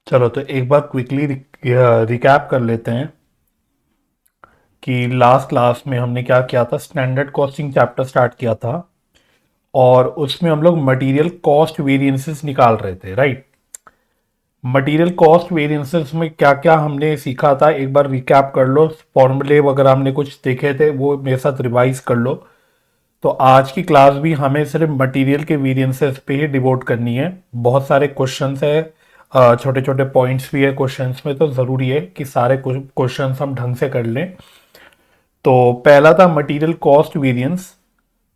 चलो तो एक बार क्विकली रिकैप कर लेते हैं कि लास्ट क्लास में हमने क्या किया था। स्टैंडर्ड कॉस्टिंग चैप्टर स्टार्ट किया था और उसमें हम लोग मटेरियल कॉस्ट वेरिएंसेस निकाल रहे थे, राइट। मटेरियल कॉस्ट वेरिएंसेस में क्या क्या हमने सीखा था एक बार रिकैप कर लो। फॉर्मूले वगैरह हमने कुछ देखे थे, वो मेरे साथ रिवाइज कर लो। तो आज की क्लास भी हमें सिर्फ मटेरियल के वेरिएंसेस पे ही डिवोट करनी है। बहुत सारे क्वेश्चंस है, छोटे छोटे पॉइंट्स भी है क्वेश्चंस में, तो ज़रूरी है कि सारे क्वेश्चंस हम ढंग से कर लें। तो पहला था मटेरियल कॉस्ट वेरिएंस।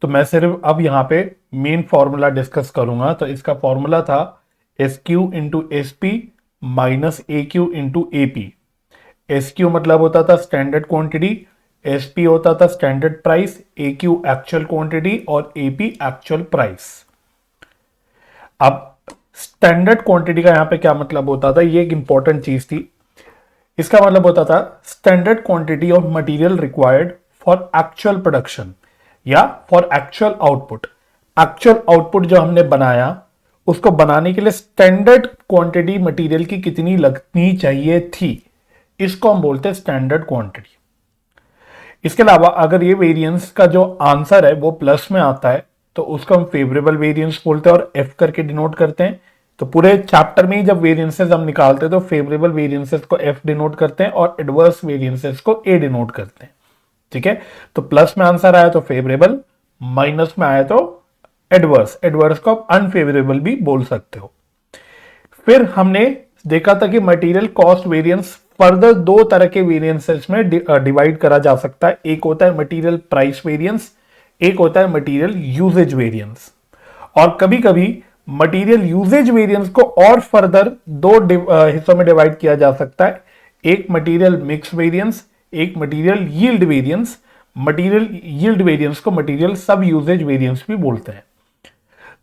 तो मैं सिर्फ अब यहाँ पे मेन फॉर्मूला डिस्कस करूंगा। तो इसका फॉर्मूला था S Q into S P minus A Q into A P. S Q मतलब होता था स्टैंडर्ड क्वांटिटी, एस पी होता था स्टैंडर्ड प्राइस, ए क्यू एक्चुअल क्वांटिटी और ए पी एक्चुअल प्राइस। अब स्टैंडर्ड क्वांटिटी का यहां पे क्या मतलब होता था, ये एक इंपॉर्टेंट चीज थी। इसका मतलब होता था standard quantity of material required for actual production या for actual output. Actual output जो हमने बनाया, उसको बनाने के लिए स्टैंडर्ड क्वांटिटी मटेरियल की कितनी लगनी चाहिए थी, इसको हम बोलते हैं स्टैंडर्ड क्वांटिटी। इसके अलावा अगर ये वेरिएंस का जो आंसर है वो प्लस में आता है तो उसको हम फेवरेबल वेरिएंस बोलते हैं और एफ करके डिनोट करते हैं। तो पूरे चैप्टर में ही जब वेरिएंसेस हम निकालते हैं तो फेवरेबल वेरिएंसेस को एफ डिनोट करते हैं और एडवर्स वेरिएंसेस को ए डिनोट करते हैं। ठीक है, तो प्लस में आंसर आया तो फेवरेबल, माइनस में आया तो एडवर्स। एडवर्स को आप अनफेवरेबल भी बोल सकते हो। फिर हमने देखा था कि मटेरियल कॉस्ट वेरिएंस फर्दर दो तरह के वेरिएंसेस में डिवाइड करा जा सकता है। एक होता है मटेरियल प्राइस वेरिएंस, एक होता है मटेरियल यूजेज वेरिएंस। और कभी कभी मटेरियल यूजेज वेरिएंस को और फर्दर दो हिस्सों में डिवाइड किया जा सकता है। एक मटेरियल मिक्स वेरिएंस, एक material yield variance. Material yield variance को मटेरियल सब यूजेज वेरिएंस भी बोलते हैं।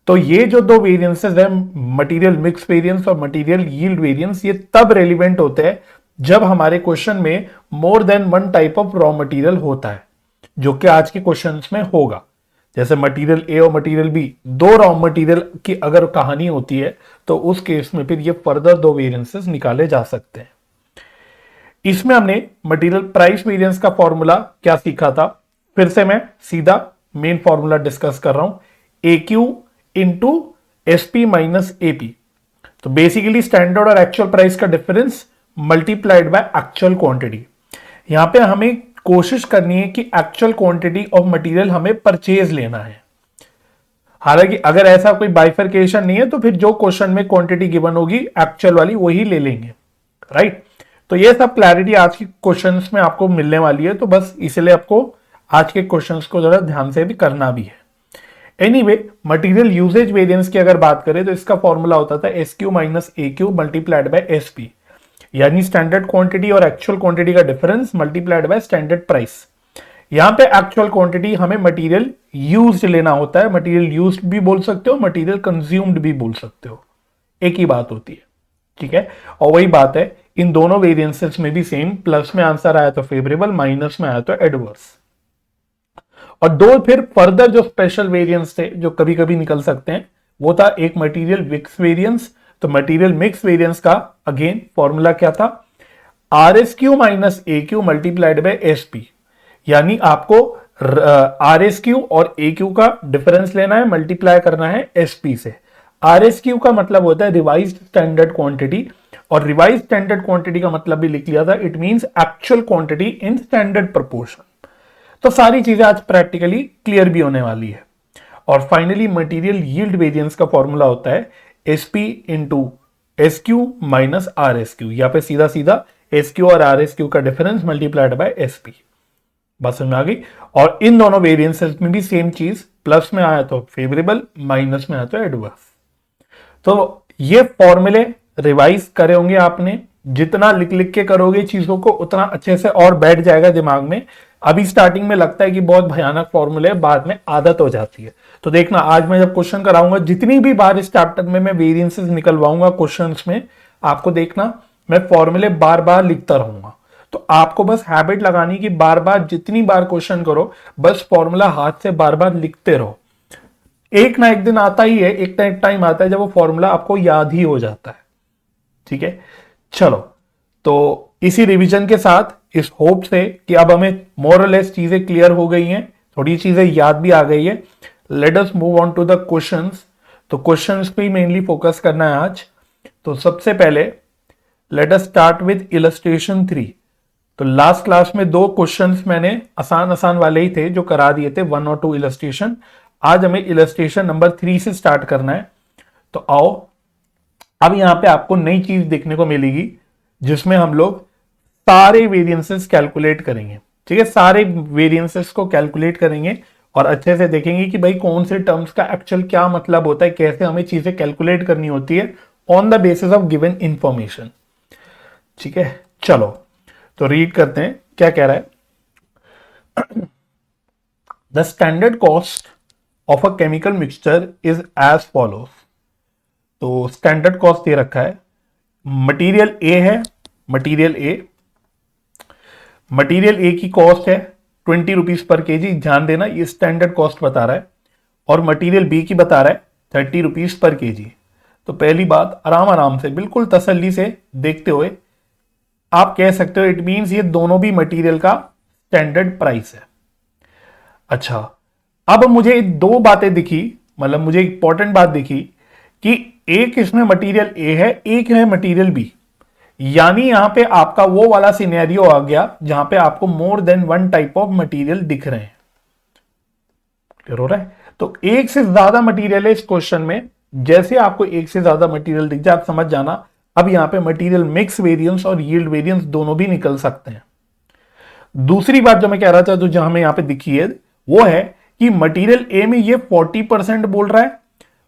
तो ये जो दो वेरिएंसेस है, मटेरियल मिक्स वेरिएंस और मटेरियल यील्ड वेरिएंस, ये तब रेलिवेंट होते हैं जब हमारे क्वेश्चन में more than one type of raw material होता है, जो कि आज के क्वेश्चंस में होगा। जैसे मटेरियल ए और मटेरियल बी, दो रॉ मटेरियल की अगर कहानी होती है तो उस केस में फिर ये फर्दर दो वेरिएंसेस निकाले जा सकते हैं। इसमें हमने मटेरियल प्राइस वेरिएंस का फॉर्मूला क्या सीखा था, फिर से मैं सीधा मेन फॉर्मूला डिस्कस कर रहा हूं। A Q into SP minus AP. तो बेसिकली स्टैंडर्ड और एक्चुअल प्राइस का difference multiplied by actual quantity. यहां पे हमें कोशिश करनी है कि एक्चुअल क्वांटिटी ऑफ मटेरियल हमें परचेज लेना है। हालांकि अगर ऐसा कोई बाइफरकेशन नहीं है तो फिर जो क्वेश्चन में क्वांटिटी गिवन होगी एक्चुअल वाली वही ले लेंगे, राइट। तो ये सब क्लैरिटी आज के क्वेश्चंस में आपको मिलने वाली है, तो बस इसलिए आपको आज के क्वेश्चंस को जरा ध्यान से भी करना भी है। एनीवे, मटेरियल यूजेज वेरिएंस की अगर बात करें तो इसका फॉर्मूला होता था S Q minus A Q multiplied by S P, यानी स्टैंडर्ड क्वांटिटी और एक्चुअल क्वांटिटी का difference multiplied by standard price. यहां पे एक्चुअल क्वांटिटी हमें मटेरियल यूज्ड लेना होता है। मटेरियल यूज्ड भी बोल सकते हो, मटेरियल कंज्यूम्ड भी बोल सकते हो, एक ही बात होती है। ठीक है, और वही बात है इन दोनों वेरिएंसेस में भी सेम। प्लस में आंसर आया तो फेवरेबल, माइनस में आया तो एडवर्स। और दो फिर फर्दर जो स्पेशल वेरिएंस थे जो कभी कभी निकल सकते हैं, वो था एक मटेरियल मिक्स वेरिएंस। तो मटेरियल मिक्स वेरिएंस का अगेन फॉर्मूला क्या था, are S Q minus A Q multiplied by S P. यानी आपको आर एस क्यू और ए क्यू का डिफरेंस लेना है, मल्टीप्लाई करना है एस पी से। आर एस क्यू का मतलब होता है रिवाइज्ड स्टैंडर्ड क्वांटिटी, और रिवाइज्ड स्टैंडर्ड क्वांटिटी का मतलब भी लिख लिया था, it means actual quantity in standard proportion. तो सारी चीजें आज प्रैक्टिकली क्लियर भी होने वाली है। और फाइनली मटेरियल यील्ड वेरिएंस का फॉर्मूला होता है S P into S Q minus R S Q. यहाँ पे सीधा सीधा एस क्यू और आर एस क्यू का difference multiplied by S P. बात समझ में आ गई। और इन दोनों वेरिएंसेस में भी सेम चीज, प्लस में आया तो फेवरेबल, माइनस में आया तो एडवर्स। तो ये फॉर्मूले रिवाइज करे होंगे आपने, जितना लिख लिख के करोगे चीजों को उतना अच्छे से और बैठ जाएगा दिमाग में। अभी स्टार्टिंग में लगता है कि बहुत भयानक फॉर्मूले, बाद में आदत हो जाती है। तो देखना, आज मैं जब क्वेश्चन कराऊंगा, जितनी भी बार इस चैप्टर में मैं वेरिएंसेस निकलवाऊंगा क्वेश्चंस में, आपको देखना मैं फॉर्मूले बार बार लिखता रहूंगा। तो आपको बस हैबिट लगानी कि बार बार जितनी बार क्वेश्चन करो, बस फॉर्मूला हाथ से बार बार लिखते रहो। एक ना एक दिन आता ही है, एक टाइम आता है जब वो फॉर्मूला आपको याद ही हो जाता है। ठीक है, चलो, तो इसी रिवीजन के साथ, इस होप से कि अब हमें मोर और लेस चीजें क्लियर हो गई हैं, थोड़ी चीजें याद भी आ गई है, let us move on to the questions. तो क्वेश्चंस पे मेनली फोकस करना है आज। तो सबसे पहले let us start with illustration 3। तो लास्ट क्लास में 2 क्वेश्चंस मैंने आसान आसान वाले ही थे जो करा दिए थे, 1 और 2 इलस्ट्रेशन। आज हमें इलस्ट्रेशन नंबर 3 से स्टार्ट करना है। तो आओ, अब यहां पे आपको नई चीज देखने को मिलेगी जिसमें हम लोग सारे वेरिएंसेस कैलकुलेट करेंगे। ठीक है, सारे वेरिएंसेस को कैलकुलेट करेंगे और अच्छे से देखेंगे कि भाई कौन से टर्म्स का एक्चुअल क्या मतलब होता है, कैसे हमें चीजें कैलकुलेट करनी होती है on the basis of given information. ठीक है, चलो तो रीड करते हैं क्या कह रहा है। The standard cost of a chemical mixture is as follows. तो स्टैंडर्ड कॉस्ट दे रखा है, मटेरियल ए है, मटेरियल ए, मटेरियल ए की कॉस्ट है 20 रुपीज पर केजी। ध्यान देना, ये स्टैंडर्ड कॉस्ट बता रहा है, और मटेरियल बी की बता रहा है 30 रुपीज पर केजी। तो पहली बात, आराम आराम से बिल्कुल तसल्ली से देखते हुए आप कह सकते हो इट मींस ये दोनों भी मटेरियल का स्टैंडर्ड प्राइस है। अच्छा, अब मुझे 2 बातें दिखी, मतलब मुझे इंपॉर्टेंट बात दिखी कि एक इसमें मटेरियल ए है, एक है मटेरियल बी। यानी यहां पे आपका वो वाला सिनेरियो आ गया जहां पे आपको more than 1 type of material दिख रहे हैं। क्लियर हो रहा है? तो एक से ज्यादा मटेरियल है इस क्वेश्चन में। जैसे आपको एक से ज्यादा मटेरियल दिख जाए, आप समझ जाना अब यहां पे मटेरियल मिक्स वेरिएंस और यील्ड वेरिएंस दोनों भी निकल सकते हैं। दूसरी बात जो मैं कह रहा था, जो जहां हमें यहां पे दिखी है, वो है कि मटेरियल ए में ये 40% बोल रहा है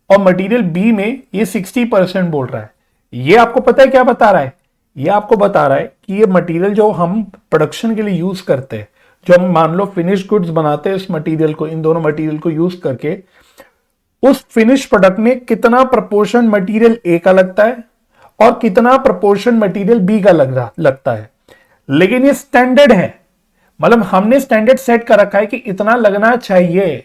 और मटेरियल बी में ये 60% बोल रहा है। ये आपको पता है क्या बता रहा है? ये आपको बता रहा है कि ये मटेरियल जो हम प्रोडक्शन के लिए यूज करते हैं, जो हम मान लो फिनिश गुड्स बनाते हैं, इस मटेरियल को, इन दोनों मटेरियल को यूज करके उस फिनिश प्रोडक्ट में कितना प्रपोर्शन मटेरियल ए का लगता है और कितना प्रपोर्शन मटेरियल बी का लगता है। लेकिन ये स्टैंडर्ड है, मतलब हमने स्टैंडर्ड सेट कर रखा है कि इतना लगना चाहिए।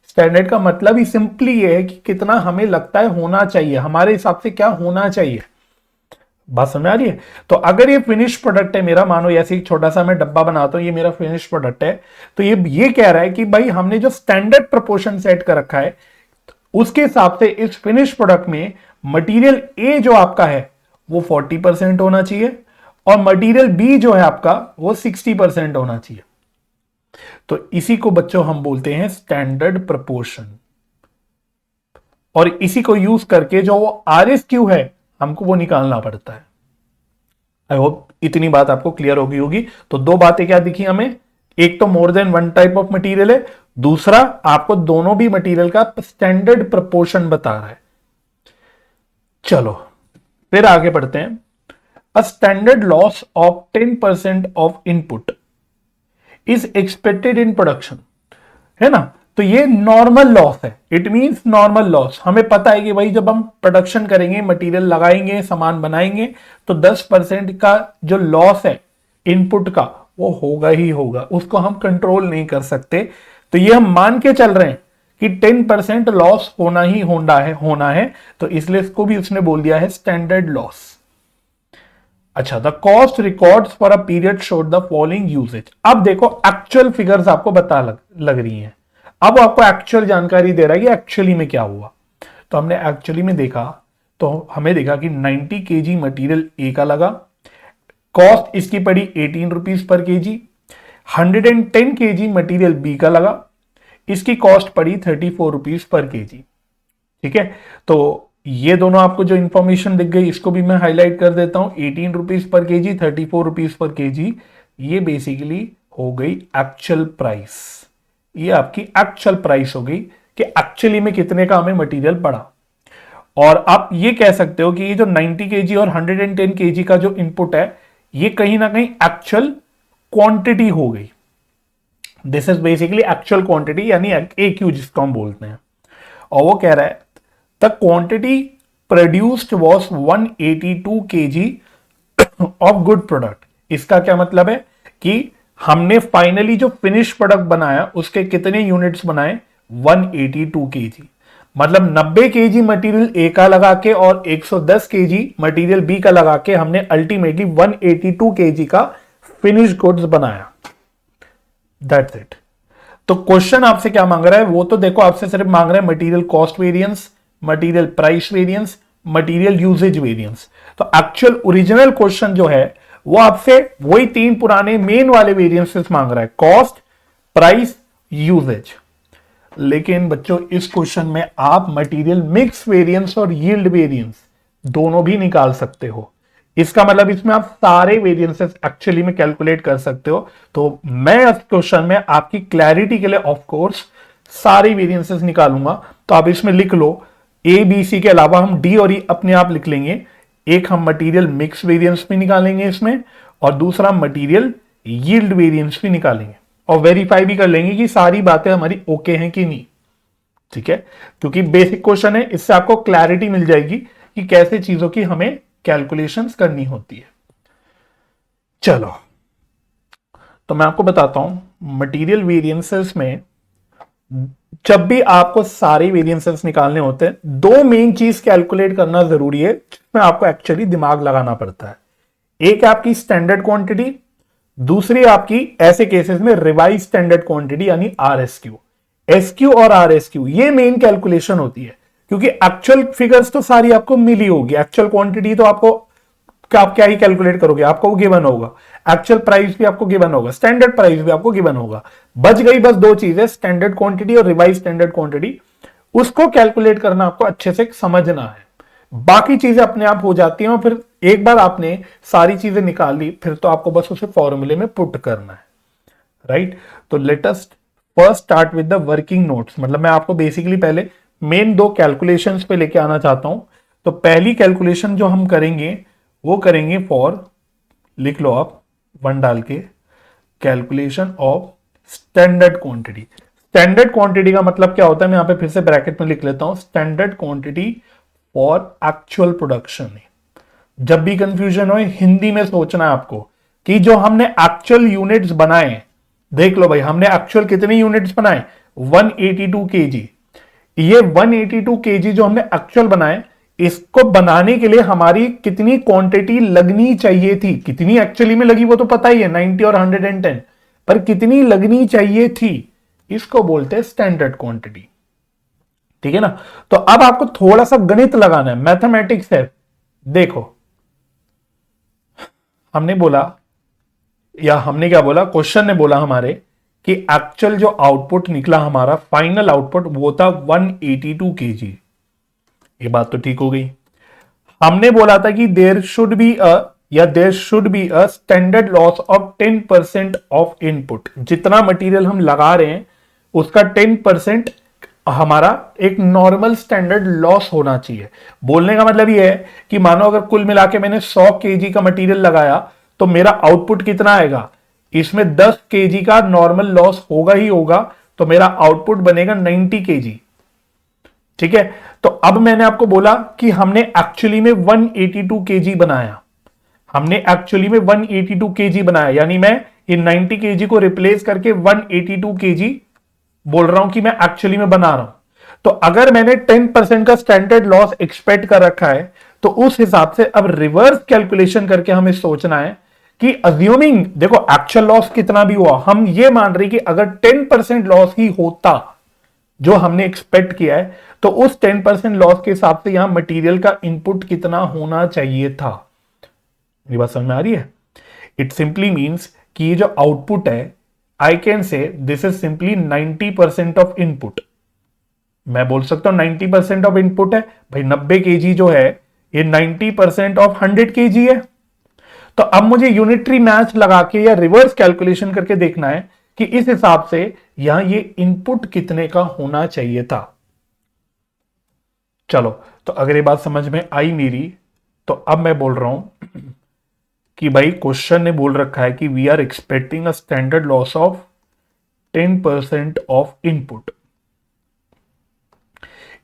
स्टैंडर्ड का मतलब ही सिंपली ये है कि कितना हमें लगता है होना चाहिए, हमारे हिसाब से क्या होना चाहिए। बात समझ आ रही है? तो अगर ये फिनिश प्रोडक्ट है मेरा, मानो ऐसे एक छोटा सा मैं डब्बा बनाता हूं, ये मेरा फिनिश प्रोडक्ट है, तो ये कह रहा है कि भाई हमने जो स्टैंडर्ड प्रोपोर्शन सेट कर रखा है उसके हिसाब से इस फिनिश प्रोडक्ट में मटेरियल ए जो आपका है वो 40% होना चाहिए और मटेरियल बी जो है आपका वो 60% होना चाहिए। तो इसी को बच्चों हम बोलते हैं स्टैंडर्ड प्रोपोर्शन, और इसी को यूज करके जो वो RSQ है हमको वो निकालना पड़ता है। आई होप इतनी बात आपको क्लियर होगी। तो 2 बातें क्या दिखी हमें, एक तो more than 1 type of material है, दूसरा आपको दोनों भी मटेरियल का स्टैंडर्ड प्रोपोर्शन बता रहा है। चलो फिर आगे बढ़ते हैं। अ standard loss of 10% of input is expected in production, है ना? तो ये नॉर्मल लॉस है, इट मींस नॉर्मल लॉस। हमें पता है कि भाई जब हम प्रोडक्शन करेंगे, मटेरियल लगाएंगे, सामान बनाएंगे, तो 10% का जो लॉस है इनपुट का वो होगा ही होगा, उसको हम कंट्रोल नहीं कर सकते। तो ये हम मान के चल रहे हैं कि 10% लॉस होना है, तो इसलिए इसको भी उसने बोल दिया है स्टैंडर्ड लॉस। अच्छा, the cost records for a period showed the following usage. अब देखो एक्चुअल फिगर्स आपको बता लग रही हैं। अब आपको एक्चुअल जानकारी दे रहा है कि एक्चुअली में क्या हुआ। तो हमने एक्चुअली में देखा, तो हमें देखा कि 90 kg मटेरियल ए का लगा, कॉस्ट इसकी पड़ी 18 rupees per KG. 110 kg material B का लगा, इसकी कॉस्ट पड़ी 34 रुपीज पर केजी। ठीक है, तो ये दोनों आपको जो इंफॉर्मेशन दिख गई इसको भी मैं हाईलाइट कर देता हूं। 18 rupees per KG, 34 rupees per KG, ये बेसिकली हो गई एक्चुअल प्राइस। ये आपकी एक्चुअल प्राइस हो गई कि एक्चुअली में कितने का हमें मटेरियल पड़ा। और आप ये कह सकते हो कि ये जो 90 kg और 110 kg का जो इनपुट है, ये कहीं ना कहीं एक्चुअल क्वांटिटी हो गई। This is basically actual quantity, यानी AQ जिसको हम बोलते हैं। और वो कह रहा है the quantity produced was 182 kg of good product. इसका क्या मतलब है कि हमने फाइनली जो फिनिश प्रोडक्ट बनाया उसके कितने यूनिट्स बनाए, 182 kg। मतलब 90 केजी मटेरियल ए का लगा के और 110 केजी मटेरियल बी का लगा के हमने अल्टीमेटली 182 केजी का फिनिश गुड्स बनाया। That's it. तो क्वेश्चन आपसे क्या मांग रहा है, वो तो देखो आपसे सिर्फ मांग रहा है material cost variance, material price variance, material usage variance. तो एक्चुअल ओरिजिनल क्वेश्चन जो है वो आपसे वही तीन पुराने मेन वाले वेरिएंसेस मांग रहा है, कॉस्ट, प्राइस, यूजेज। लेकिन बच्चों इस क्वेश्चन में आप मटेरियल मिक्स वेरिएंस और यील्ड वेरिएंस दोनों भी निकाल सकते हो। इसका मतलब इसमें आप सारे वेरिएंसेस एक्चुअली में कैलकुलेट कर सकते हो। तो मैं इस क्वेश्चन में आपकी क्लैरिटी के लिए ऑफ कोर्स सारे वेरिएंसेस निकालूंगा। तो आप इसमें लिख लो ए बी सी के अलावा हम डी और ई अपने आप लिख लेंगे। एक हम मटेरियल मिक्स वेरिएंस भी निकालेंगे इसमें, और दूसरा मटेरियल यील्ड वेरिएंस भी निकालेंगे, और वेरीफाई भी कर लेंगे कि सारी बातें हमारी ओके हैं कि नहीं। ठीक है, क्योंकि बेसिक क्वेश्चन है, इससे आपको क्लैरिटी मिल जाएगी कि कैसे चीजों की हमें कैलकुलेशंस करनी होती है। चलो, तो मैं आपको बताता हूं मटेरियल वेरिएंसेस में जब भी आपको सारे वेरिएंसेस निकालने होते हैं, दो मेन चीज कैलकुलेट करना जरूरी है जिसमें आपको एक्चुअली दिमाग लगाना पड़ता है। एक है आपकी स्टैंडर्ड क्वांटिटी, दूसरी आपकी ऐसे केसेस में रिवाइज स्टैंडर्ड क्वांटिटी यानी आरएसक्यू। एसक्यू और आरएसक्यू ये मेन कैलकुलेशन होती है, क्योंकि एक्चुअल फिगर्स तो सारी आपको मिली होगी, एक्चुअल क्वांटिटी तो आपको आप क्या ही कैलकुलेट करोगे, आपको वो गिवन होगा। एक्चुअल प्राइस भी आपको गिवन होगा, स्टैंडर्ड प्राइस भी आपको गिवन होगा। बच गई बस दो चीजें, स्टैंडर्ड क्वांटिटी और रिवाइज स्टैंडर्ड क्वांटिटी। उसको कैलकुलेट करना आपको अच्छे से समझना है, बाकी चीजें अपने आप हो जाती हैं। और फिर एक बार आपने सारी चीजें निकाल ली, फिर तो आपको बस उसे फॉर्मूले में पुट करना है, राइट। तो let us first start with the working notes. मतलब मैं आपको बेसिकली पहले मेन दो कैलकुलेशंस पे लेके आना चाहता हूं। तो पहली कैलकुलेशन जो हम करेंगे वो करेंगे फॉर, लिख लो आप वन डाल के, calculation of standard quantity. Standard quantity का मतलब क्या होता है, मैं यहां पे फिर से ब्रैकेट में लिख लेता हूं, standard quantity for actual production. जब भी कंफ्यूजन हो हिंदी में सोचना है आपको कि जो हमने एक्चुअल यूनिट्स बनाए, देख लो भाई हमने एक्चुअल कितने यूनिट्स बनाए, 182 केजी। ये 182 केजी जो हमने एक्चुअल बनाए, इसको बनाने के लिए हमारी कितनी क्वांटिटी लगनी चाहिए थी, कितनी एक्चुअली में लगी वो तो पता ही है 90 और 110, पर कितनी लगनी चाहिए थी, इसको बोलते हैं स्टैंडर्ड क्वांटिटी। ठीक है ना। तो अब आपको थोड़ा सा गणित लगाना है, मैथमेटिक्स है। देखो हमने बोला, या हमने क्या बोला, क्वेश्चन ने बोला हमारे कि एक्चुअल जो आउटपुट निकला हमारा फाइनल आउटपुट वो था 182 केजी। ये बात तो ठीक हो गई। हमने बोला था कि there should be a standard loss of 10% of input. जितना मटेरियल हम लगा रहे हैं उसका 10% हमारा एक नॉर्मल स्टैंडर्ड लॉस होना चाहिए। बोलने का मतलब ये है कि मानो अगर कुल मिला के मैंने 100 केजी का मटेरियल लगाया तो मेरा आउटपुट कितना आएगा, इसमें 10 केजी का नॉर्मल लॉस होगा ही होगा, तो मेरा आउटपुट बनेगा 90 केजी। ठीक है। तो अब मैंने आपको बोला कि हमने एक्चुअली में 182 केजी बनाया, हमने एक्चुअली में 182 केजी बनाया, यानी मैं ये 90 केजी को रिप्लेस करके 182 केजी बोल रहा हूं कि मैं एक्चुअली में बना रहा हूं। तो अगर मैंने 10% का स्टैंडर्ड लॉस एक्सपेक्ट कर रखा है, तो उस हिसाब से अब रिवर्स कैलकुलेशन करके हमें सोचना है कि अज्यूमिंग, देखो एक्चुअल लॉस कितना भी हुआ, हम ये मान रहे कि अगर 10% लॉस ही होता जो हमने एक्सपेक्ट किया है, तो उस 10% लॉस के हिसाब से यहां मटेरियल का इनपुट कितना होना चाहिए था। मेरी बात समझ में आ रही है। इट सिंपली मीन्स कि ये जो आउटपुट है, I can say this is simply 90% of input. मैं बोल सकता हूं 90% ऑफ इनपुट है भाई, 90 केजी जो है ये 90% ऑफ 100 केजी है। तो अब मुझे यूनिटरी मैच लगा के या रिवर्स कैलकुलेशन करके देखना है कि इस हिसाब से यहां ये इनपुट कितने का होना चाहिए था। चलो, तो अगर ये बात समझ में आई मेरी, तो अब मैं बोल रहा हूं कि भाई क्वेश्चन ने बोल रखा है कि we are expecting a standard loss of 10% of input.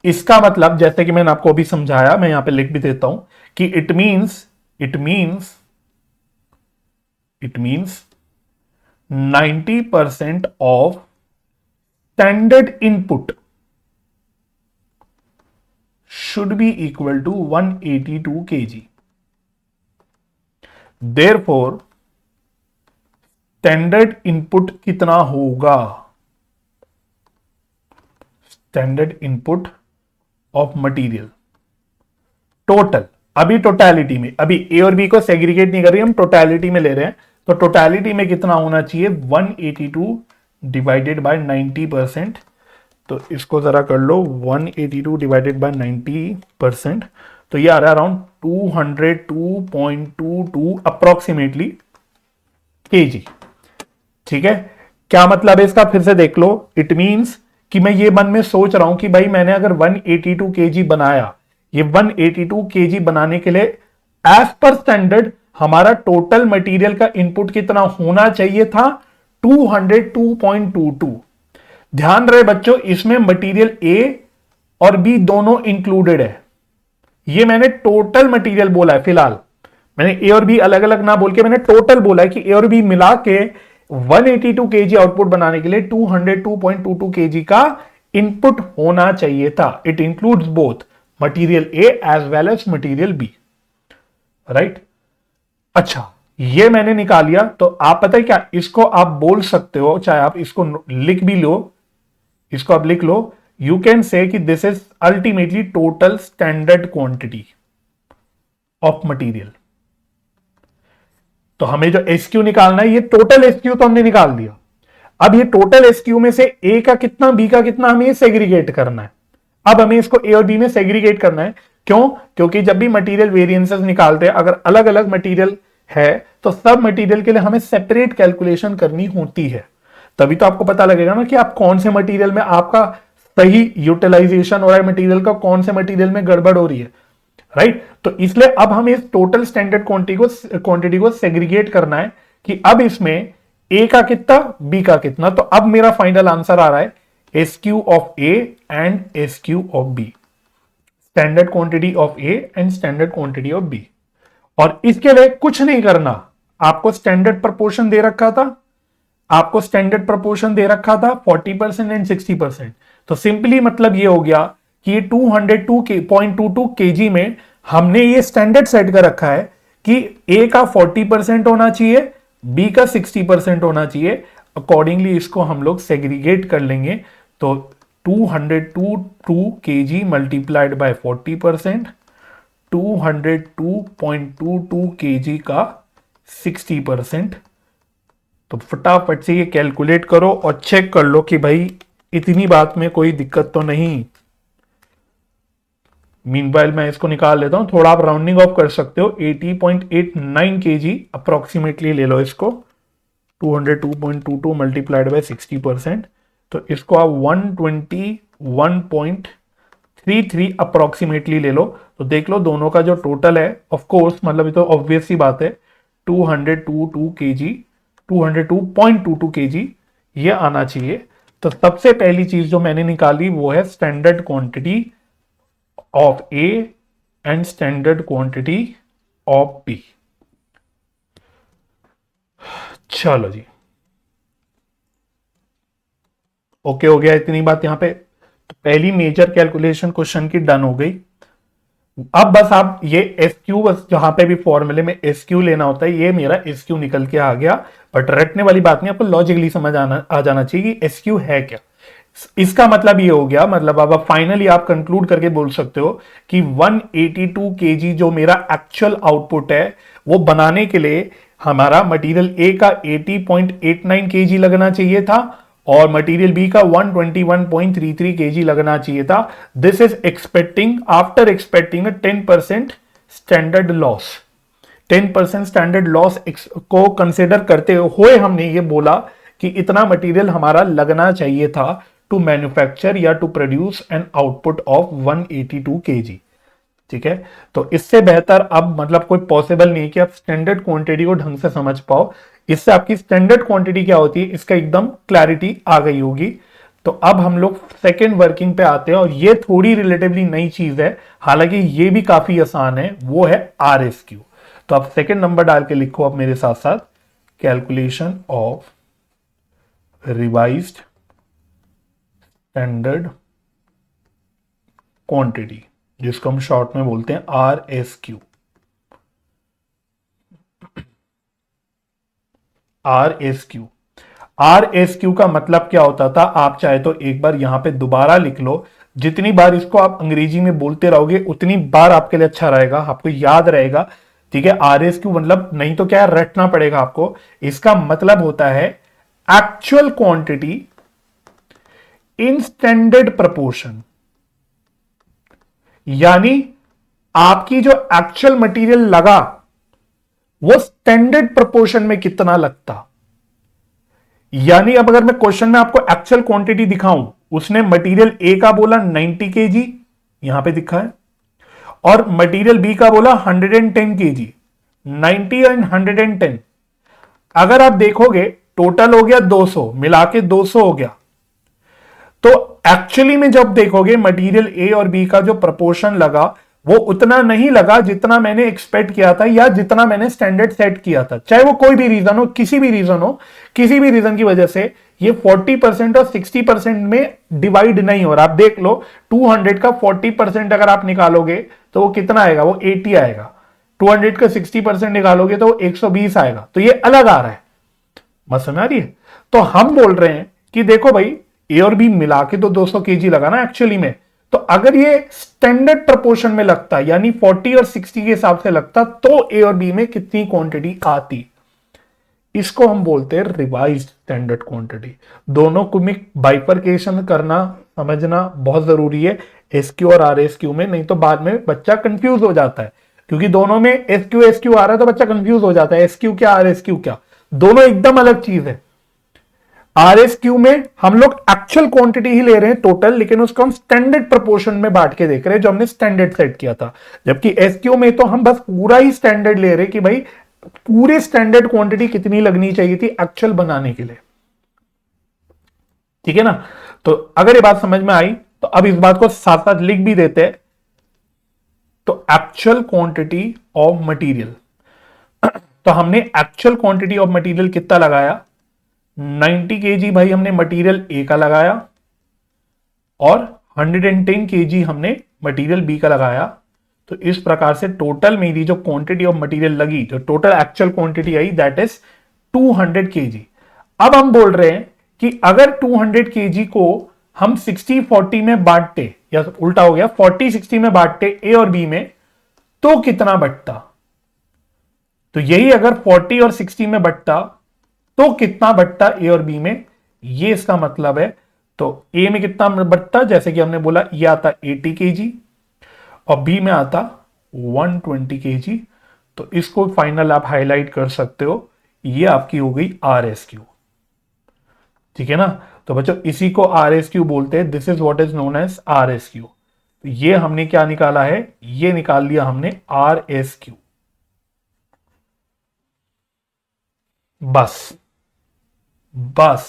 इसका मतलब जैसे कि मैंने आपको अभी समझाया, मैं यहां पे लिख भी देता हूं कि it means 90% of standard input should be equal to 182 kg. Therefore standard input कितना होगा? Standard input of material total, अभी टोटलिटी में, अभी ए और बी को सेग्रीगेट नहीं कर रही, हम टोटलिटी में ले रहे हैं, तो टोटलिटी में कितना होना चाहिए? 182 डिवाइडेड बाय 90%। तो इसको जरा कर लो, 182 डिवाइडेड बाय 90%, तो ये आ रहा है अराउंड 202.22 अप्रोक्सीमेटली केजी। ठीक है, क्या मतलब है इसका? फिर से देख लो। इट मींस कि मैं ये मन में सोच रहा हूं कि भाई मैंने अगर 182 केजी बनाया, ये 182 केजी बनाने के लिए एज पर स्टैंडर्ड हमारा टोटल मटेरियल का इनपुट कितना होना चाहिए था? 202.22। ध्यान रहे बच्चों, इसमें मटेरियल ए और बी दोनों इंक्लूडेड है। ये मैंने टोटल मटेरियल बोला है फिलहाल, मैंने ए और बी अलग अलग ना बोल के मैंने टोटल बोला है कि ए और बी मिला के 182 केजी आउटपुट बनाने के लिए 202.22 केजी का इनपुट होना चाहिए था। It includes both material A as well as material B, right? अच्छा, ये मैंने निकाल लिया, तो आप पता है क्या, इसको आप बोल सकते हो, चाहे आप इसको लिख भी लो, इसको आप लिख लो, यू कैन से कि this is ultimately total standard quantity of material. तो हमें जो एसक्यू निकालना है, ये टोटल एसक्यू तो हमने निकाल दिया। अब ये टोटल एसक्यू में से ए का कितना, बी का कितना, हमें सेग्रीगेट करना है। अब हमें इसको ए और बी में सेग्रीगेट करना है। क्यों? क्योंकि जब भी मटेरियल वेरिएंसेस निकालते हैं, अगर अलग अलग मटेरियल है तो सब मटेरियल के लिए हमें सेपरेट कैलकुलेशन करनी होती है। तभी तो आपको पता लगेगा ना कि आप कौन से मटेरियल में आपका सही यूटिलाइजेशन हो रहा है मटेरियल का, कौन से मटेरियल में गड़बड़ हो रही है, राइट? तो इसलिए अब हमें इस टोटल स्टैंडर्ड क्वांटिटी को सेग्रीगेट करना है कि अब इसमें ए का कितना, बी का कितना। तो अब मेरा फाइनल आंसर आ रहा है SQ of A and SQ of B, standard quantity of A and standard quantity of B. और इसके लिए कुछ नहीं करना, आपको स्टैंडर्ड प्रपोर्शन दे रखा था, आपको स्टैंडर्ड प्रपोर्शन दे रखा था 40% एंड 60%। तो सिंपली मतलब ये हो गया कि ये 202.22 केजी में हमने ये स्टैंडर्ड सेट कर रखा है कि ए का 40% होना चाहिए, बी का 60% होना चाहिए। अकॉर्डिंगली इसको हम लोग सेग्रीगेट कर लेंगे, तो 202 केजी मल्टीप्लाइड बाय 40%, 202.22 केजी का 60%। तो फटाफट से ये कैलकुलेट करो और चेक कर लो कि भाई इतनी बात में कोई दिक्कत तो नहीं। मीनवाइल मैं इसको निकाल लेता हूं, थोड़ा आप राउंडिंग ऑफ कर सकते हो, 80.89 केजी अप्रोक्सीमेटली ले लो इसको, 202.22 मल्टीप्लाइड बाय 60%, तो इसको आप 121.33 अप्रोक्सीमेटली ले लो। तो देख लो दोनों का जो टोटल है, ऑफ कोर्स मतलब ये तो ऑब्वियस सी बात है, 202 केजी, 202.22 केजी ये आना चाहिए। तो सबसे पहली चीज जो मैंने निकाली वो है standard quantity of A and standard quantity of B. चलो जी, ओके हो गया इतनी बात यहां पे। तो पहली मेजर कैलकुलेशन क्वेश्चन की डन हो गई। अब बस आप ये एसक्यू, बस जहां पे भी फॉर्मूले में एसक्यू लेना होता है, ये मेरा एसक्यू निकल के आ गया। बट रटने वाली बात नहीं, आपको लॉजिकली समझ आ जाना चाहिए कि एसक्यू है क्या। इसका मतलब ये हो गया, मतलब अब फाइनली आप कंक्लूड करके बोल सकते हो कि 182 केजी जो मेरा एक्चुअल आउटपुट है, वो बनाने के लिए हमारा मटेरियल ए का 80.89 केजी लगना चाहिए था और मटेरियल बी का 121.33 केजी लगना चाहिए था। This is expecting, after expecting 10% standard loss. 10% standard loss को कंसिडर करते हुए हमने ये बोला कि इतना मटेरियल हमारा लगना चाहिए था टू मैन्युफैक्चर या to produce an output of 182 KG. ठीक है, तो इससे बेहतर अब मतलब कोई पॉसिबल नहीं कि आप स्टैंडर्ड क्वांटिटी को ढंग से समझ पाओ। इससे आपकी स्टैंडर्ड क्वांटिटी क्या होती है इसका एकदम क्लैरिटी आ गई होगी। तो अब हम लोग सेकेंड वर्किंग पे आते हैं और ये थोड़ी रिलेटिवली नई चीज है, हालांकि ये भी काफी आसान है, वो है RSQ। तो आप सेकेंड नंबर डाल के लिखो अब मेरे साथ साथ, calculation of revised standard quantity. जिसको हम शॉर्ट में बोलते हैं RSQ। RSQ RSQ का मतलब क्या होता था, आप चाहे तो एक बार यहां पे दोबारा लिख लो। जितनी बार इसको आप अंग्रेजी में बोलते रहोगे उतनी बार आपके लिए अच्छा रहेगा, आपको याद रहेगा। ठीक है, RSQ मतलब नहीं तो क्या है, रटना पड़ेगा आपको। इसका मतलब होता है actual quantity in standard proportion, यानी आपकी जो एक्चुअल मटेरियल लगा वो स्टैंडर्ड प्रपोर्शन में कितना लगता। यानी अब अगर मैं क्वेश्चन में आपको एक्चुअल क्वांटिटी दिखाऊं, उसने मटेरियल ए का बोला 90 केजी, यहां पे दिखा है, और मटेरियल बी का बोला 110 केजी। 90 एंड 110, अगर आप देखोगे टोटल हो गया 200, मिला के 200 हो गया। तो एक्चुअली में जब देखोगे मटेरियल ए और बी का जो प्रपोर्शन लगा वो उतना नहीं लगा जितना मैंने एक्सपेक्ट किया था या जितना मैंने स्टैंडर्ड सेट किया था। चाहे वो कोई भी रीजन हो, किसी भी रीजन हो, किसी भी रीजन की वजह से ये 40% और 60% में डिवाइड नहीं हो रहा। आप देख लो 200 का 40% अगर आप निकालोगे तो वो कितना आएगा, वो 80 आएगा। 200 का 60% निकालोगे तो वो 120 आएगा। तो ये अलग आ रहा है, मत समझ आ रही है। तो हम बोल रहे हैं कि देखो भाई, ए और बी मिला के तो 200 केजी लगा ना एक्चुअली में, तो अगर ये स्टैंडर्ड प्रपोर्शन में लगता, यानी 40 और 60 के हिसाब से लगता, तो ए और बी में कितनी क्वांटिटी आती। इसको हम बोलते हैं रिवाइज्ड स्टैंडर्ड क्वांटिटी। दोनों को में बाइफरकेशन करना समझना बहुत जरूरी है एसक्यू और आरएसक्यू में, नहीं तो बाद में बच्चा कंफ्यूज हो जाता है। क्योंकि दोनों में एसक्यू एसक्यू आ रहा है तो बच्चा कंफ्यूज हो जाता है, एसक्यू क्या आरएसक्यू क्या, दोनों एकदम अलग चीज है। आरएसक्यू में हम लोग एक्चुअल क्वांटिटी ही ले रहे हैं टोटल, लेकिन उसको हम स्टैंडर्ड प्रोपोर्शन में बांट के देख रहे हैं जो हमने स्टैंडर्ड सेट किया था। जबकि एसक्यू में तो हम बस पूरा ही स्टैंडर्ड ले रहे हैं कि भाई पूरे स्टैंडर्ड क्वांटिटी कितनी लगनी चाहिए थी एक्चुअल बनाने के लिए। ठीक है ना। तो अगर ये बात समझ में आई तो अब इस बात को साथ साथ लिख भी देते हैं। तो एक्चुअल क्वांटिटी ऑफ मटेरियल, तो हमने एक्चुअल क्वांटिटी ऑफ मटेरियल कितना लगाया, 90 केजी भाई हमने मटेरियल ए का लगाया और 110 केजी हमने मटेरियल बी का लगाया। तो इस प्रकार से टोटल मेरी जो क्वांटिटी ऑफ मटेरियल लगी, जो total actual quantity I, that is 200 KG. अब हम बोल रहे हैं कि अगर 200 केजी को हम 60-40 में बांटते, या उल्टा हो गया 40-60 में बांटते ए और बी में, तो कितना बटता। तो यही अगर 40 और 60 में बटता तो कितना बटता ए और बी में, ये इसका मतलब है। तो ए में कितना बटता, जैसे कि हमने बोला ये आता 80 केजी और बी में आता 120 केजी। तो इसको फाइनल आप हाईलाइट कर सकते हो, ये आपकी हो गई RSQ। ठीक है ना। तो बच्चों इसी को RSQ बोलते हैं, this is what is known as RSQ। तो ये हमने क्या निकाला है, ये निकाल लिया हमने RSQ। बस बस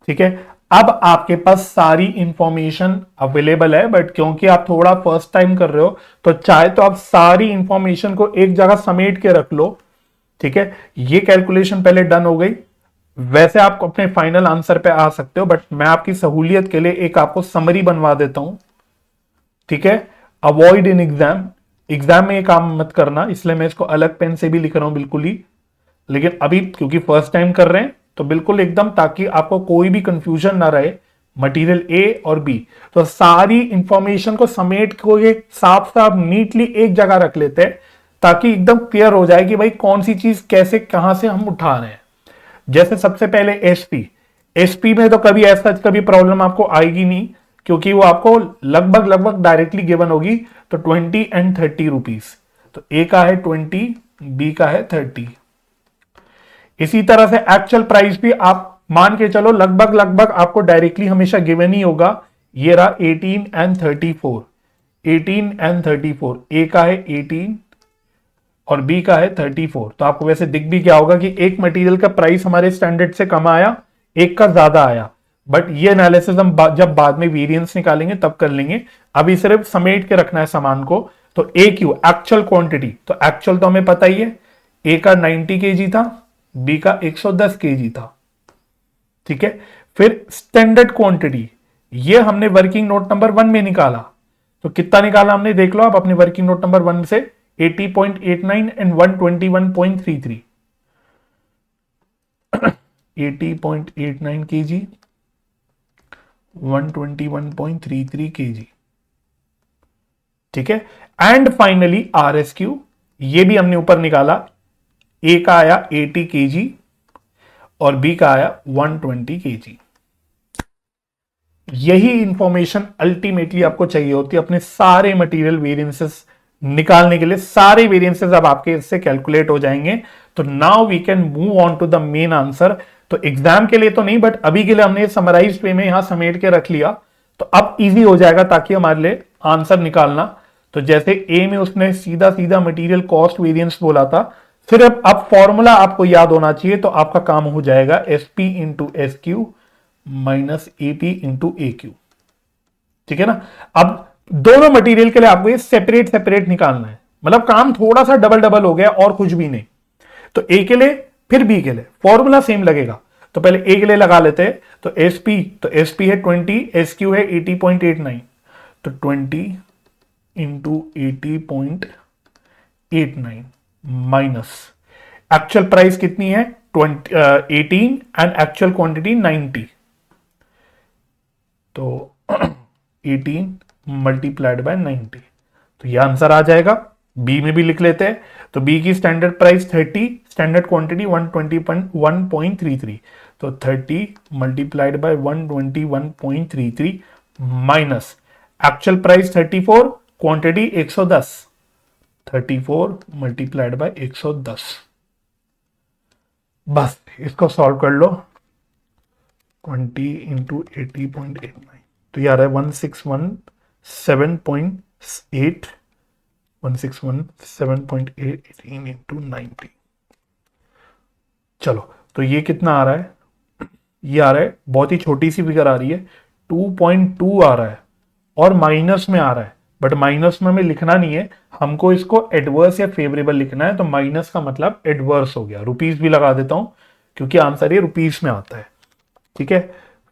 ठीक है। अब आपके पास सारी इंफॉर्मेशन अवेलेबल है, बट क्योंकि आप थोड़ा फर्स्ट टाइम कर रहे हो तो चाहे तो आप सारी इंफॉर्मेशन को एक जगह समेट के रख लो। ठीक है, ये कैलकुलेशन पहले डन हो गई। वैसे आप अपने फाइनल आंसर पे आ सकते हो, बट मैं आपकी सहूलियत के लिए एक आपको समरी बनवा देता हूं। ठीक है, अवॉइड इन एग्जाम, एग्जाम में ये काम मत करना, इसलिए मैं इसको अलग पेन से भी लिख रहा हूं बिल्कुल ही। लेकिन अभी क्योंकि फर्स्ट टाइम कर रहे हैं तो बिल्कुल एकदम, ताकि आपको कोई भी कंफ्यूजन ना रहे मटेरियल ए और बी। तो सारी इंफॉर्मेशन को समेट को ये साफ साफ नीटली एक जगह रख लेते हैं, ताकि एकदम क्लियर हो जाए कि भाई कौन सी चीज कैसे कहां से हम उठा रहे हैं। जैसे सबसे पहले एसपी, एसपी में तो कभी ऐसा कभी प्रॉब्लम आपको आएगी नहीं, क्योंकि वो आपको लगभग लगभग डायरेक्टली गिवन होगी। तो 20 एंड 30 रुपीज, तो ए का है 20, बी का है 30। इसी तरह से एक्चुअल प्राइस भी आप मान के चलो लगभग लगभग आपको डायरेक्टली हमेशा गिवन ही होगा। ये रहा 18 एंड 34, 18 एंड 34, ए का है 18 और बी का है 34। तो आपको वैसे दिख भी क्या होगा कि एक मटेरियल का प्राइस हमारे स्टैंडर्ड से कम आया, एक का ज्यादा आया। बट ये एनालिसिस हम जब बाद में वेरिएंस निकालेंगे तब कर लेंगे, अभी सिर्फ समेट के रखना है सामान को। तो ए क्यू एक्चुअल क्वांटिटी, तो एक्चुअल तो हमें पता ही है, ए का 90 केजी था, बी का 110 केजी था। ठीक है, फिर स्टैंडर्ड क्वांटिटी, ये हमने वर्किंग नोट नंबर 1 में निकाला। तो कितना निकाला हमने, देख लो आप अपने वर्किंग नोट नंबर 1 से, 80.89 एंड 121.33, 80.89 kg, 121.33 kg, ठीक है। एंड फाइनली RSQ, ये भी हमने ऊपर निकाला, ए का आया 80 kg और बी का आया 120 kg। यही इंफॉर्मेशन अल्टीमेटली आपको चाहिए होती है अपने सारे मटेरियल वेरिएंसेस निकालने के लिए। सारे वेरिएंसेस अब आपके इससे कैलकुलेट हो जाएंगे। तो now we can move on to the main answer. तो एग्जाम के लिए तो नहीं, बट अभी के लिए हमने समराइज वे में यहां समेट के रख लिया, तो अब इजी हो जाएगा ताकि हमारे लिए आंसर निकालना। तो जैसे ए में उसने सीधा सीधा मटेरियल कॉस्ट वेरिएंस बोला था, फिर अब फॉर्मूला आपको याद होना चाहिए, तो आपका काम हो जाएगा SP into SQ minus AP into AQ, ठीक है ना। अब दोनों मटेरियल के लिए आपको ये सेपरेट सेपरेट निकालना है, मतलब काम थोड़ा सा डबल डबल हो गया और कुछ भी नहीं। तो ए के लिए फिर बी के लिए फॉर्मूला सेम लगेगा। तो पहले ए के लिए लगा लेते हैं। तो एसपी है 20, SQ है 80.89, तो 20 इंटू 80.89 माइनस एक्चुअल प्राइस कितनी है 18 एंड एक्चुअल क्वांटिटी 90, तो 18 मल्टीप्लाइड बाय 90, तो यह आंसर आ जाएगा। बी में भी लिख लेते हैं। तो बी की स्टैंडर्ड प्राइस 30, स्टैंडर्ड क्वांटिटी 121.33, तो 30 multiplied by 121.33 minus actual price 34, quantity 110, 34 multiplied by 110। बस इसको सॉल्व कर लो, 20 इंटू 80.89, तो ये आ रहा है 1617.8, 1617.18 इंटू 90। चलो, तो ये कितना आ रहा है, ये आ रहा है, बहुत ही छोटी सी फिगर आ रही है, 2.2 आ रहा है और माइनस में आ रहा है, बट माइनस में हमें लिखना नहीं है, हमको इसको एडवर्स या फेवरेबल लिखना है। तो माइनस का मतलब एडवर्स हो गया, रुपीस भी लगा देता हूं क्योंकि आंसर ये रुपीस में आता है, ठीक है।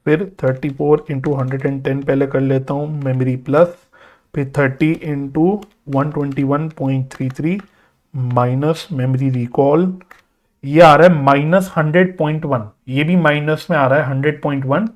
फिर 34 इंटू 110 पहले कर लेता हूं, मेमोरी प्लस, फिर 30 इंटू 121.33 माइनस मेमोरी रिकॉल, ये आ रहा है माइनस 100.1, ये भी माइनस में आ रहा है 100.1,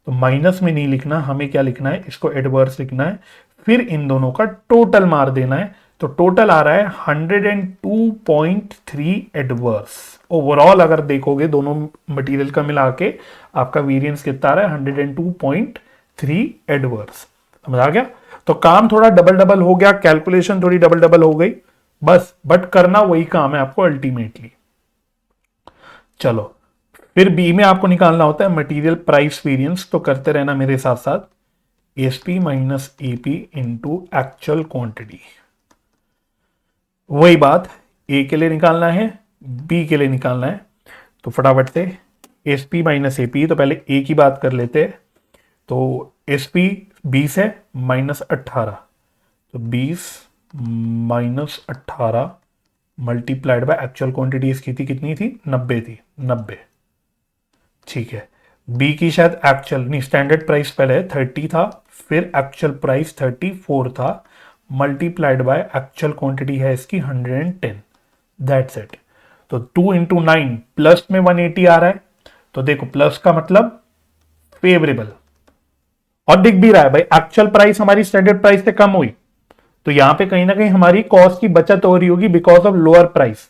तो माइनस में नहीं लिखना, हमें क्या लिखना है, इसको एडवर्स लिखना है। फिर इन दोनों का टोटल मार देना है, तो टोटल आ रहा है 102.3 एडवर्स। ओवरऑल अगर देखोगे दोनों मटेरियल का मिला के आपका वेरिएंस कितना आ रहा है 102.3 एडवर्स। समझ आ गया। तो काम थोड़ा डबल डबल हो गया, कैलकुलेशन थोड़ी डबल डबल हो गई बस, बट करना वही काम है आपको अल्टीमेटली। चलो, फिर बी में आपको निकालना होता है मटेरियल प्राइस वेरिएंस, तो करते रहना मेरे साथ साथ, SP minus AP into actual quantity. वही बात ए के लिए निकालना है, बी के लिए निकालना है। तो फटाफट से एसपी माइनस एपी, तो पहले ए की बात कर लेते हैं। तो एसपी 20 है माइनस 18, तो 20 minus 18 multiplied by actual quantity इसकी थी कितनी थी, 90 थी, 90, ठीक है। बी की शायद एक्चुअल नहीं, स्टैंडर्ड प्राइस पहले 30 था, फिर एक्चुअल प्राइस 34 था, मल्टीप्लाइड बाय एक्चुअल क्वांटिटी है इसकी 110, दैट्स इट। तो 2 इंटू 9 प्लस में 180 आ रहा है, तो देखो प्लस का मतलब फेवरेबल, और दिख भी रहा है भाई एक्चुअल प्राइस हमारी स्टैंडर्ड प्राइस से कम हुई, तो यहां पे कहीं ना कहीं हमारी कॉस्ट की बचत हो रही होगी बिकॉज ऑफ लोअर प्राइस।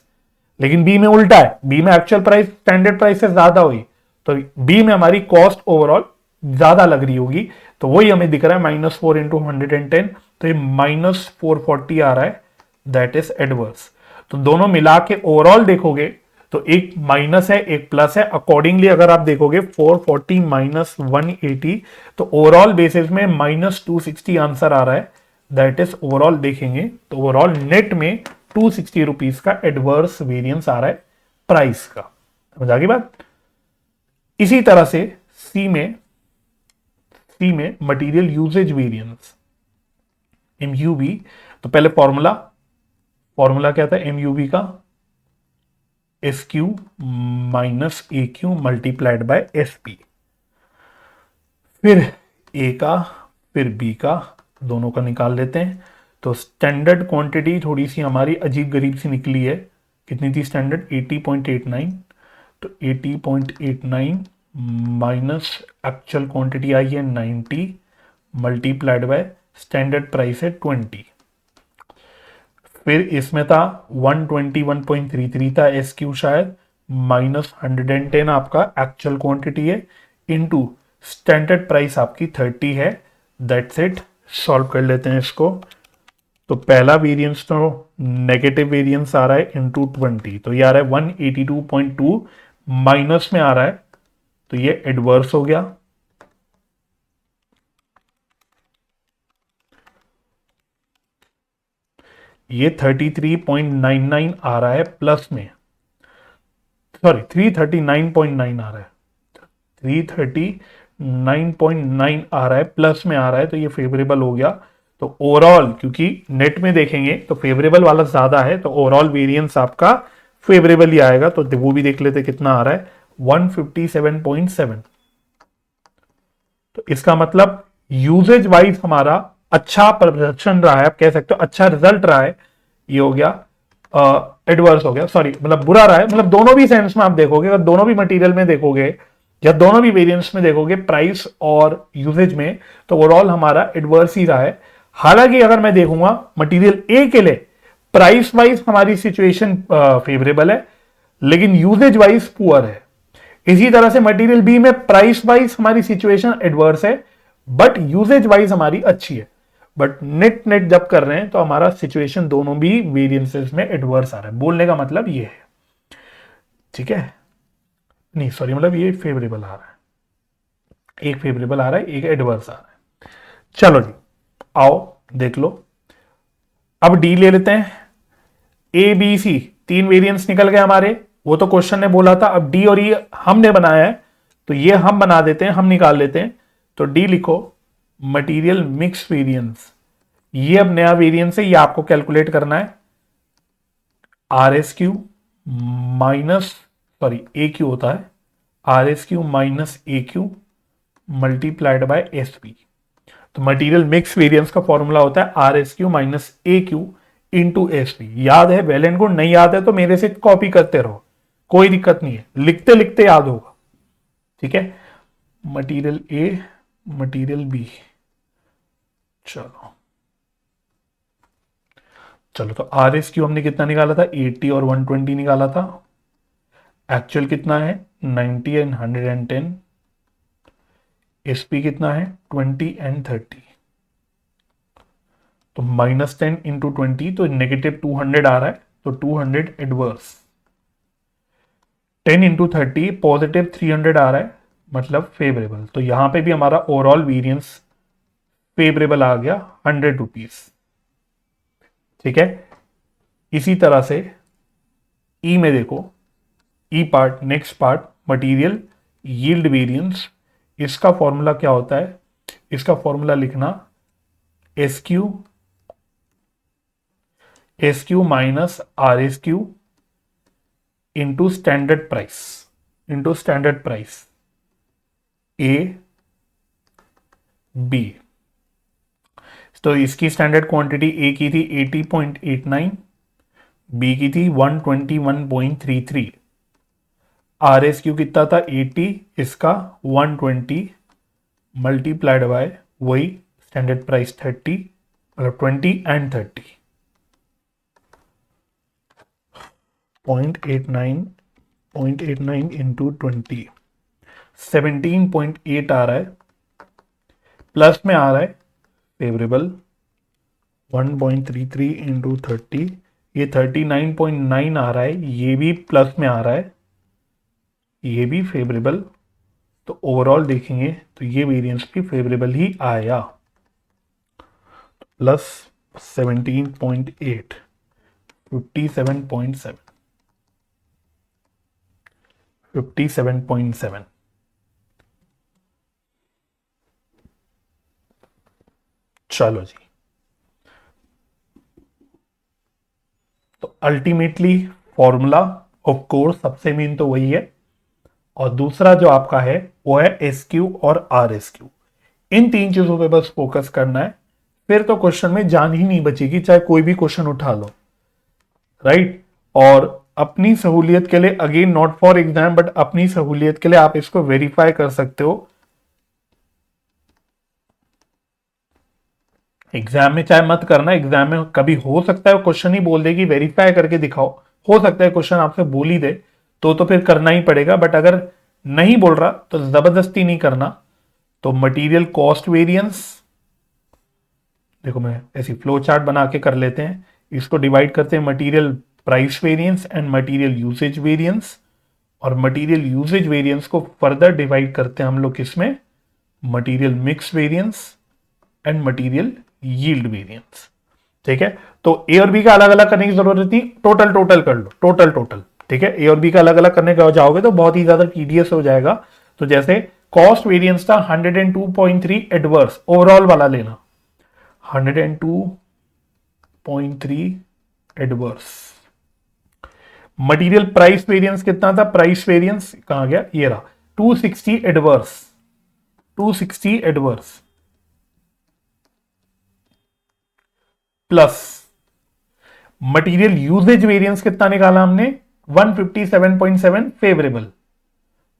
लेकिन बी में उल्टा है, बी में एक्चुअल प्राइस स्टैंडर्ड प्राइस से ज्यादा हुई, तो बी में हमारी कॉस्ट ओवरऑल ज्यादा लग रही होगी, तो वही हमें दिख रहा है -4 इंटू 110, तो ये -440 आ रहा है, दैट इज एडवर्स। तो दोनों मिला के ओवरऑल देखोगे तो एक माइनस है एक प्लस है, अकॉर्डिंगली अगर आप देखोगे 440 माइनस 180, तो ओवरऑल बेसिस में -260 आंसर आ रहा है, दैट इज ओवरऑल देखेंगे तो ओवरऑल नेट में 260 रुपीज का एडवर्स वेरिएंस आ रहा है प्राइस का। समझ आ गई बात। इसी तरह से सी में मटेरियल यूजेज वेरिएंस MUV, तो पहले फॉर्मूला क्या था MUV का, SQ minus AQ multiplied by SP, फिर A का, फिर B का, दोनों का निकाल लेते हैं। तो स्टैंडर्ड क्वांटिटी थोड़ी सी हमारी अजीब गरीब सी निकली है। कितनी थी स्टैंडर्ड? 80.89। तो 80.89 माइनस एक्चुअल क्वांटिटी आई है 90 मल्टीप्लाइड बाय स्टैंडर्ड प्राइस है 20। फिर इसमें था 121.33 था एस क्यू शायद, माइनस 110 आपका एक्चुअल क्वांटिटी है, इनटू स्टैंडर्ड प्राइस आपकी 30 है। That's it. सॉल्व कर लेते हैं इसको। तो पहला वेरिएंस तो नेगेटिव वेरिएंस आ रहा है इनटू 20, तो ये आ रहा है 182.2, माइनस में आ रहा है तो ये एडवर्स हो गया। ये 33.99 आ रहा है प्लस में, सॉरी 339.9 आ रहा है, 339.9 आ रहा है प्लस में आ रहा है, तो ये फेवरेबल हो गया। तो ओवरऑल क्योंकि नेट में देखेंगे तो फेवरेबल वाला ज्यादा है, तो ओवरऑल वेरिएंस आपका फेवरेबल ही आएगा। तो वो भी देख लेते कितना आ रहा है, 157.7। तो इसका मतलब यूजेज वाइज हमारा अच्छा प्रदर्शन रहा है, आप कह सकते हो अच्छा रिजल्ट रहा है। ये हो गया एडवर्स हो गया, सॉरी मतलब बुरा रहा है, मतलब दोनों भी सेंस में आप देखोगे, अगर दोनों भी मटेरियल में देखोगे या दोनों भी वेरिएंट्स में देखोगे प्राइस और यूजेज में, तो ओवरऑल हमारा एडवर्स ही रहा है। हालांकि अगर मैं देखूंगा मटेरियल ए के लिए प्राइस वाइज हमारी सिचुएशन फेवरेबल है, लेकिन यूजेज वाइज पुअर है। इसी तरह से मटेरियल बी में प्राइस वाइज हमारी सिचुएशन एडवर्स है, बट यूजेज वाइज हमारी अच्छी है। बट नेट नेट जब कर रहे हैं तो हमारा सिचुएशन दोनों भी वेरिएंसेस में एडवर्स आ रहा है। बोलने का मतलब ये है, ठीक है, नहीं सॉरी मतलब ये फेवरेबल आ रहा है, एक फेवरेबल आ रहा है एक एडवर्स आ रहा है। चलो जी आओ देख लो। अब डी ले लेते हैं। ए बी सी तीन वेरिएंट्स निकल गए हमारे, वो तो क्वेश्चन ने बोला था। अब डी और ई हमने बनाया है, तो ये हम बना देते हैं, हम निकाल लेते हैं। तो डी लिखो मटेरियल मिक्स वेरिएंस, ये अब नया वेरिएंस है, ये आपको कैलकुलेट करना है। R S Q minus, sorry A Q होता है, R S Q minus A Q multiplied by S P. तो मटेरियल मिक्स वेरिएंस का फॉर्मूला होता है R S Q minus A Q into S P. याद है वेल एंड गुड, नहीं याद है तो मेरे से कॉपी करते रहो, कोई दिक्कत नहीं है, लिखते लिखते याद होगा, ठीक है। मटेरियल ए मटेरियल बी, चलो चलो तो आर एस क्यू हमने कितना निकाला था, 80 और 120 निकाला था। एक्चुअल कितना है 90 एंड 110। एस पी कितना है 20 एंड 30। तो माइनस 10 इंटू 20 तो नेगेटिव 200 आ रहा है, तो 200 एडवर्स। 10 इंटू 30 पॉजिटिव 300 आ रहा है, मतलब फेवरेबल। तो यहां पे भी हमारा ओवरऑल वेरिएंस फेवरेबल आ गया 100 रुपीज, ठीक है। इसी तरह से ई में देखो, E part next part material yield variance, इसका फॉर्मूला क्या होता है, इसका फॉर्मूला लिखना S Q minus R S Q into standard price A B. तो इसकी स्टैंडर्ड क्वांटिटी ए की थी 80.89, बी की थी 121.33, आर एस क्यू कितना था 80, इसका 120 मल्टीप्लाइड बाय वही स्टैंडर्ड प्राइस 30, मतलब 20 एंड 30, 0.89 इंटू 20, 17.8 आ रहा है, प्लस में आ रहा है फेवरेबल 1.33 इंटू 30, ये 39.9 आ रहा है, ये भी प्लस में आ रहा है, ये भी फेवरेबल। तो ओवरऑल देखेंगे तो ये वेरिएंस भी फेवरेबल ही आया, प्लस 17.8, 57.7, 57.7। चलो जी, तो अल्टीमेटली फॉर्मूला ऑफ कोर्स सबसे मेन तो वही है, और दूसरा जो आपका है वो है एस क्यू और आर एस क्यू। इन तीन चीजों पे बस फोकस करना है, फिर तो क्वेश्चन में जान ही नहीं बचेगी, चाहे कोई भी क्वेश्चन उठा लो, राइट। और अपनी सहूलियत के लिए, again not for exam but अपनी सहूलियत के लिए आप इसको वेरीफाई कर सकते हो। एग्जाम में चाहे मत करना, एग्जाम में कभी हो सकता है क्वेश्चन ही बोल दे कि वेरीफाई करके दिखाओ, हो सकता है क्वेश्चन आपसे बोल ही दे, तो फिर करना ही पड़ेगा। बट अगर नहीं बोल रहा तो जबरदस्ती नहीं करना। तो मटेरियल कॉस्ट वेरिएंस, देखो मैं ऐसी फ्लो चार्ट बना के कर लेते हैं, इसको डिवाइड करते हैं material price variance and material usage variance, और मटेरियल यूसेज वेरिएंस को फर्दर डिवाइड करते हैं हम लोग किसमें, material mix variance and material yield variance. ठीक है, तो ए और बी का अलग अलग करने की जरूरत नहीं, टोटल टोटल कर लो, टोटल टोटल। ठीक है, ए और बी का अलग अलग करने का जाओगे तो बहुत ही ज्यादा टीडीएस हो जाएगा। तो जैसे कॉस्ट वेरिएंस था 102.3 एडवर्स, ओवरऑल वाला लेना 102.3 एडवर्स। मटेरियल प्राइस वेरिएंस कितना था, प्राइस वेरिएंस कहां गया, ये रहा 260 adverse, 260 adverse plus material usage variance कितना निकाला हमने, 157.7 फेवरेबल,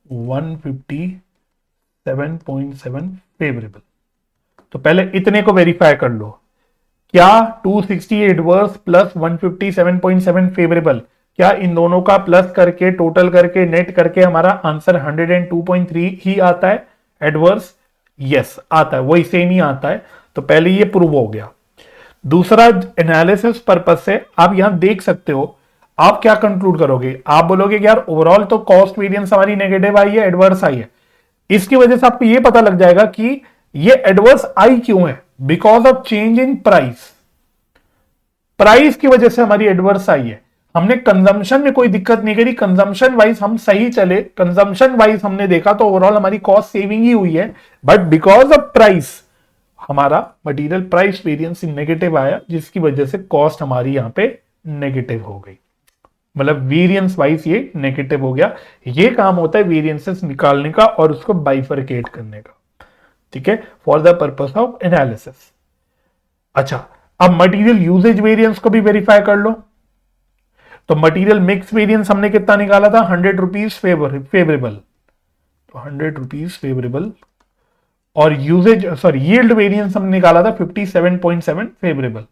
157.7 फेवरेबल। तो पहले इतने को वेरीफाई कर लो, क्या 260 एडवर्स प्लस 157.7 फेवरेबल, क्या इन दोनों का प्लस करके टोटल करके नेट करके हमारा आंसर 102.3 ही आता है एडवर्स? यस आता है, वही सेम ही आता है। तो पहले ये प्रूव हो गया। दूसरा, एनालिसिस पर्पस से आप यहां देख सकते हो, आप क्या कंक्लूड करोगे, आप बोलोगे कि यार ओवरऑल तो कॉस्ट वेरिएंस हमारी नेगेटिव आई है, एडवर्स आई है। इसकी वजह से आपको यह पता लग जाएगा कि ये एडवर्स आई क्यों है, because of change in price. Price की वजह से हमारी एडवर्स आई है। हमने कंजम्पशन में कोई दिक्कत नहीं करी, कंजम्पशन वाइज हम सही चले, कंजम्पशन वाइज हमने देखा तो ओवरऑल हमारी कॉस्ट सेविंग ही हुई है। बट बिकॉज ऑफ प्राइस हमारा मटेरियल प्राइस वेरिएंस नेगेटिव आया, जिसकी वजह से कॉस्ट हमारी यहां पे नेगेटिव हो गई, मतलब वेरिएंस वाइज ये नेगेटिव हो गया। ये काम होता है वेरिएंसेस निकालने का और उसको बाइफरकेट करने का। ठीक है, for the purpose of analysis. अच्छा, अब मटेरियल यूजेज वेरिएंस को भी वेरीफाई कर लो। तो मटेरियल मिक्स वेरिएंस हमने कितना निकाला था, 100 रुपीज फेवरेबल, तो 100 रुपीज फेवरेबल, और यूजेज सॉरी यील्ड वेरिएंस हमने निकाला था 57.7 फेवरेबल।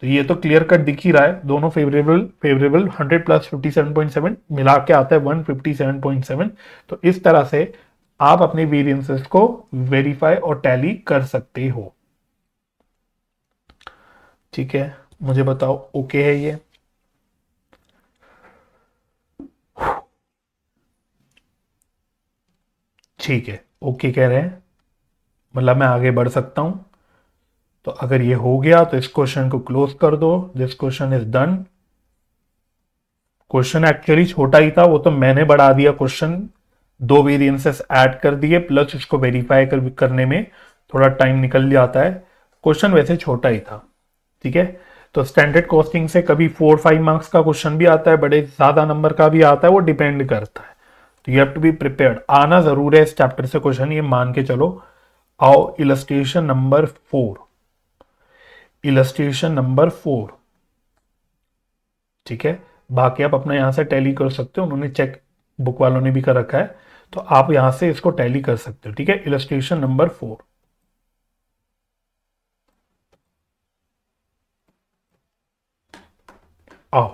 तो ये तो क्लियर कट दिख ही रहा है, दोनों फेवरेबल फेवरेबल 100 प्लस 57.7 मिला के आता है 157.7। तो इस तरह से आप अपने वेरिएंसेस को वेरीफाई और टैली कर सकते हो। ठीक है, मुझे बताओ ओके है ये? ठीक है, ओके कह रहे हैं, मतलब मैं आगे बढ़ सकता हूं। तो अगर ये हो गया तो इस क्वेश्चन को क्लोज कर दो, this question is done. Question actually छोटा ही था, वो तो मैंने बढ़ा दिया क्वेश्चन, दो वेरिएंसेस ऐड कर दिए, प्लस इसको वेरीफाई करने में थोड़ा टाइम निकल जाता है। क्वेश्चन वैसे छोटा ही था। ठीक है, तो स्टैंडर्ड कॉस्टिंग से कभी 4-5 मार्क्स का क्वेश्चन भी आता है, बड़े ज्यादा नंबर का भी आता है, वो डिपेंड करता है। तो you have to be prepared, आना जरूर है इस चैप्टर से क्वेश्चन, ये मान के चलो। आओ इलस्ट्रेशन नंबर 4, इलस्ट्रेशन नंबर 4। ठीक है, बाकी आप अपना यहां से टैली कर सकते हो, उन्होंने चेक बुक वालों ने भी कर रखा है, तो आप यहां से इसको टैली कर सकते हो। ठीक है, इलस्ट्रेशन नंबर 4। आओ,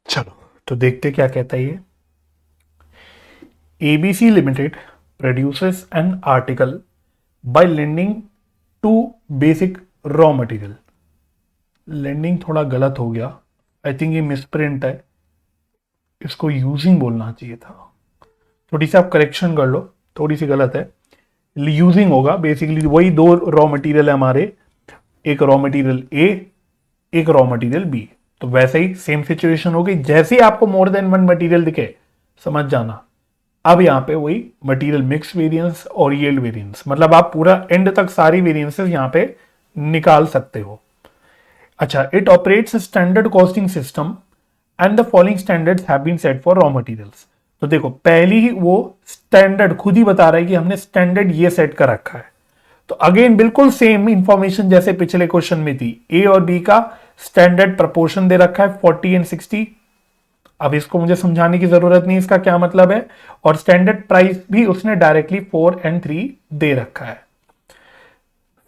चलो तो देखते क्या कहता है ये। ABC Limited produces an article by lending to basic raw material। Lending थोड़ा गलत हो गया, आई थिंक ये मिसप्रिंट है, इसको यूजिंग बोलना चाहिए था। थोड़ी सी आप करेक्शन कर लो, थोड़ी सी गलत है, यूजिंग होगा। बेसिकली वही दो रॉ मटेरियल है हमारे, एक रॉ मटेरियल ए, एक रॉ मटेरियल बी। तो वैसे ही सेम सिचुएशन होगी, जैसे ही आपको मोर देन वन मटेरियल दिखे समझ जाना अब यहां पे वही मटेरियल मिक्स वेरिएंस और यील्ड वेरिएंस, मतलब आप पूरा एंड तक सारी वेरिएंसेस यहां पे निकाल सकते हो। अच्छा, it operates standard costing system and the following standards have been set for raw materials. तो देखो पहली ही वो स्टैंडर्ड खुद ही बता रहा है कि हमने स्टैंडर्ड ये सेट कर रखा है। तो अगेन बिल्कुल सेम इंफॉर्मेशन जैसे पिछले क्वेश्चन में थी, ए और बी का स्टैंडर्ड प्रपोर्शन दे रखा है 40 एंड 60। अब इसको मुझे समझाने की जरूरत नहीं इसका क्या मतलब है, और स्टैंडर्ड प्राइस भी उसने डायरेक्टली 4 एंड 3 दे रखा है।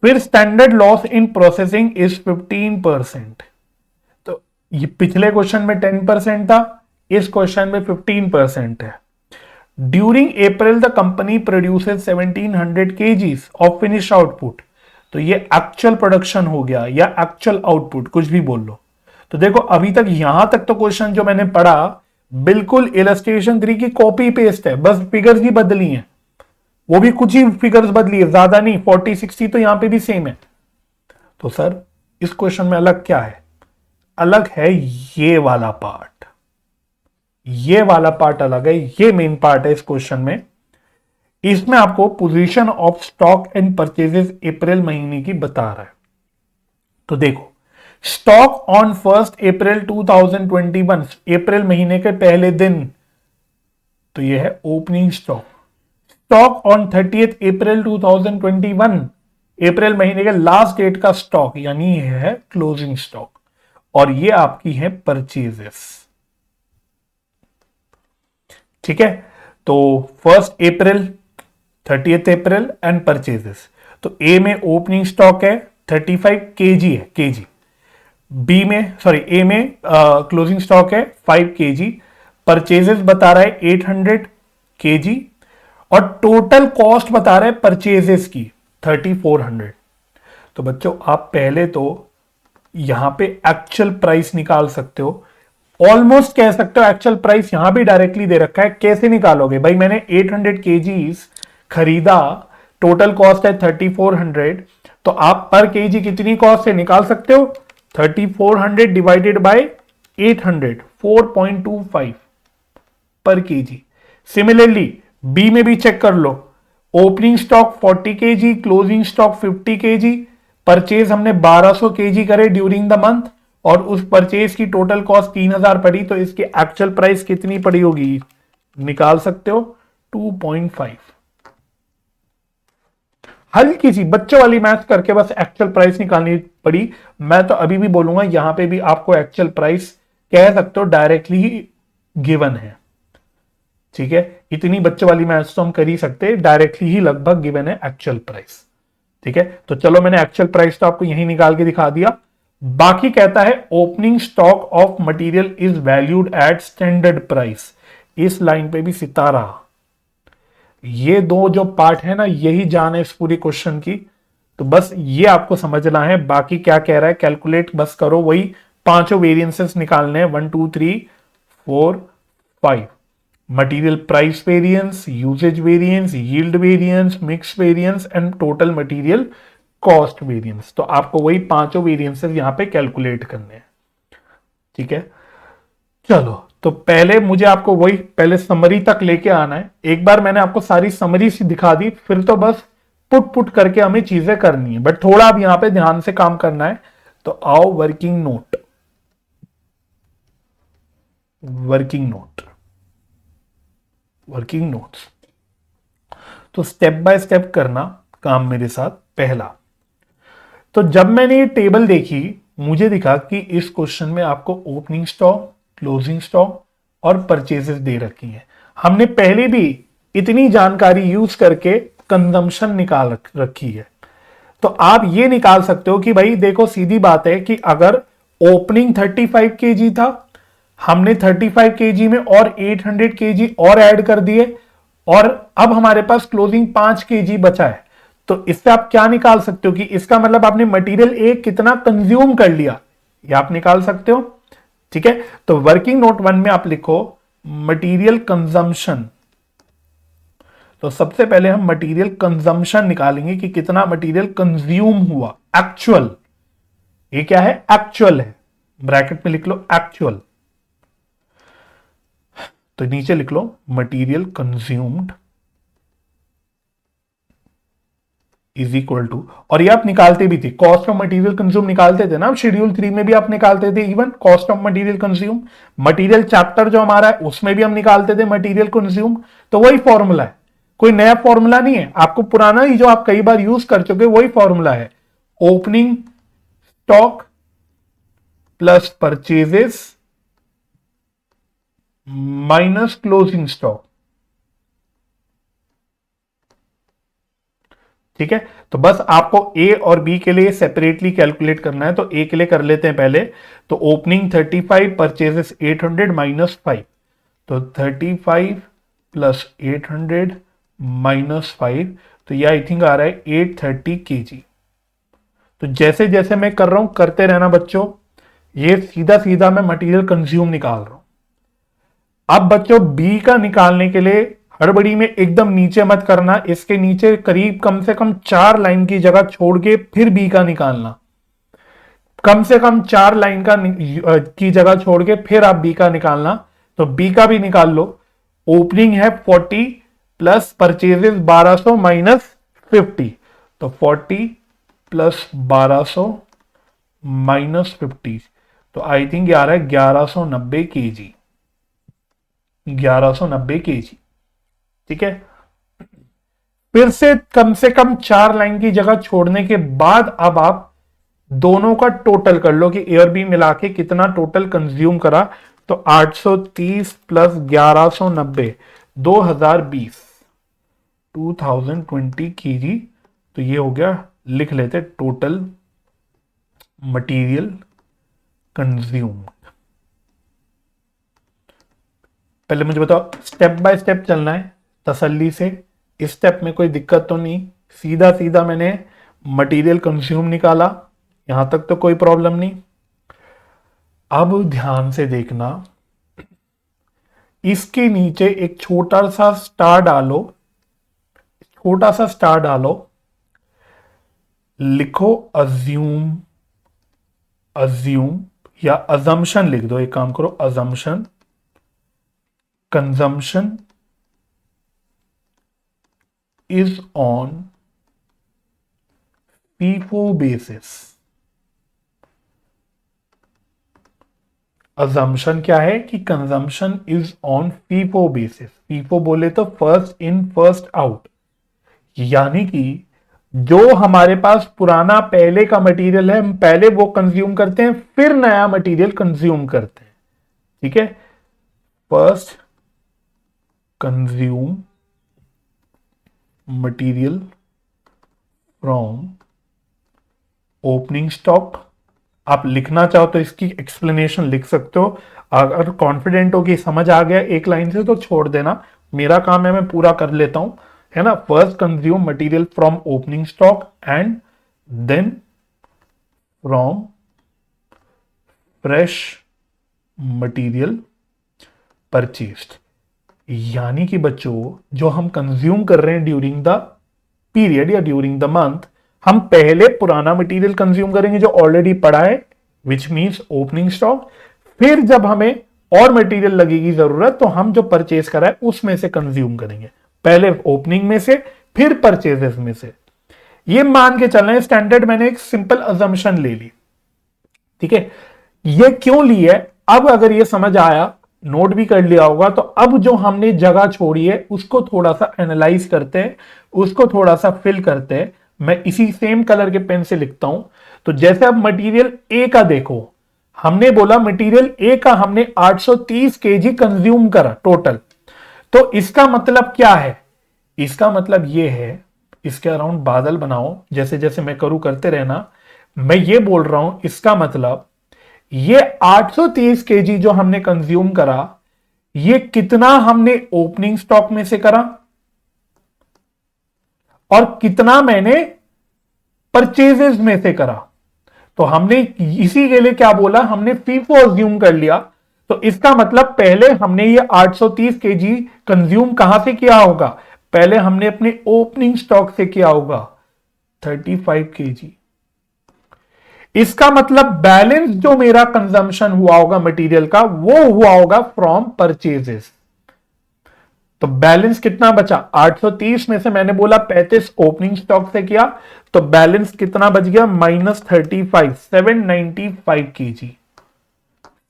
फिर standard loss in processing is 15%। तो ये पिछले क्वेश्चन में 10% था, इस क्वेश्चन में 15% है। During April the company produces 1700 kgs of finish output. तो ये एक्चुअल प्रोडक्शन हो गया या एक्चुअल आउटपुट, कुछ भी बोल लो। तो देखो अभी तक यहां तक तो क्वेश्चन जो मैंने पढ़ा बिल्कुल इलस्ट्रेशन 3 की कॉपी पेस्ट है, बस फिगर्स ही बदली हैं, वो भी कुछ ही फिगर्स बदली है, ज्यादा नहीं। 40 60 तो यहां पे भी सेम है। तो सर इस क्वेश्चन में अलग क्या है? अलग है ये वाला पार्ट, ये वाला पार्ट अलग है, ये मेन पार्ट है इस क्वेश्चन में। इसमें आपको position of stock and purchases April महीने की बता रहा है। तो देखो स्टॉक ऑन 1 अप्रैल 2021, अप्रैल महीने के पहले दिन, तो यह है ओपनिंग स्टॉक। स्टॉक ऑन 30 अप्रैल 2021, अप्रैल महीने के लास्ट डेट का स्टॉक, यानी यह है क्लोजिंग स्टॉक, और ये आपकी है परचेजेस। ठीक है, तो 1 अप्रैल, 30 अप्रैल एंड परचेजेस। तो ए में ओपनिंग स्टॉक है 35 केजी है, केजी। बी में सॉरी ए में क्लोजिंग स्टॉक है 5 केजी। परचेजेस बता रहा है 800 केजी, और टोटल कॉस्ट बता रहा है परचेजेस की 3400। तो बच्चों आप पहले तो यहां पे एक्चुअल प्राइस निकाल सकते हो, ऑलमोस्ट कह सकते हो एक्चुअल प्राइस यहां भी डायरेक्टली दे रखा है। कैसे निकालोगे भाई? मैंने 800 केजीज खरीदा, टोटल कॉस्ट है 3400, तो आप पर केजी कितनी कॉस्ट है निकाल सकते हो? 3400 डिवाइडेड बाय 800, 4.25 पर केजी। सिमिलरली बी में भी चेक कर लो, opening stock 40 KG, closing stock 50 KG, purchase हमने 1200 केजी करे ड्यूरिंग द मंथ, और उस परचेज की टोटल कॉस्ट 3000 पड़ी, तो इसकी एक्चुअल प्राइस कितनी पड़ी होगी? निकाल सकते हो 2.5। हल्की सी बच्चों वाली मैथ करके बस एक्चुअल प्राइस निकालनी पड़ी। मैं तो अभी भी बोलूंगा यहां पे भी आपको एक्चुअल प्राइस कह सकते हो डायरेक्टली ही गिवन है। ठीक है, इतनी बच्चों वाली मैथ्स तो हम कर ही सकते, डायरेक्टली ही लगभग गिवन है एक्चुअल प्राइस। ठीक है, तो चलो मैंने एक्चुअल प्राइस तो आपको यही निकाल के दिखा दिया। बाकी कहता है opening stock of material is valued at standard price. इस लाइन पे भी सितारा, ये दो जो पार्ट है ना, यही जान है इस पूरी क्वेश्चन की। तो बस ये आपको समझना है, बाकी क्या कह रहा है कैलकुलेट बस करो, वही पांचों वेरिएंसेस निकालने हैं, 1 2 3 4 5। Material price variance, usage variance, yield variance, mix variance and total material cost variance. तो आपको वही पांचों वेरिएंसेस यहां पे कैलकुलेट करने हैं। ठीक है, चलो तो पहले मुझे आपको वही पहले समरी तक लेके आना है। एक बार मैंने आपको सारी समरी सी दिखा दी, फिर तो बस पुट पुट करके हमें चीजें करनी है, बट थोड़ा अब यहां पे ध्यान से काम करना है। तो आओ working note, working note, working notes. तो स्टेप बाय स्टेप करना काम मेरे साथ। पहला, तो जब मैंने ये टेबल देखी मुझे दिखा कि इस क्वेश्चन में आपको ओपनिंग स्टॉक, क्लोजिंग स्टॉक और परचेजेस दे रखी हैं। हमने पहले भी इतनी जानकारी यूज करके कंजम्पशन निकाल रखी है। तो आप ये निकाल सकते हो कि भाई देखो सीधी बात है कि अगर ओपनिंग 35 केजी था, हमने 35 केजी में और 800 केजी और ऐड कर दिए, और अब हमारे पास क्लोजिंग 5 केजी बचा है। तो इससे आप क्या निकाल सकते हो कि इसका मतलब आपने मटेरियल ए कितना कंज्यूम कर लिया, ये आप निकाल सकते हो। ठीक है, तो वर्किंग नोट 1 में आप लिखो मटेरियल कंजम्पशन। तो सबसे पहले हम मटेरियल कंजम्पशन निकालेंगे कि कितना मटेरियल कंज्यूम हुआ, एक्चुअल। ये क्या है? एक्चुअल है, ब्रैकेट में लिख लो एक्चुअल। तो नीचे लिख लो material consumed is equal to, और ये आप निकालते भी थे, कॉस्ट ऑफ मटेरियल कंज्यूम निकालते थे ना, शेड्यूल 3 में भी आप निकालते थे even cost of material consume. Material chapter जो हमारा है उसमें भी हम निकालते थे मटेरियल कंज्यूम। तो वही फॉर्मूला है, कोई नया फॉर्मूला नहीं है, आपको पुराना ही जो आप कई बार यूज कर चुके वही फॉर्मूला है। Opening stock plus purchases minus closing stock. ठीक है, तो बस आपको ए और बी के लिए सेपरेटली कैलकुलेट करना है। तो ए के लिए कर लेते हैं पहले। तो ओपनिंग 35 परचेजेस 800 माइनस 5, तो 35 प्लस 800 माइनस 5, तो ये आई थिंक आ रहा है 830 kg। तो जैसे जैसे मैं कर रहा हूं करते रहना बच्चों, ये सीधा सीधा मैं मटेरियल कंज्यूम निकाल रहा हूं। अब बच्चों बी का निकालने के लिए हड़बड़ी में एकदम नीचे मत करना, इसके नीचे करीब कम से कम 4 लाइन की जगह छोड़ के फिर बी का निकालना। कम से कम 4 लाइन की जगह छोड़ के फिर आप बी का निकालना। तो बी का भी निकाल लो। ओपनिंग है 40 प्लस परचेजेस 1200 माइनस 50, तो 40 प्लस 1200 माइनस 50, तो आई थिंक ये आ रहा है 1190 kg। 1190 kg। ठीक है, फिर से कम 4 लाइन की जगह छोड़ने के बाद अब आप दोनों का टोटल कर लो कि ए और बी मिला के कितना टोटल कंज्यूम करा। तो 830 प्लस 1190 2020 2020 kg। तो ये हो गया, लिख लेते टोटल मटेरियल कंज्यूम्ड। पहले मुझे बताओ, स्टेप बाय स्टेप चलना है तसल्ली से, इस स्टेप में कोई दिक्कत तो नहीं, सीधा सीधा मैंने मटेरियल कंज्यूम निकाला, यहां तक तो कोई प्रॉब्लम नहीं। अब ध्यान से देखना, इसके नीचे एक छोटा सा स्टार डालो, छोटा सा स्टार डालो, लिखो अज्यूम, अज्यूम या अजम्पशन लिख दो, एक काम करो assumption consumption is on FIFO basis। assumption क्या है कि consumption is on FIFO basis। FIFO बोले तो फर्स्ट इन फर्स्ट आउट, यानी कि जो हमारे पास पुराना पहले का मटेरियल है हम पहले वो कंज्यूम करते हैं, फिर नया मटेरियल कंज्यूम करते हैं। ठीक है, first consume material from opening stock. आप लिखना चाहो तो इसकी एक्सप्लेनेशन लिख सकते हो, अगर कॉन्फिडेंट हो कि समझ आ गया एक लाइन से तो छोड़ देना, मेरा काम है मैं पूरा कर लेता हूं, है ना। First consume material from opening stock and then from fresh material purchased. यानी कि बच्चों जो हम कंज्यूम कर रहे हैं ड्यूरिंग द पीरियड या ड्यूरिंग द मंथ, हम पहले पुराना मटेरियल कंज्यूम करेंगे जो ऑलरेडी पड़ा है, विच मींस ओपनिंग स्टॉक। फिर जब हमें और मटेरियल लगेगी जरूरत तो हम जो परचेज करा है उसमें से कंज्यूम करेंगे, पहले ओपनिंग में से फिर परचेजेस में से। ये मान के चलना है स्टैंडर्ड, मैंने एक सिंपल अजम्पशन ले ली। ठीक है, ये क्यों ली है, अब अगर ये समझ आया, नोट भी कर लिया होगा, तो अब जो हमने जगह छोड़ी है उसको थोड़ा सा एनालाइज करते हैं, उसको थोड़ा सा फिल करते हैं। मैं इसी सेम कलर के पेन से लिखता हूं। तो जैसे अब मटेरियल ए का देखो, हमने बोला मटेरियल ए का हमने 830 केजी कंज्यूम करा टोटल। तो इसका मतलब क्या है, इसका मतलब यह है, इसके अराउंड बादल बनाओ, जैसे जैसे मैं करूं करते रहना। मैं ये बोल रहा हूं इसका मतलब ये 830 केजी जो हमने कंज्यूम करा, ये कितना हमने ओपनिंग स्टॉक में से करा और कितना मैंने परचेजेस में से करा। तो हमने इसी के लिए क्या बोला, हमने फीफो अज्यूम कर लिया। तो इसका मतलब पहले हमने ये 830 केजी कंज्यूम कहां से किया होगा, पहले हमने अपने ओपनिंग स्टॉक से किया होगा 35 केजी। इसका मतलब बैलेंस जो मेरा कंजम्पशन हुआ होगा मटेरियल का वो हुआ होगा फ्रॉम परचेजेस। तो बैलेंस कितना बचा? 830 में से मैंने बोला 35 ओपनिंग स्टॉक से किया, तो बैलेंस कितना बच गया? -35, 795 केजी।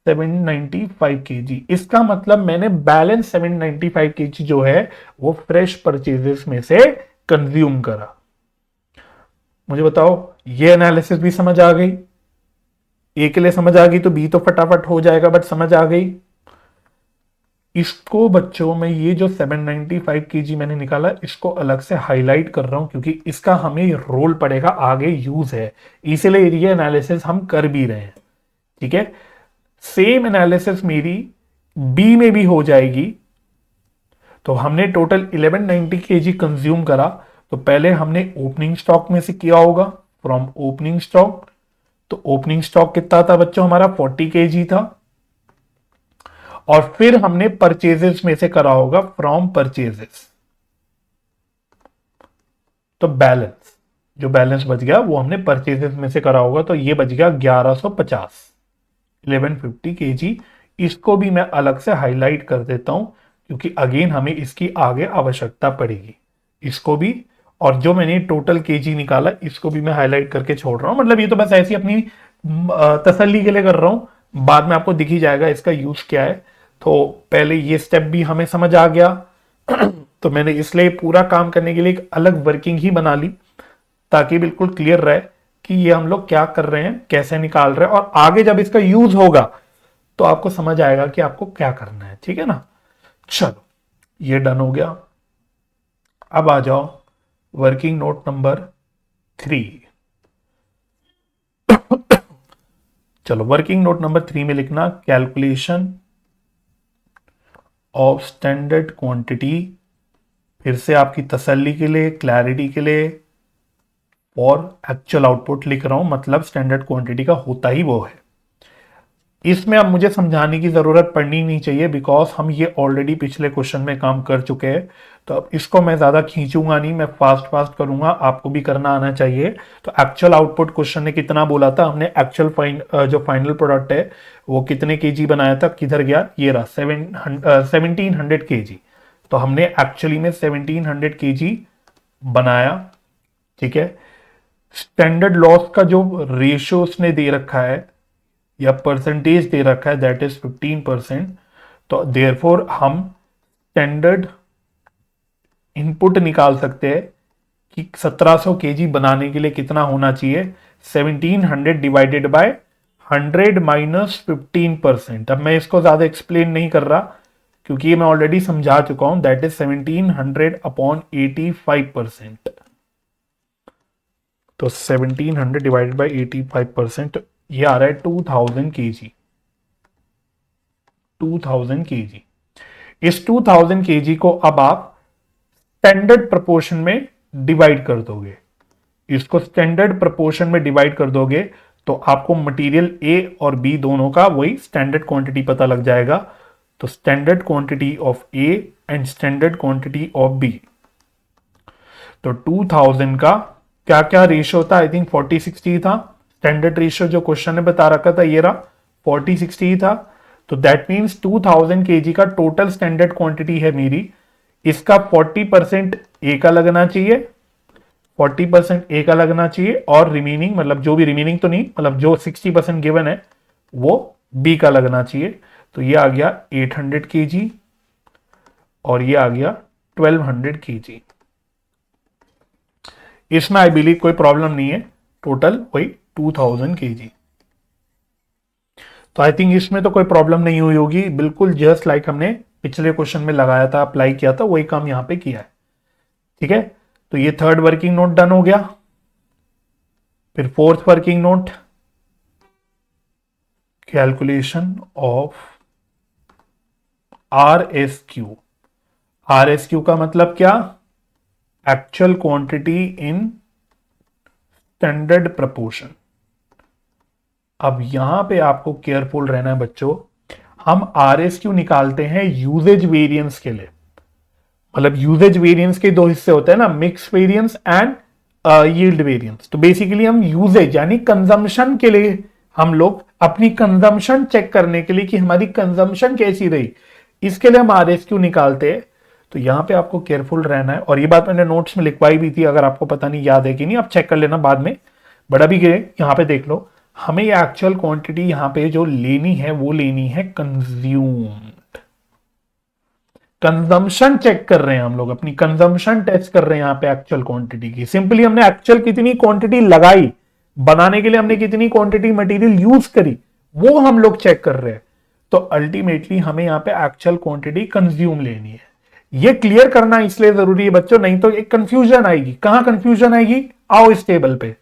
795 केजी, इसका मतलब मैंने बैलेंस 795 केजी जो है वो फ्रेश परचेजेस में से कंज्यूम करा। मुझे बताओ, ये एनालिसिस भी समझ आ गई? ए के लिए समझ आ गई तो बी तो फटाफट हो जाएगा, बट समझ आ गई? इसको बच्चों में ये जो 795 केजी मैंने निकाला, इसको अलग से हाईलाइट कर रहा हूं क्योंकि इसका हमें रोल पड़ेगा आगे, यूज है, इसीलिए ये एनालिसिस हम कर भी रहे हैं। ठीक है, सेम एनालिसिस मेरी बी में भी हो जाएगी। तो हमने टोटल 1190 केजी कंज्यूम करा, तो पहले हमने ओपनिंग स्टॉक में से किया होगा, फ्रॉम ओपनिंग स्टॉक। तो ओपनिंग स्टॉक कितना था बच्चों? हमारा 40 केजी था। और फिर हमने परचेजेस में से करा होगा, फ्रॉम परचेजेस। तो बैलेंस, जो बैलेंस बच गया वो हमने परचेजेस में से करा होगा, तो ये बच गया 1150, 1150 केजी। इसको भी मैं अलग से हाईलाइट कर देता हूं क्योंकि अगेन हमें इसकी आगे आवश्यकता पड़ेगी। इसको भी, और जो मैंने टोटल केजी निकाला इसको भी मैं हाईलाइट करके छोड़ रहा हूं। मतलब ये तो बस ऐसी अपनी तसल्ली के लिए कर रहा हूं, बाद में आपको दिख ही जाएगा इसका यूज क्या है। तो पहले ये स्टेप भी हमें समझ आ गया। तो मैंने इसलिए पूरा काम करने के लिए एक अलग वर्किंग ही बना ली ताकि बिल्कुल क्लियर रहे कि ये हम लोग क्या कर रहे हैं, कैसे निकाल रहे हैं, और आगे जब इसका यूज होगा तो आपको समझ आएगा कि आपको क्या करना है। ठीक है ना? चलो, ये डन हो गया। अब आ जाओ वर्किंग नोट नंबर 3। चलो, वर्किंग नोट नंबर 3 में लिखना कैलकुलेशन ऑफ स्टैंडर्ड क्वांटिटी। फिर से आपकी तसल्ली के लिए, क्लैरिटी के लिए, और एक्चुअल आउटपुट लिख रहा हूं, मतलब स्टैंडर्ड क्वांटिटी का होता ही वो है। इसमें अब मुझे समझाने की जरूरत पड़नी नहीं चाहिए बिकॉज हम ये ऑलरेडी पिछले क्वेश्चन में काम कर चुके हैं। तो अब इसको मैं ज्यादा खींचूंगा नहीं, मैं फास्ट फास्ट करूंगा, आपको भी करना आना चाहिए। तो एक्चुअल आउटपुट क्वेश्चन ने कितना बोला था? हमने एक्चुअल जो फाइनल प्रोडक्ट है वो कितने केजी बनाया था, किधर गया? ये रहा 1700 केजी। तो हमने एक्चुअली में 1700 केजी बनाया। ठीक है, स्टैंडर्ड लॉस का जो रेशियो उसने दे रखा है या परसेंटेज दे रखा है, दैट इज 15%। तो देयरफॉर हम स्टैंडर्ड इनपुट निकाल सकते हैं कि 1700 केजी बनाने के लिए कितना होना चाहिए? 1700 डिवाइडेड बाय 100 माइनस 15%। अब मैं इसको ज्यादा एक्सप्लेन नहीं कर रहा क्योंकि ये मैं ऑलरेडी समझा चुका हूं, दैट इज 1700 अपॉन 85%। तो 1700 डिवाइडेड बाय 85%, ये आ रहा है 2000 केजी। 2000 केजी। इस 2000 केजी को अब आप स्टैंडर्ड प्रपोर्शन में डिवाइड कर दोगे। इसको स्टैंडर्ड प्रपोर्शन में डिवाइड कर दोगे तो आपको मटेरियल ए और बी दोनों का वही स्टैंडर्ड क्वांटिटी पता लग जाएगा। तो standard quantity of A and standard quantity of B. तो 2000 का क्या क्या रेशियो था? आई थिंक 40-60 था। स्टैंडर्ड रेशियो जो क्वेश्चन ने बता रखा था ये रहा, 40-60 ही था। तो दैट मीन्स 2000 केजी का टोटल स्टैंडर्ड क्वांटिटी है मेरी, इसका 40% ए का लगना चाहिए, 40% ए का लगना चाहिए, और रिमेनिंग, मतलब जो भी रिमेनिंग तो नहीं, मतलब जो 60% गिवन है वो बी का लगना चाहिए। तो ये आ गया 800 केजी और ये आ गया 1200 केजी। इसमें आई बिलीव कोई प्रॉब्लम नहीं है, टोटल वही 2000 केजी। तो आई थिंक इसमें तो कोई प्रॉब्लम नहीं हुई होगी, बिल्कुल जस्ट लाइक हमने पिछले क्वेश्चन में लगाया था, अप्लाई किया था, वही काम यहां पे किया है। ठीक है, तो ये थर्ड वर्किंग नोट डन हो गया। फिर fourth working note, calculation of RSQ। RSQ का मतलब क्या? Actual quantity in standard proportion. अब यहां पे आपको केयरफुल रहना है बच्चों। हम RSQ निकालते हैं यूजेज वेरिएंस के लिए। मतलब यूजेज वेरिएंस के दो हिस्से होते हैं ना, mix variance and yield variance. तो बेसिकली हम यूजेज यानी कंजम्पशन के लिए, हम लोग अपनी कंजम्पशन चेक करने के लिए कि हमारी कंजम्पशन कैसी रही, इसके लिए हम RSQ निकालते हैं। तो यहाँ पे आपको केयरफुल रहना है, और ये बात मैंने नोट्स में लिखवाई भी थी, अगर आपको पता नहीं याद है कि नहीं आप चेक कर लेना बाद में, बड़ा भी गए यहाँ पे देख लो। हमें ये एक्चुअल क्वांटिटी यहाँ पे जो लेनी है वो लेनी है कंज्यूम्ड। कंजम्पशन चेक कर रहे हैं हम लोग, अपनी कंजम्पशन टेस्ट कर रहे हैं यहाँ पे एक्चुअल क्वांटिटी की। सिंपली हमने एक्चुअल कितनी क्वांटिटी लगाई बनाने के लिए, हमने कितनी क्वांटिटी मटेरियल यूज करी, वो हम लोग चेक कर रहे हैं। तो अल्टीमेटली हमें यहाँ पे एक्चुअल क्वांटिटी कंज्यूम लेनी है। ये क्लियर करना इसलिए जरूरी है बच्चों, नहीं तो एक कंफ्यूजन आएगी। कहां कंफ्यूजन आएगी, आओ इस टेबल पे।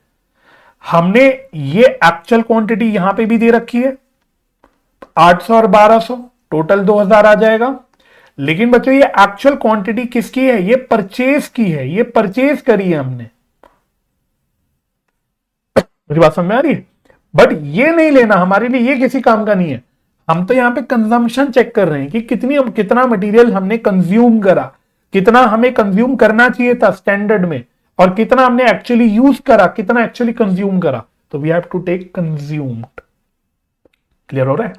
हमने ये एक्चुअल क्वांटिटी यहां पे भी दे रखी है 800 और 1200, टोटल 2000 आ जाएगा। लेकिन बच्चों ये एक्चुअल क्वांटिटी किसकी है, ये परचेज की है, ये परचेज करी है हमने। मुझे बात समझ में आ रही है? बट ये नहीं लेना हमारे लिए, ये किसी काम का नहीं है। हम तो यहां पे कंजम्पशन चेक कर रहे हैं कि कितना मटेरियल हमने कंज्यूम करा, कितना हमें कंज्यूम करना चाहिए था स्टैंडर्ड में, और कितना हमने एक्चुअली यूज करा, कितना एक्चुअली कंज्यूम करा। तो we have to take consumed. Clear हो रहा है?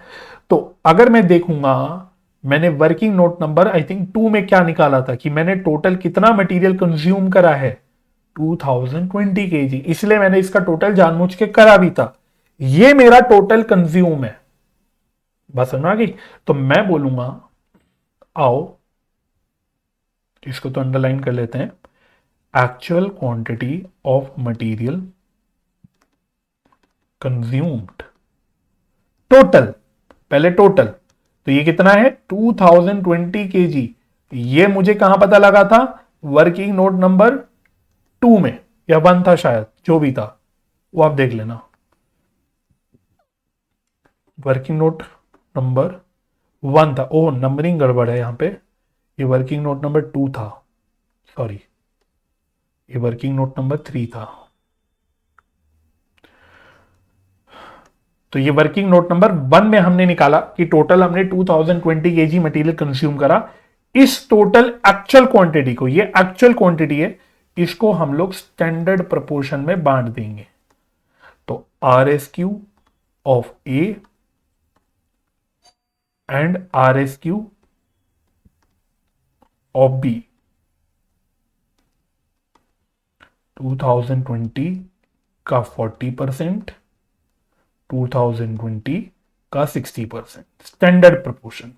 तो अगर मैं देखूंगा, मैंने working note number I think 2 में क्या निकाला था कि मैंने टोटल कितना मटेरियल कंज्यूम करा है, 2020 केजी, इसलिए मैंने इसका टोटल जानबूझ के करा भी था। ये मेरा टोटल कंज्यूम है। बस समझ आ गई? तो मैं बोलूंगा, आओ इसको तो अंडरलाइन कर लेते हैं, actual quantity of material consumed total. पहले टोटल, तो ये कितना है 2020 केजी। ये मुझे कहां पता लगा था, वर्किंग नोट नंबर 2 में, या 1 था शायद, जो भी था वो आप देख लेना। वर्किंग नोट नंबर 1 था, ओह नंबरिंग गड़बड़ है यहां पे, ये वर्किंग नोट नंबर 2 था, सॉरी, ये वर्किंग नोट नंबर 3 था। तो ये वर्किंग नोट नंबर 1 में हमने निकाला कि टोटल हमने 2020 केजी मटेरियल कंज्यूम करा। इस टोटल एक्चुअल क्वांटिटी को, ये एक्चुअल क्वांटिटी है, इसको हम लोग स्टैंडर्ड प्रोपोर्शन में बांट देंगे। तो RSQ of A and RSQ of B, 2020 का 40%, 2020 का 60%, स्टैंडर्ड प्रोपोर्शन।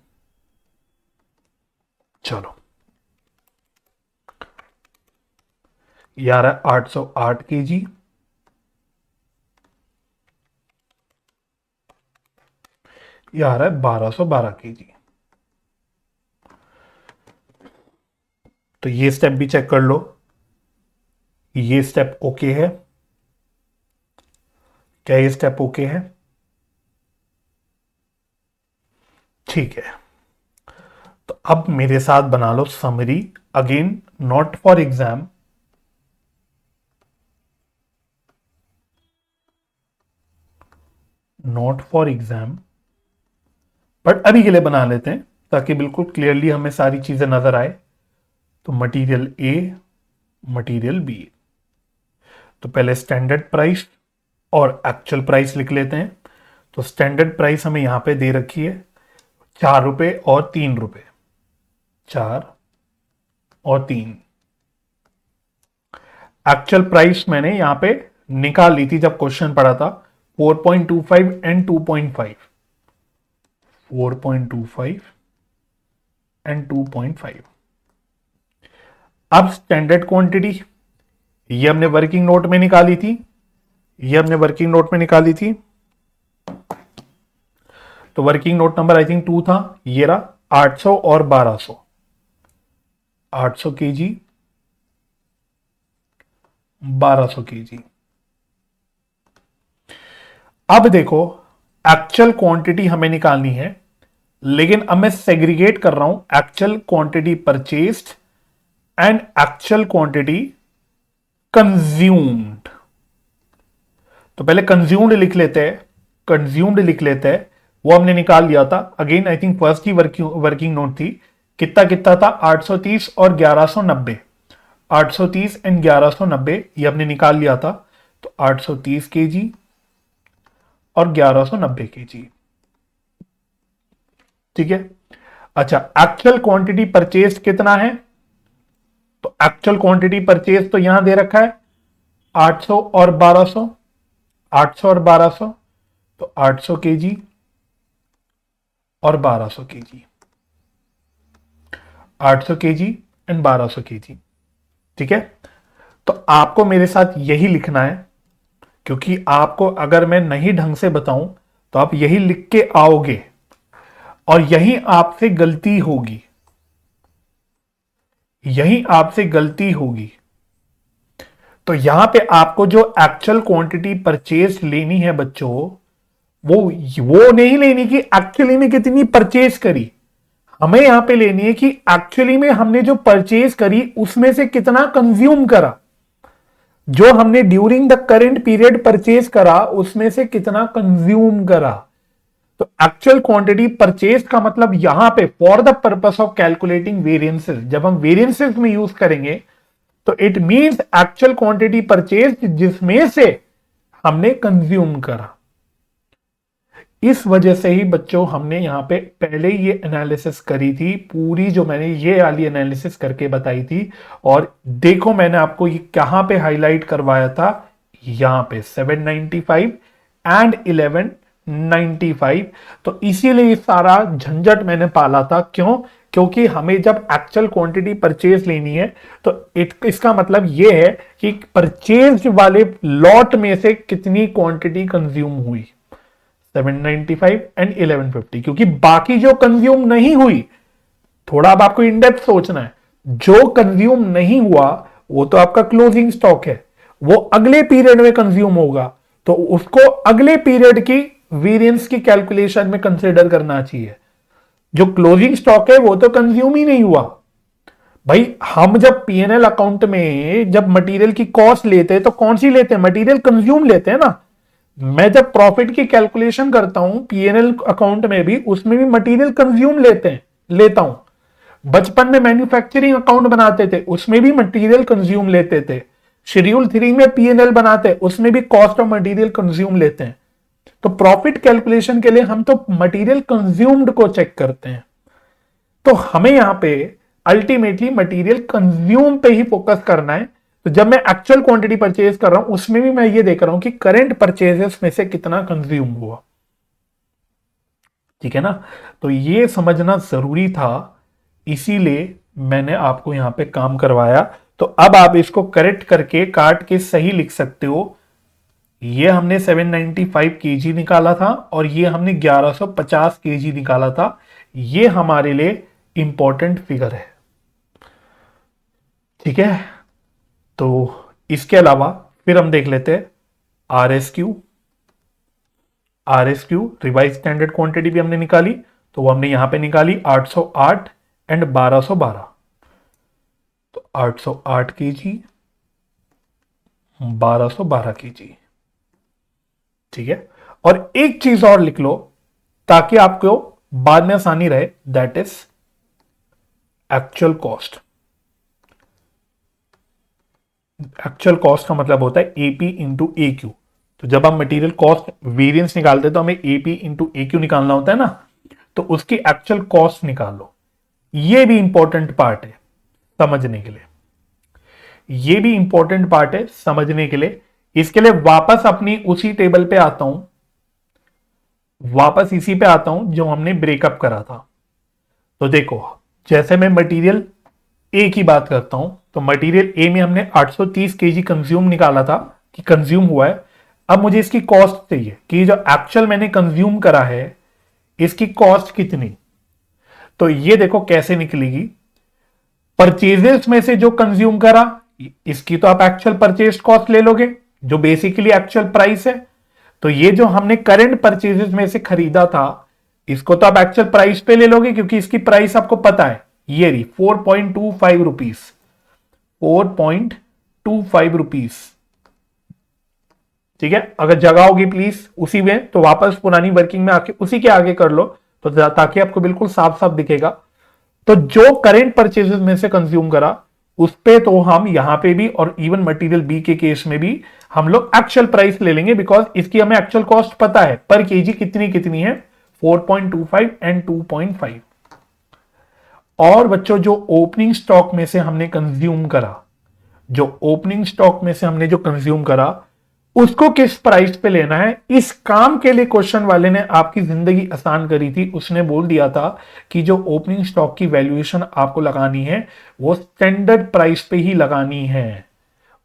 चलो ये आ रहा है 808 केजी, ये आ रहा है 1212 केजी। तो ये स्टेप भी चेक कर लो, ये स्टेप ओके है क्या, ये स्टेप ओके है? ठीक है। तो अब मेरे साथ बना लो summary, again not for exam, not for exam, but अभी के लिए बना लेते हैं ताकि बिल्कुल क्लियरली हमें सारी चीजें नजर आए। तो मटेरियल ए, मटेरियल बी, तो पहले स्टैंडर्ड प्राइस और एक्चुअल प्राइस लिख लेते हैं। तो स्टैंडर्ड प्राइस हमें यहां पे दे रखी है 4 रुपए और 3 रुपए, 4 और 3। एक्चुअल प्राइस मैंने यहां पे निकाल ली थी जब क्वेश्चन पढ़ा था, 4.25 एंड 2.5, 4.25 एंड 2.5। अब स्टैंडर्ड क्वांटिटी ये हमने वर्किंग नोट में निकाली थी, ये हमने वर्किंग नोट में निकाली थी। तो working note number I think 2 था, ये रहा 800 और 1200, 800 केजी, 1200 केजी। अब देखो एक्चुअल क्वांटिटी हमें निकालनी है, लेकिन अब मैं सेग्रीगेट कर रहा हूं actual quantity purchased and actual quantity consumed. तो पहले कंज्यूम्ड लिख लेते हैं, कंज्यूम्ड लिख लेते हैं, वो हमने निकाल लिया था। Again I think first he working note थी, कितना कितना था 830 और 1190, 830 एंड 1190 ये हमने निकाल लिया था। तो 830 केजी और 1190 केजी, ठीक है। अच्छा एक्चुअल क्वांटिटी परचेज कितना है एक्चुअल क्वांटिटी परचेज तो यहां दे रखा है 800 और 1200, 800 और 1200, तो 800 केजी और 1200 केजी, 800 केजी एंड 1200 केजी। ठीक है, तो आपको मेरे साथ यही लिखना है, क्योंकि आपको अगर मैं नहीं ढंग से बताऊं तो आप यही लिख के आओगे और यही आपसे गलती होगी, यही आपसे गलती होगी। तो यहां पे आपको जो एक्चुअल क्वांटिटी परचेज लेनी है बच्चों, वो नहीं लेनी कि एक्चुअली में कितनी परचेज करी, हमें यहां पे लेनी है कि एक्चुअली में हमने जो परचेज करी उसमें से कितना कंज्यूम करा, जो हमने during the current period purchase करा उसमें से कितना कंज्यूम करा। तो एक्चुअल क्वांटिटी परचेज का मतलब यहां पे for the purpose of calculating variances, जब हम वेरिएंसेस में यूज करेंगे तो it means actual quantity purchase जिसमें से हमने कंज्यूम करा। इस वजह से ही बच्चों हमने यहां पे पहले ये एनालिसिस करी थी पूरी, जो मैंने ये वाली एनालिसिस करके बताई थी। और देखो मैंने आपको ये कहां पे हाईलाइट करवाया था, यहां पे 795 एंड 1195। तो इसीलिए सारा झंझट मैंने पाला था। क्यों? क्योंकि हमें जब एक्चुअल क्वांटिटी परचेज लेनी है तो इसका मतलब यह है कि परचेज वाले लॉट में से कितनी क्वांटिटी कंज्यूम हुई, 795 एंड 1150, क्योंकि बाकी जो कंज्यूम नहीं हुई, थोड़ा अब आपको इन डेप्थ सोचना है, जो कंज्यूम नहीं हुआ वो तो आपका क्लोजिंग स्टॉक है, वो अगले पीरियड में कंज्यूम होगा, तो उसको अगले पीरियड की वेरिएंस की कैलकुलेशन में कंसीडर करना चाहिए। जो क्लोजिंग स्टॉक है वो तो कंज्यूम ही नहीं हुआ भाई। हम जब पीएनएल अकाउंट में जब मटेरियल की कॉस्ट लेते हैं तो कौन सी लेते हैं, मटेरियल कंज्यूम लेते हैं ना। मैं जब प्रॉफिट की कैलकुलेशन करता हूं पीएनएल अकाउंट में भी, उसमें भी मटेरियल कंज्यूम लेता हूं। बचपन में मैन्युफैक्चरिंग अकाउंट बनाते थे, उसमें भी मटेरियल कंज्यूम लेते थे। शेड्यूल 3 में पीएनएल बनाते हैं, उसमें भी कॉस्ट ऑफ मटेरियल कंज्यूम लेते हैं। तो प्रॉफिट कैलकुलेशन के लिए हम तो मटेरियल कंज्यूम्ड को चेक करते हैं। तो हमें यहां पे अल्टीमेटली मटेरियल कंज्यूम पे ही फोकस करना है। तो जब मैं एक्चुअल क्वांटिटी परचेज कर रहा हूं उसमें भी मैं ये देख रहा हूं कि करंट परचेजेस में से कितना कंज्यूम हुआ। ठीक है ना, तो ये समझना जरूरी था, इसीलिए मैंने आपको यहां पे काम करवाया। तो अब आप इसको करेक्ट करके काट के सही लिख सकते हो। ये हमने 795 केजी निकाला था और ये हमने 1150 केजी निकाला था। ये हमारे लिए इंपॉर्टेंट फिगर है। ठीक है, तो इसके अलावा फिर हम देख लेते हैं आरएसक्यू। आरएसक्यू रिवाइज स्टैंडर्ड क्वांटिटी भी हमने निकाली, तो वो हमने यहां पे निकाली 808 एंड 1212। तो 808 केजी, 1212 केजी। ठीक है, और एक चीज और लिख लो ताकि आपको बाद में आसानी रहे, that is actual cost. Actual cost का मतलब होता है एपी इंटू ए क्यू। तो जब हम मटेरियल कॉस्ट वेरिएंस निकालते हैं तो हमें एपी इंटू ए क्यू निकालना होता है ना, तो उसकी एक्चुअल कॉस्ट निकाल लो। ये भी इंपॉर्टेंट पार्ट है समझने के लिए, ये भी इंपॉर्टेंट पार्ट है समझने के लिए। इसके लिए वापस अपनी उसी टेबल पे आता हूं, वापस इसी पे आता हूं जो हमने ब्रेकअप करा था। तो देखो, जैसे मैं मटेरियल ए की बात करता हूं, तो मटेरियल ए में हमने 830 केजी कंज्यूम निकाला था कि कंज्यूम हुआ है। अब मुझे इसकी कॉस्ट चाहिए कि जो एक्चुअल मैंने कंज्यूम करा है इसकी कॉस्ट कितनी। तो ये देखो कैसे निकलेगी, परचेजेस में से जो कंज्यूम करा इसकी तो आप एक्चुअल परचेज कॉस्ट ले लोगे जो बेसिकली एक्चुअल प्राइस है। तो ये जो हमने करंट परचेजेस में से खरीदा था इसको तो आप एक्चुअल प्राइस पे ले लोगे क्योंकि इसकी प्राइस आपको पता है, ये रही 4.25 रुपीस, 4.25 रुपीस। ठीक है, अगर जगह होगी प्लीज उसी में तो वापस पुरानी वर्किंग में आके उसी के आगे कर लो तो ताकि आपको बिल्कुल साफ साफ दिखेगा। तो जो करेंट परचेजेस में से कंज्यूम करा उस पे तो हम यहां पे भी और इवन मटेरियल बी के केस में भी हम लोग एक्चुअल प्राइस ले लेंगे बिकॉज इसकी हमें एक्चुअल कॉस्ट पता है पर केजी कितनी कितनी है, 4.25 एंड 2.5। और बच्चों जो ओपनिंग स्टॉक में से हमने कंज्यूम करा, जो ओपनिंग स्टॉक में से हमने जो कंज्यूम करा उसको किस प्राइस पे लेना है। इस काम के लिए क्वेश्चन वाले ने आपकी जिंदगी आसान करी थी। उसने बोल दिया था कि जो ओपनिंग स्टॉक की वैल्यूएशन आपको लगानी है वो स्टैंडर्ड प्राइस पे ही लगानी है,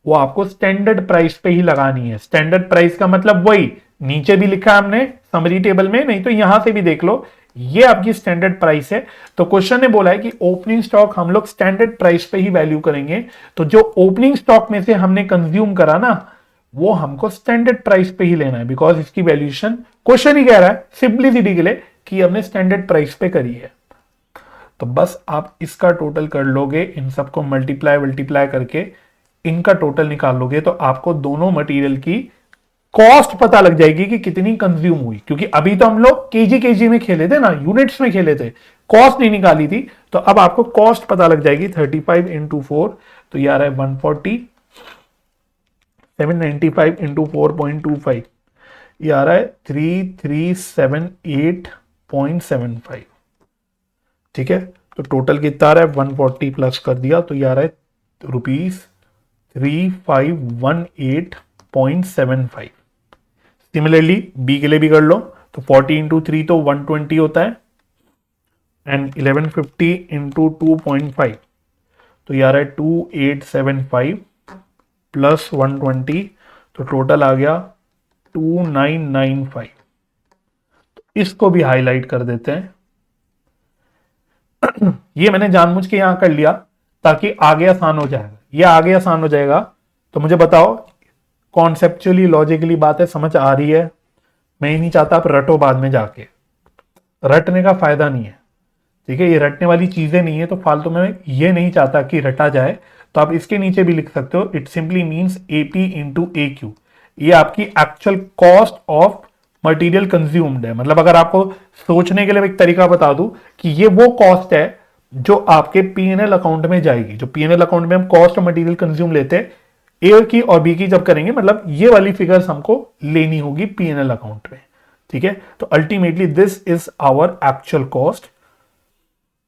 वो आपको स्टैंडर्ड प्राइस पे ही लगानी है। स्टैंडर्ड प्राइस का मतलब वही नीचे भी लिखा है हमने समरी टेबल में, नहीं तो यहां से भी देख लो, ये आपकी स्टैंडर्ड प्राइस है। तो क्वेश्चन ने बोला है कि ओपनिंग स्टॉक हम लोग स्टैंडर्ड प्राइस पे ही वैल्यू करेंगे। तो जो ओपनिंग स्टॉक में से हमने कंज्यूम करा ना वो हमको स्टैंडर्ड प्राइस पे ही लेना है, बिकॉज इसकी वैल्यूएशन क्वेश्चन ही कह रहा है सिंपलिसिटी के लिए कि हमने स्टैंडर्ड प्राइस पे करी है। तो बस आप इसका टोटल कर लोगे, इन सबको मल्टीप्लाई करके इनका टोटल निकाल लोगे तो आपको दोनों मटेरियल की कॉस्ट पता लग जाएगी कि कितनी कंज्यूम हुई। क्योंकि अभी तो हम लोग केजी में खेले थे ना, यूनिट्स में खेले थे, कॉस्ट नहीं निकाली थी। तो अब आपको कॉस्ट पता लग जाएगी। 35 इंटू 4 तो ये आ रहा है 140, 795 इंटू 4.25 ये आ रहा है 3378.75। ठीक है, तो टोटल कितना आ रहा है 140 प्लस कर दिया तो ये आ रहा है ₹3518.75। सिमिलरली बी के लिए भी कर लो तो 40 इंटू 3 तो 120 होता है एंड 1150 इंटू 2.5 तो ये आ रहा है 2875 प्लस 120 तो टोटल आ गया 2995। तो इसको भी हाईलाइट कर देते हैं। ये मैंने जानबूझ के यहां कर लिया ताकि आगे आसान हो जाएगा, ये आगे आसान हो जाएगा। तो मुझे बताओ कॉन्सेप्चुअली लॉजिकली बातें समझ आ रही है? मैं ही नहीं चाहता आप रटो बाद में जाके, रटने का फायदा नहीं है। ठीक है, ये रटने वाली चीजें नहीं है तो फालतू में ये नहीं चाहता कि रटा जाए। तो आप इसके नीचे भी लिख सकते हो, it simply means AP into A Q. ये आपकी actual cost of material consumed है। मतलब अगर आपको सोचने के लिए एक तरीका बता दूं कि ये वो कॉस्ट है जो आपके पीएनएल अकाउंट में जाएगी। जो पीएनएल अकाउंट में हम कॉस्ट ऑफ मटेरियल कंज्यूम लेते हैं ए की और बी की जब करेंगे, मतलब ये वाली फिगर्स हमको लेनी होगी पीएनएल अकाउंट में। ठीक है, तो ultimately this is our actual cost.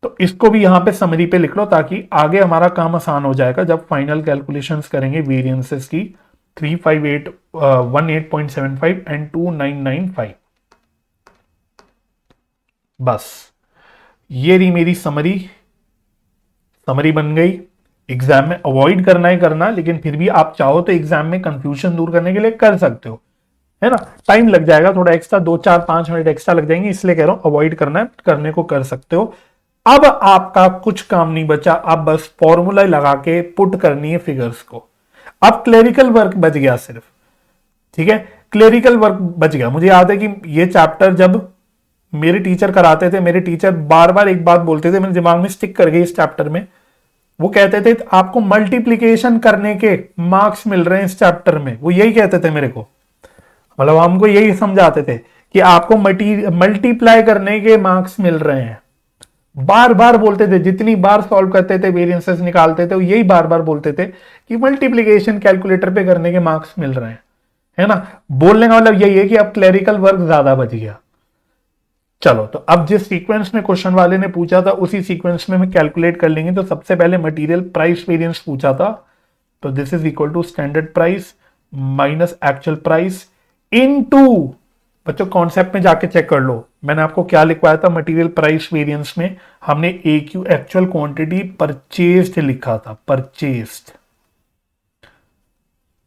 तो इसको भी यहां पे समरी पे लिख लो ताकि आगे हमारा काम आसान हो जाएगा जब फाइनल कैलकुलेशंस करेंगे वेरिएंसेस की। 358 18.75 एंड 2995। बस ये रही मेरी समरी। समरी बन गई। एग्जाम में अवॉइड करना ही करना, लेकिन फिर भी आप चाहो तो एग्जाम में कंफ्यूजन दूर करने के लिए कर सकते हो, है ना। टाइम लग जाएगा थोड़ा एक्स्ट्रा, 2 4 5 मिनट एक्स्ट्रा लग जाएंगे, इसलिए कह रहा हूं अवॉइड करना है, करने को कर सकते हो। अब आपका कुछ काम नहीं बचा, अब बस फॉर्मूला लगा के पुट करनी है फिगर्स को। अब क्लेरिकल वर्क बच गया सिर्फ। ठीक है, क्लेरिकल वर्क बच गया। मुझे याद है कि ये चैप्टर जब मेरे टीचर कराते थे, मेरे टीचर बार बार एक बात बोलते थे, मेरे दिमाग में स्टिक कर गई इस चैप्टर में। वो कहते थे आपको मल्टीप्लीकेशन करने के मार्क्स मिल रहे हैं इस चैप्टर में, वो यही कहते थे मेरे को। मतलब हमको यही समझाते थे कि आपको मल्टीप्लाई करने के मार्क्स मिल रहे हैं। बार बार बोलते थे, जितनी बार सॉल्व करते थे वेरिएंसेस निकालते थे, वो यही बार बार बोलते थे कि मल्टीप्लीकेशन कैलकुलेटर पे करने के मार्क्स मिल रहे हैं, है ना। बोलने का मतलब यही है कि अब क्लेरिकल वर्क ज्यादा बच गया। चलो, तो अब जिस सीक्वेंस में क्वेश्चन वाले ने पूछा था उसी सीक्वेंस में हम कैलकुलेट कर लेंगे। तो सबसे पहले मटेरियल प्राइस वेरिएंस पूछा था, तो this is equal to standard price minus actual price into, बच्चों कॉन्सेप्ट में जाके चेक कर लो मैंने आपको क्या लिखवाया था। मटेरियल प्राइस वेरिएंस में हमने ए क्यू एक्चुअल क्वांटिटी परचेस्ड लिखा था, परचेस्ड।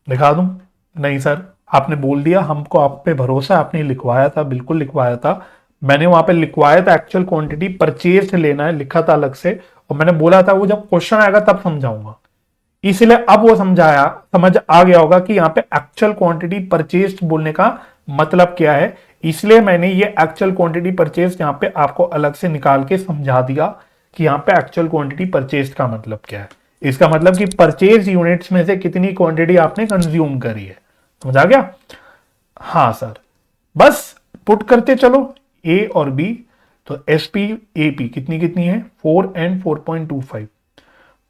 लिखा दूं? नहीं सर, आपने बोल दिया, हमको आप पे भरोसा, आपने लिखवाया था, बिल्कुल लिखवाया था। मैंने वहां पे लिखवाया था एक्चुअल क्वांटिटी परचेस्ड लेना है, लिखा था अलग से। और मैंने बोला था वो जब क्वेश्चन आएगा तब समझाऊंगा, इसलिए अब वो समझ आ गया होगा कि यहाँ पे एक्चुअल क्वांटिटी परचेस्ड बोलने का मतलब क्या है। इसलिए मैंने ये एक्चुअल क्वांटिटी परचेस्ड यहाँ पे आपको अलग से निकाल के समझा दिया कि यहाँ पे एक्चुअल क्वांटिटी परचेस्ड का मतलब क्या है। इसका मतलब कि परचेज यूनिट्स में से कितनी क्वांटिटी आपने कंज्यूम करी है। समझ आ गया? हाँ सर, बस पुट करते चलो ए और बी। तो एस पी ए पी कितनी कितनी है 4 एंड 4.25,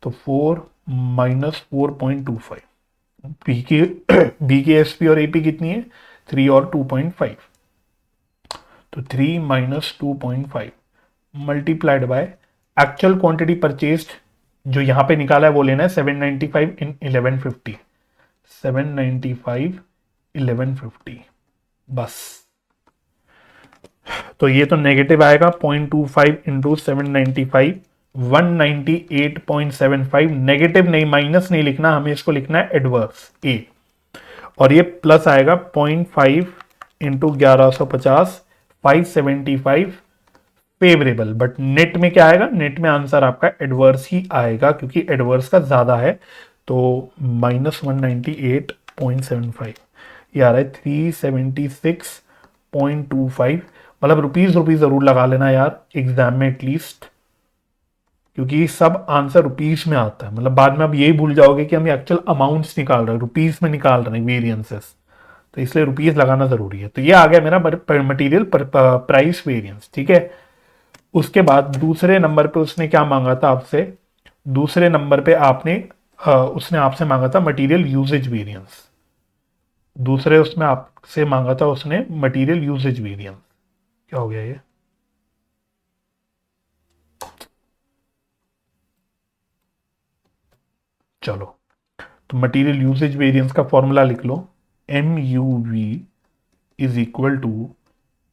तो 4 माइनस 4.25। बी की एस पी और ए पी कितनी है 3 और 2.5, तो 3 minus 2.5 multiplied by actual quantity purchased जो यहां पे निकाला है वो लेना है 795 इन 1150, 795 1150 बस। तो ये तो नेगेटिव आएगा 0.25 इंटू 795, 198.75। नेगेटिव नहीं, माइनस नहीं लिखना, हमें इसको लिखना है एडवर्स ए। और ये प्लस आएगा 0.5 इंटू 1150, 575 फेवरेबल। बट नेट में क्या आएगा, नेट में आंसर आपका एडवर्स ही आएगा क्योंकि एडवर्स का ज्यादा है। तो -198.75 ये आ रहा है 376.25। मतलब रुपीज जरूर लगा लेना यार एग्जाम में एटलीस्ट, क्योंकि सब आंसर रुपीस में आता है। मतलब बाद में आप यही भूल जाओगे कि हम एक्चुअल अमाउंट्स निकाल रहे हैं, रुपीस में निकाल रहे हैं वेरियंसेस, तो इसलिए रुपीस लगाना जरूरी है। तो ये आ गया मेरा मटेरियल प्राइस वेरियंस, ठीक है। उसके बाद दूसरे नंबर पे उसने क्या मांगा था आपसे, दूसरे नंबर पे उसने आपसे मांगा था मटेरियल यूजेज वेरियंस। दूसरे उसमें आपसे मांगा था उसने मटेरियल यूजेज वेरियंस। क्या हो गया ये, चलो तो मटेरियल यूसेज वेरिएंस का फॉर्मूला लिख लो, M U V is equal to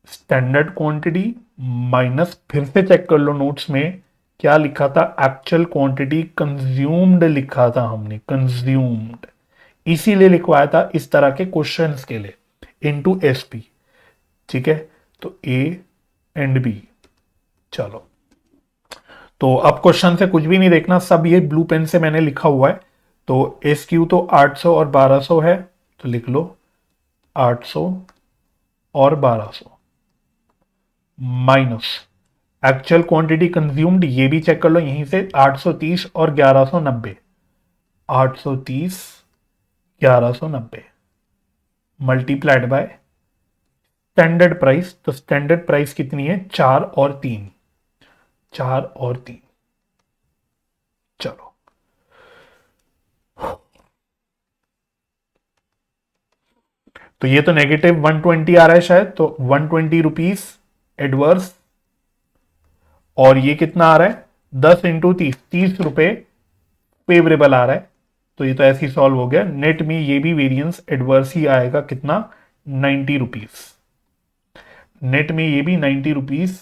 standard quantity minus, फिर से चेक कर लो नोट्स में क्या लिखा था, एक्चुअल क्वांटिटी कंज्यूम्ड लिखा था हमने, कंज्यूम्ड इसीलिए लिखवाया था इस तरह के क्वेश्चंस के लिए, इनटू एसपी, ठीक है। तो ए एंड बी, चलो तो अब क्वेश्चन से कुछ भी नहीं देखना, सब ये ब्लू पेन से मैंने लिखा हुआ है। तो एस क्यू तो 800 और 1200 है, तो लिख लो 800 और 1200 माइनस एक्चुअल क्वांटिटी कंज्यूम्ड, ये भी चेक कर लो यहीं से, 830 और 1190, 830 1190 मल्टीप्लाइड बाय स्टैंडर्ड प्राइस। तो स्टैंडर्ड प्राइस कितनी है, 4 और 3, 4 और 3। चलो तो ये तो नेगेटिव 120 आ रहा है शायद, तो 120 रुपीज एडवर्स, और ये कितना आ रहा है 10 इंटू 30, 30 रुपए फेवरेबल आ रहा है। तो ये तो ऐसे ही सॉल्व हो गया। नेट में ये भी वेरिएंस एडवर्स ही आएगा, कितना 90 रुपीज, नेट में ये भी 90 रुपीज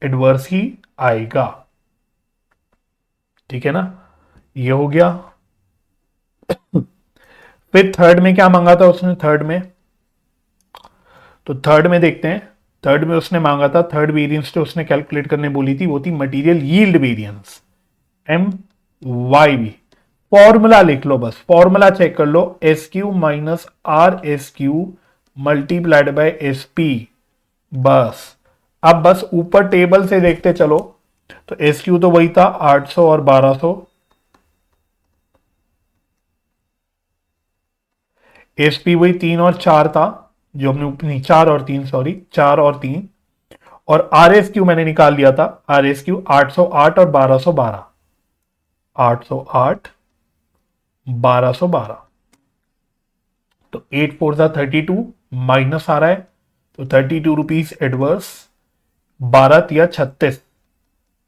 एडवर्स ही आएगा, ठीक है ना। ये हो गया। फिर थर्ड में क्या मांगा था उसने, थर्ड में, तो थर्ड में देखते हैं। थर्ड में उसने मांगा था, थर्ड वेरिएंस जो उसने कैलकुलेट करने बोली थी वो थी material yield variance, M Y B. Formula लिख लो, बस फॉर्मूला चेक कर लो, S Q minus R S Q multiplied by S P, बस। अब बस ऊपर टेबल से देखते चलो, तो एस क्यू तो वही था 800 और 1200, एस पी वही 3 और 4 था जो हमने नहीं, 4 और 3, सॉरी 4 और 3, और आर एस क्यू मैंने निकाल लिया था, आर एस क्यू 808 और 1212, 808 1212। तो 8 4 जा 32, माइनस आ रहा है तो 32 रुपीज एडवर्स, 12 तिया 36,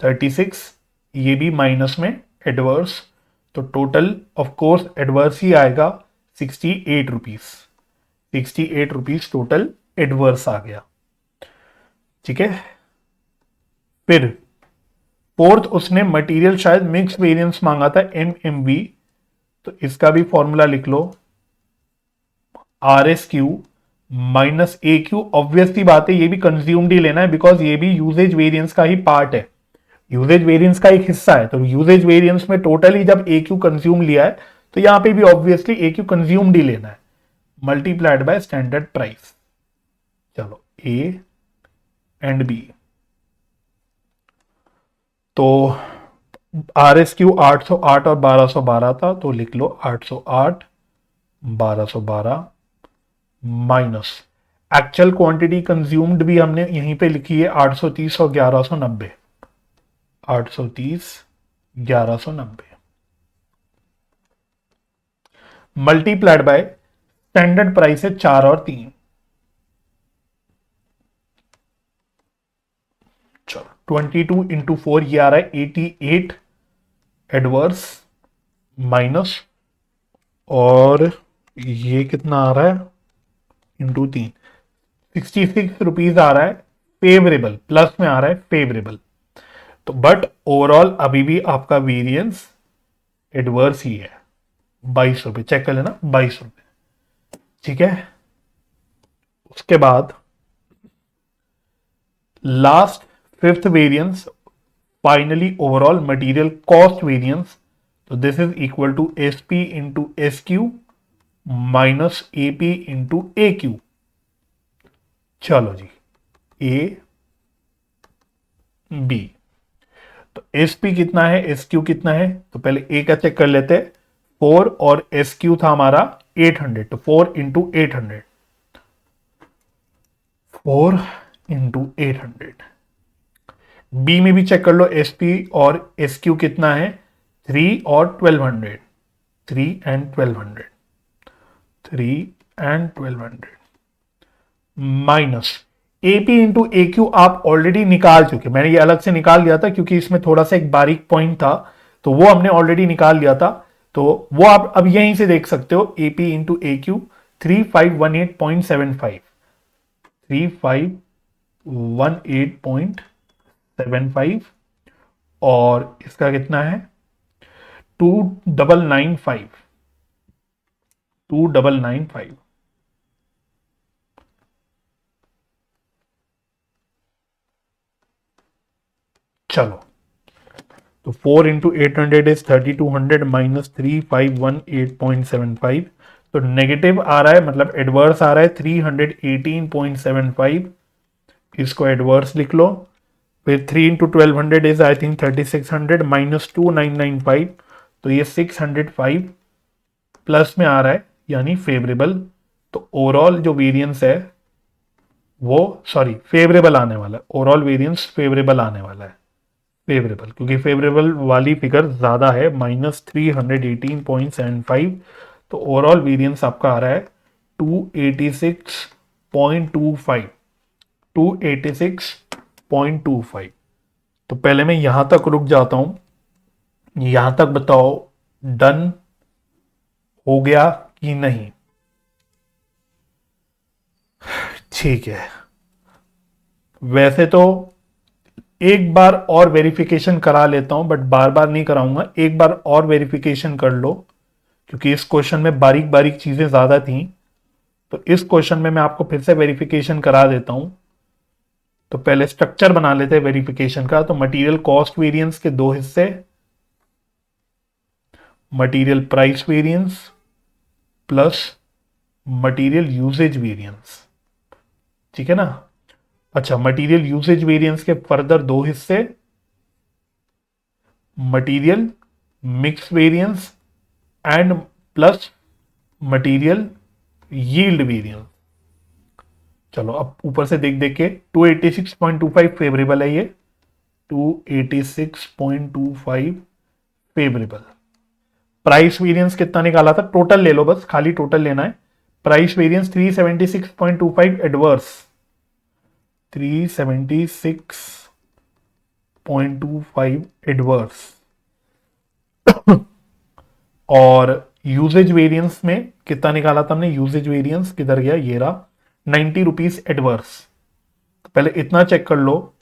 36 ये भी माइनस में एडवर्स। तो टोटल ऑफ कोर्स एडवर्स ही आएगा 68 रुपीज, 68 रुपीज टोटल एडवर्स आ गया, ठीक है। फिर फोर्थ उसने मटेरियल शायद मिक्स वेरिएंस मांगा था, एम एम वी, तो इसका भी फॉर्मूला लिख लो, are S Q minus A Q. Obviously बात है ये भी कंज्यूम्ड ही लेना है, बिकॉज ये भी यूजेज वेरिएंस का ही पार्ट है, यूजेज वेरिएंस का एक हिस्सा है। तो यूजेज वेरिएंस में टोटली जब ए क्यू कंज्यूम लिया है, तो यहां पे भी ऑब्वियसली ए क्यू कंज्यूम्ड ही लेना है, मल्टीप्लाइड बाय स्टैंडर्ड प्राइस। चलो ए एंड बी, तो आर एस क्यू 808 और 1212 था, तो लिख लो 808 1212 माइनस एक्चुअल क्वांटिटी कंज्यूम्ड भी हमने यहीं पे लिखी है 830 और 1190, 830 1190 मल्टीप्लाइड बाय स्टैंडर्ड प्राइस है 4 और 3। चलो 22 इंटू 4 ये आ रहा है 88 एडवर्स माइनस, और ये कितना आ रहा है इंटू 3, 66 रुपीज आ रहा है फेवरेबल, प्लस में आ रहा है फेवरेबल। तो बट ओवरऑल अभी भी आपका वेरिएंस एडवर्स ही है, 22 रुपये, चेक कर लेना 22 रुपये, ठीक है। उसके बाद last fifth variance, finally overall material cost variance, तो this is equal to S P into S Q minus A P into A Q. चलो जी, ए बी, तो एस पी कितना है, एस क्यू कितना है, तो पहले ए का चेक कर लेते हैं। 4 और एस क्यू था हमारा 800, तो 4 इंटू 800, 4 इंटू 800। बी में भी चेक कर लो, एस पी और एस क्यू कितना है, 3 और 1200, 3 and 1200, 3 and 1200 minus AP into A Q आप ऑलरेडी निकाल चुके, मैंने ये अलग से निकाल लिया था क्योंकि इसमें थोड़ा सा एक बारीक पॉइंट था, तो वो हमने ऑलरेडी निकाल लिया था, तो वो आप अब यहीं से देख सकते हो। एपी इंटू ए क्यू 3518.75, 3518.75, और इसका कितना है 2995, 2995। चलो, तो 4 इंटू 800 इज 3200 माइनस 3518.75, तो नेगेटिव आ रहा है, मतलब एडवर्स आ रहा है 318.75, इसको एडवर्स लिख लो। फिर 3 into 1200 is I think 3600 minus 2995, तो ये 605 प्लस में आ रहा है यानी फेवरेबल। तो ओवरऑल जो वेरिएंस है वो सॉरी फेवरेबल आने वाला है, ओवरऑल वेरिएंस फेवरेबल आने वाला है, फेवरेबल, क्योंकि फेवरेबल वाली फिगर ज्यादा है माइनस 318.75, तो ओवरऑल वेरिएंस आपका आ रहा है 286.25, 286.25। तो पहले मैं यहां तक रुक जाता हूं, यहां तक बताओ डन हो गया कि नहीं। ठीक है, वैसे तो एक बार और वेरिफिकेशन करा लेता हूं, बट बार बार नहीं कराऊंगा, एक बार और वेरिफिकेशन कर लो, क्योंकि इस क्वेश्चन में बारीक बारीक चीजें ज्यादा थी, तो इस क्वेश्चन में मैं आपको फिर से वेरिफिकेशन करा देता हूं। तो पहले स्ट्रक्चर बना लेते हैं वेरिफिकेशन का। तो मटेरियल कॉस्ट वेरिएंस के दो हिस्से, material price variance plus material usage variance, ठीक है ना। अच्छा, मटेरियल यूसेज वेरिएंस के फर्दर दो हिस्से, material mix variance and plus material yield variance. चलो अब ऊपर से देख देख के 286.25 फेवरेबल है, ये 286.25 फेवरेबल। प्राइस वेरिएंस कितना निकाला था, टोटल ले लो, बस खाली टोटल लेना है। Price variance 376.25 adverse, 376.25 adverse. और यूजेज वेरिएंस में कितना निकाला था हमने, यूजेज वेरिएंस किधर गया, ये रहा, 90 रुपीज एडवर्स। तो पहले इतना चेक कर लो,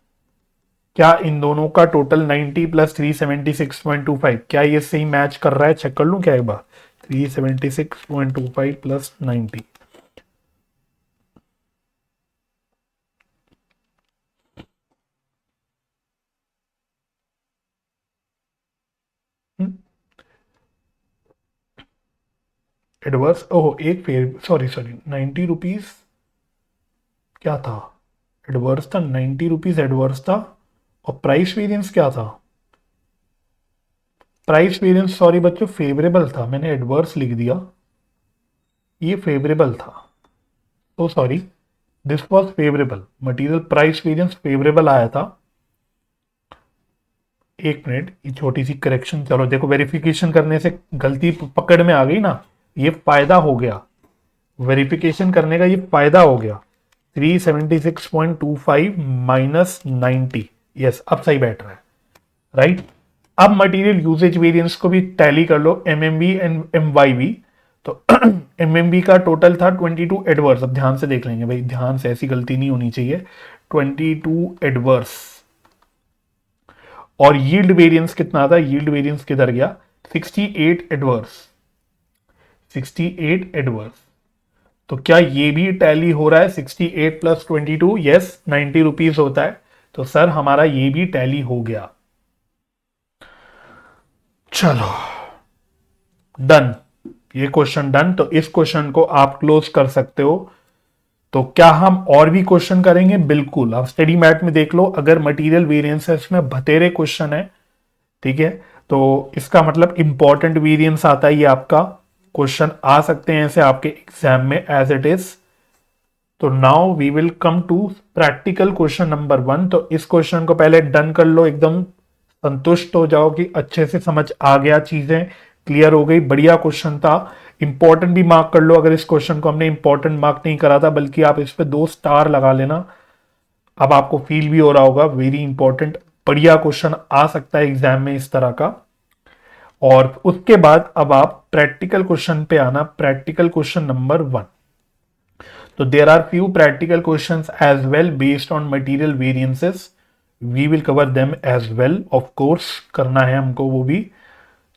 क्या इन दोनों का टोटल 90 प्लस 376.25 क्या ये सही मैच कर रहा है, चेक कर लूं क्या एक बार, 376.25 प्लस 90, एडवर्स, ओहो एक फेर, सॉरी सॉरी 90 रुपीज क्या था, एडवर्स था 90 रुपीज एडवर्स था, और प्राइस वेरिएंस क्या था, प्राइस वेरिएंस सॉरी बच्चों फेवरेबल था, मैंने एडवर्स लिख दिया, ये फेवरेबल था, तो sorry this was favourable, material price variance favourable आया था। एक मिनट, ये छोटी सी करेक्शन, चलो देखो वेरिफिकेशन करने से गलती पकड़ में आ गई ना, ये फायदा हो गया, वेरिफिकेशन करने का ये फायदा हो गया। 376.25 माइनस 90, यस अब सही बैठ रहा है, राइट। अब मटेरियल यूजेज वेरिएंस को भी टैली कर लो, एमएमबी एंड एमवाईवी। तो एमएमबी का टोटल था 22 एडवर्स। अब ध्यान से देख लेंगे भाई, ध्यान से, ऐसी गलती नहीं होनी चाहिए। 22 एडवर्स और यील्ड वेरिएंस कितना था, यील्ड वेरिएंस किधर गया, 68 एडवर्स, 68 एडवर्स। तो क्या ये भी टैली हो रहा है, 68 प्लस 22, यस 90 रुपीज होता है। तो सर हमारा ये भी टैली हो गया। चलो डन, ये क्वेश्चन डन। तो इस क्वेश्चन को आप क्लोज कर सकते हो। तो क्या हम और भी क्वेश्चन करेंगे, बिल्कुल। आप स्टडी मैट में देख लो, अगर मटेरियल वेरिएंसेस में बतेरे क्वेश्चन है, ठीक है, तो इसका मतलब इंपॉर्टेंट वेरिएंस आता है, ये आपका क्वेश्चन आ सकते हैं ऐसे आपके एग्जाम में एज इट इज। तो now we will come to practical question number 1। तो इस क्वेश्चन को पहले डन कर लो, एकदम संतुष्ट हो जाओ कि अच्छे से समझ आ गया, चीजें क्लियर हो गई, बढ़िया क्वेश्चन था। इंपॉर्टेंट भी मार्क कर लो, अगर इस क्वेश्चन को हमने इंपॉर्टेंट मार्क नहीं करा था, बल्कि आप इस पे 2 स्टार लगा लेना। अब आपको फील भी हो रहा होगा वेरी इंपॉर्टेंट, बढ़िया क्वेश्चन आ सकता है एग्जाम में इस तरह का। और उसके बाद अब आप प्रैक्टिकल क्वेश्चन पे आना, प्रैक्टिकल क्वेश्चन नंबर 1। तो there are few practical questions as well based on material variances, we will cover them as well, of course करना है हमको वो भी।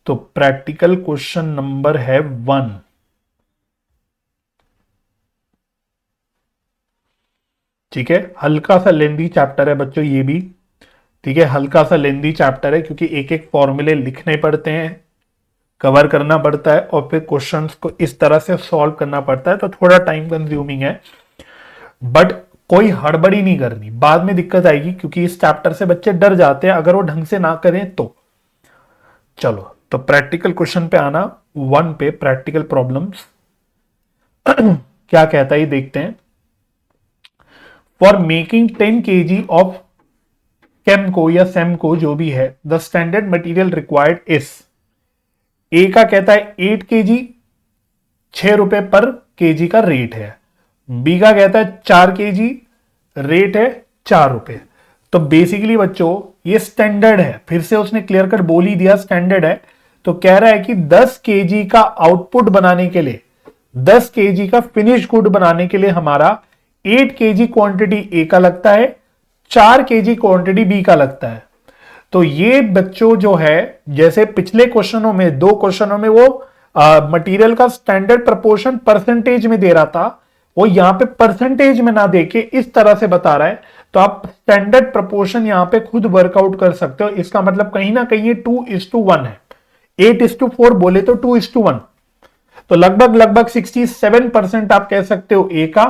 तो प्रैक्टिकल क्वेश्चन नंबर है 1। ठीक है, हल्का सा लेंदी चैप्टर है बच्चों ये भी, ठीक है, हल्का सा लेंदी चैप्टर है, क्योंकि एक एक फॉर्मूले लिखने पड़ते हैं, कवर करना पड़ता है, और फिर क्वेश्चंस को इस तरह से सॉल्व करना पड़ता है। तो थोड़ा टाइम कंज्यूमिंग है, बट कोई हड़बड़ी नहीं करनी, बाद में दिक्कत आएगी, क्योंकि इस चैप्टर से बच्चे डर जाते हैं अगर वो ढंग से ना करें तो। चलो तो प्रैक्टिकल क्वेश्चन पे आना, 1 पे प्रैक्टिकल प्रॉब्लम्स क्या कहता है ये देखते हैं। For making 10 kg of Chemco या सेमको जो भी है, the standard material required is, A का कहता है 8 kg, 6 रुपए पर केजी का रेट है। बी का कहता है 4 kg, रेट है 4 रुपए। तो बेसिकली बच्चों ये स्टैंडर्ड है, फिर से उसने क्लियर कट बोल ही दिया स्टैंडर्ड है। तो कह रहा है कि 10 kg का आउटपुट बनाने के लिए, 10 kg का फिनिश गुड बनाने के लिए हमारा 8 kg क्वांटिटी ए का लगता है, 4 kg क्वांटिटी बी का लगता है। तो ये बच्चों जो है, जैसे पिछले क्वेश्चनों में, 2 क्वेश्चनों में वो मटेरियल का स्टैंडर्ड प्रपोर्शन परसेंटेज में दे रहा था, वो यहां पे परसेंटेज में ना देके इस तरह से बता रहा है। तो आप स्टैंडर्ड प्रपोर्शन यहां पे खुद वर्कआउट कर सकते हो। इसका मतलब कहीं ना कहीं ये 2:1 है, 8:4 बोले तो 2:1। तो लगभग 67% आप कह सकते हो ए का,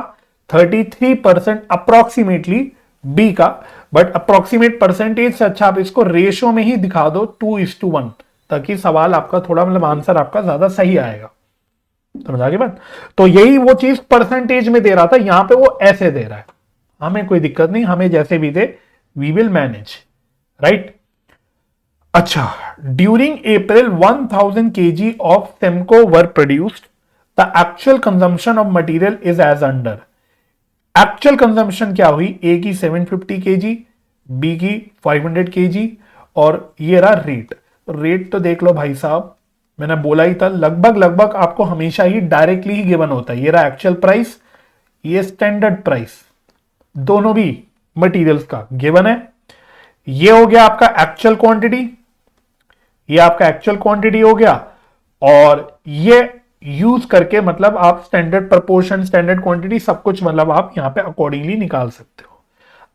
33% अप्रोक्सीमेटली बी का। बट अप्रोक्सीमेट परसेंटेज से अच्छा आप इसको रेशो में ही दिखा दो 2:1, ताकि सवाल आपका थोड़ा, मतलब आंसर आपका ज्यादा सही आएगा। समझ आ गई बात। तो यही वो चीज परसेंटेज में दे रहा था, यहां पे वो ऐसे दे रहा है। हमें कोई दिक्कत नहीं, हमें जैसे भी दे वी विल मैनेज, राइट। अच्छा, during April 1000 kg of Semco were produced, the actual consumption of material is as under. Actual consumption क्या हुई, ए की 750 kg, बी की 500 kg, और ये रहा रेट। रेट तो देख लो भाई साहब, मैंने बोला ही था, लगभग आपको हमेशा ही डायरेक्टली ही गिवन होता है। ये रहा एक्चुअल प्राइस, ये स्टैंडर्ड प्राइस, दोनों भी मटेरियल्स का गिवन है। ये हो गया आपका एक्चुअल क्वांटिटी, ये आपका एक्चुअल क्वांटिटी हो गया, और ये यूज करके मतलब आप स्टैंडर्ड प्रपोर्शन, स्टैंडर्ड क्वांटिटी, सब कुछ मतलब आप यहां पे अकॉर्डिंगली निकाल सकते हो।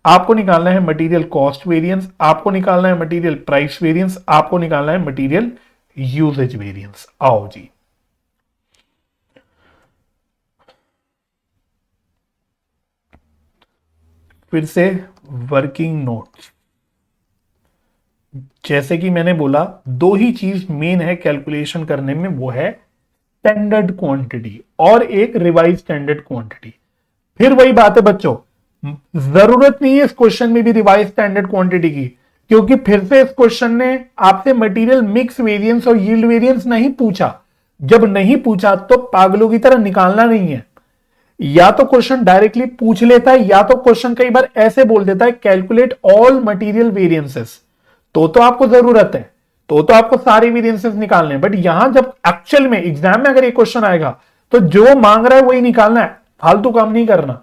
आपको निकालना है मटेरियल कॉस्ट वेरिएंस, आपको निकालना है मटेरियल प्राइस वेरिएंस, आपको निकालना है मटेरियल यूजेज वेरिएंस। आओ जी, फिर से वर्किंग नोट्स। जैसे कि मैंने बोला, 2 ही चीज मेन है कैलकुलेशन करने में, वो है स्टैंडर्ड क्वांटिटी और एक रिवाइज स्टैंडर्ड क्वांटिटी। फिर वही बात है बच्चों, जरूरत नहीं है इस क्वेश्चन में भी रिवाइज स्टैंडर्ड क्वांटिटी की, क्योंकि फिर से इस क्वेश्चन ने आपसे मटेरियल मिक्स वेरिएंस और यील्ड वेरिएंस नहीं पूछा। जब नहीं पूछा तो पागलों की तरह निकालना नहीं है। या तो क्वेश्चन डायरेक्टली पूछ लेता है, या तो क्वेश्चन कई बार ऐसे बोल देता है कैलकुलेट ऑल मटेरियल वेरिएंसेस, तो आपको जरूरत है, तो आपको सारे वेरिएंसेस निकालने हैं। बट यहां जब एक्चुअल में एग्जाम में अगर ये क्वेश्चन आएगा तो जो मांग रहा है वही निकालना है, फालतू काम नहीं करना।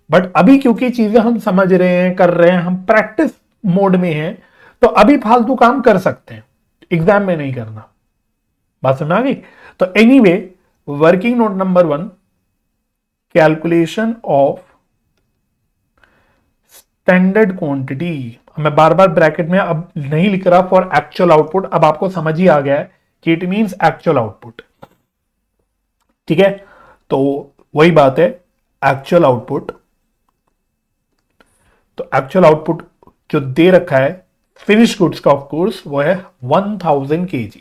बट अभी क्योंकि चीजें हम समझ रहे हैं, कर रहे हैं, हम प्रैक्टिस मोड में हैं, तो अभी फालतू काम कर सकते हैं, एग्जाम में नहीं करना। बात समझ आ गई? तो anyway, working note number 1, calculation of standard quantity. मैं बार बार ब्रैकेट में अब नहीं लिख रहा फॉर एक्चुअल आउटपुट, अब आपको समझ ही आ गया है कि इट मींस एक्चुअल आउटपुट। ठीक है, तो वही बात है, एक्चुअल आउटपुट। तो एक्चुअल आउटपुट जो दे रखा है फिनिश गुड्स का ऑफ कोर्स वो है 1000 kg।